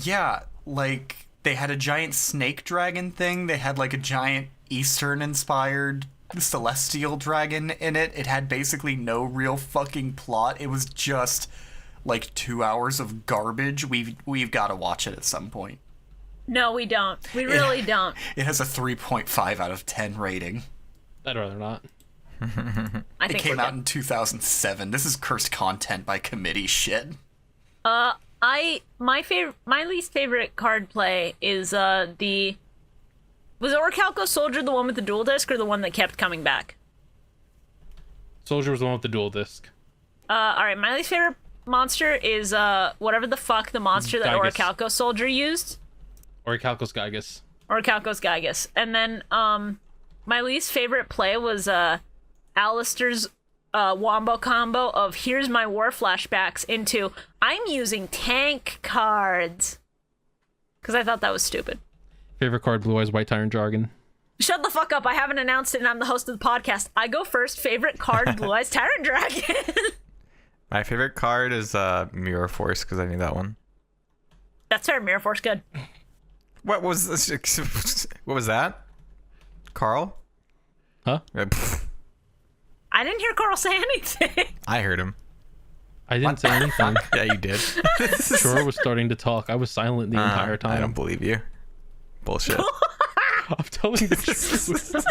Yeah, like they had a giant snake dragon thing. They had like a giant Eastern-inspired celestial dragon in it. It had basically no real fucking plot. It was just like 2 hours of garbage. We've got to watch it at some point. No, we don't. We really don't. It has a 3.5 out of 10 rating. I'd rather not. I It think came we're out good. in 2007. This is cursed content by committee shit. My least favorite card play is was Orichalco Soldier the one with the dual disc or the one that kept coming back? Soldier was the one with the dual disc. Alright, my least favorite monster is whatever the fuck the monster that Gygus. Orichalco Soldier used. Orichalcos Gygus. Orichalcos Gygus. And then my least favorite play was Alistair's wombo combo of here's my war flashbacks into I'm using tank cards. Because I thought that was stupid. Favorite card, Blue Eyes White Tyrant Jargon. Shut the fuck up. I haven't announced it and I'm the host of the podcast. I go first. Favorite card, Blue Eyes Tyrant Dragon. My favorite card is Mirror Force because I need that one. That's fair. Mirror Force good. What was this? What was that? Carl? Huh? Pfft, I didn't hear Carl say anything. I heard him. I didn't say anything. Yeah, you did. Shora was starting to talk. I was silent the entire time. I don't believe you. Bullshit. I'm telling the truth. What the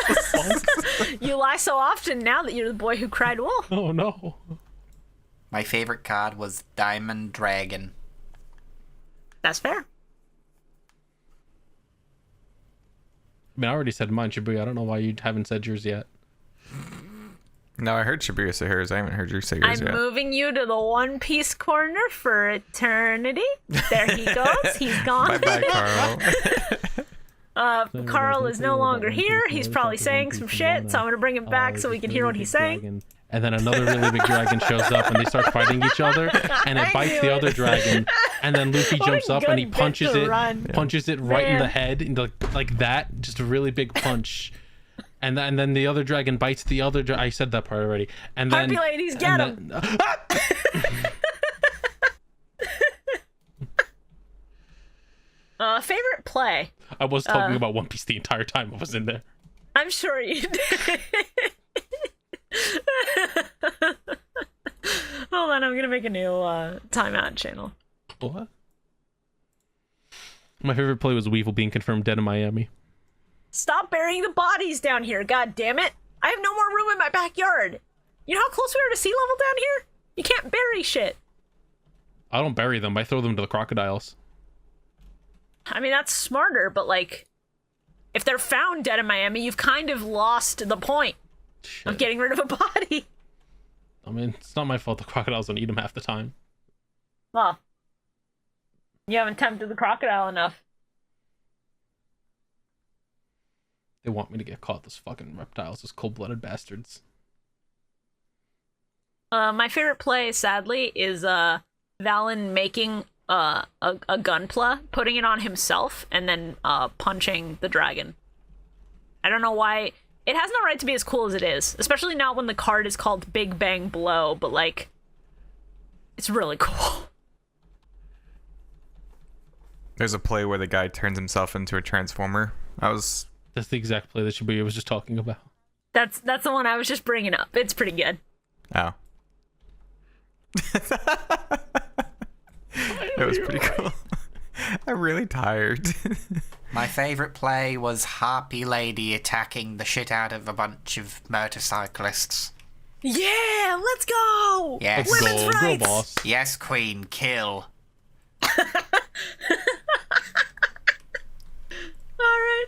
fuck? You lie so often now that you're the boy who cried wolf. Oh no. My favorite card was Diamond Dragon. That's fair. I mean, I already said mine, Shibuya. I don't know why you haven't said yours yet. No, I heard Shibuya say hers. I haven't heard you say yours I'm yet. moving you to the One Piece corner for eternity. There he goes. He's gone. Bye-bye, Carl. Carl is no longer here. He's probably saying some shit, so I'm gonna bring him back so we can hear what he's saying. And then another really big dragon shows up and they start fighting each other and it bites the other dragon and then Luffy What a jumps up and he good bit punches to it run. punches it right in Man. the head and like that, just a really big punch. And then the other dragon bites the other I said that part already. And then Harpy ladies, get him. Favorite play? I was talking about One Piece the entire time I was in there. I'm sure you did. Oh Hold on, I'm gonna make a new timeout channel. What? My favorite play was Weevil being confirmed dead in Miami. Stop burying the bodies down here, god damn it! I have no more room in my backyard. You know how close we are to sea level down here? You can't bury shit. I don't bury them. I throw them to the crocodiles. I mean, that's smarter, but like, if they're found dead in Miami, you've kind of lost the point of getting rid of a body. I mean, it's not my fault the crocodiles don't eat them half the time. Well, you haven't tempted the crocodile enough. They want me to get caught, those fucking reptiles, those cold-blooded bastards. My favorite play, sadly, is Valen making a gunpla, putting it on himself, and then punching the dragon. I don't know why. It has no right to be as cool as it is, especially not when the card is called Big Bang Blow, but like, it's really cool. There's a play where the guy turns himself into a transformer. That's the exact play that Shibuya was just talking about. That's the one I was just bringing up. It's pretty good. Oh. It was pretty cool. I'm really tired. My favorite play was Harpy Lady attacking the shit out of a bunch of motorcyclists. Yeah, let's go! Yes. Let's Women's go, girl rights! boss. Yes, Queen, kill. Alright.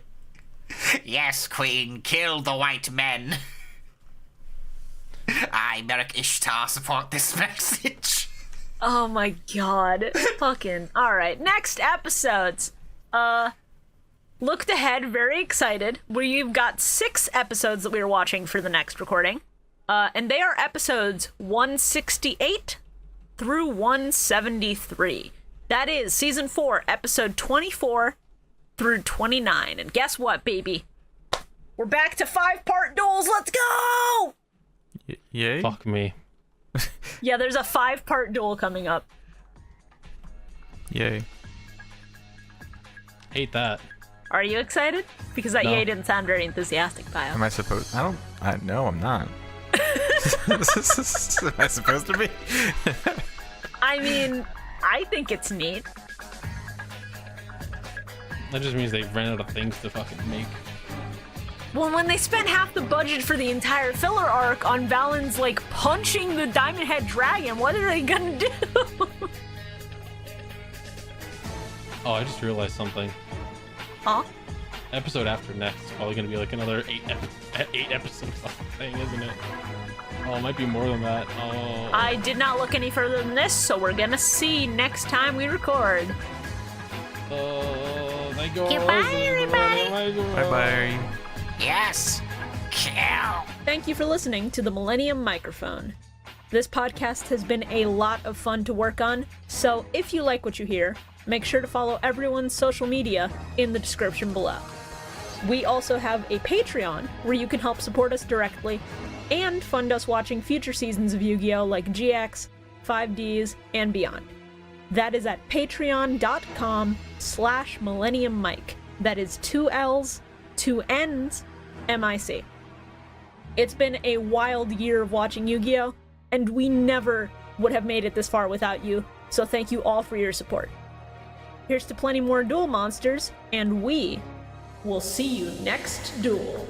Yes, Queen, kill the white men. I, Merrick Ishtar, support this message. Oh my god. Fucking. Alright, next episodes. Looked ahead, very excited. We've got 6 episodes that we are watching for the next recording. And they are episodes 168 through 173. That is season 4, episode 24 through 29. And guess what, baby? We're back to 5-part duels. Let's go! Yay? Fuck me. Yeah, there's a 5-part duel coming up. Yay. Hate that. Are you excited? Because that No. yay didn't sound very enthusiastic, Bio. Am I supposed? No, I'm not. Am I supposed to be? I mean, I think it's neat. That just means they ran out of things to fucking make. Well, when they spent half the budget for the entire filler arc on Valen's, like, punching the Diamond Head Dragon, what are they gonna do? Oh, I just realized something. Huh? Episode after next is probably gonna be like another 8 episode fucking thing, isn't it? Oh, it might be more than that. Oh. I did not look any further than this, so we're gonna see next time we record. Oh, thank you. Goodbye, everybody. Bye-bye. Yes, kill. Thank you for listening to the Millennium Microphone. This podcast has been a lot of fun to work on, so if you like what you hear, make sure to follow everyone's social media in the description below. We also have a Patreon where you can help support us directly and fund us watching future seasons of Yu-Gi-Oh! Like GX, 5Ds, and beyond. That is at patreon.com/MillenniumMic. That is 2 L's, 2 N's, MIC. It's been a wild year of watching Yu-Gi-Oh! And we never would have made it this far without you, so thank you all for your support. Here's to plenty more duel monsters, and we will see you next duel.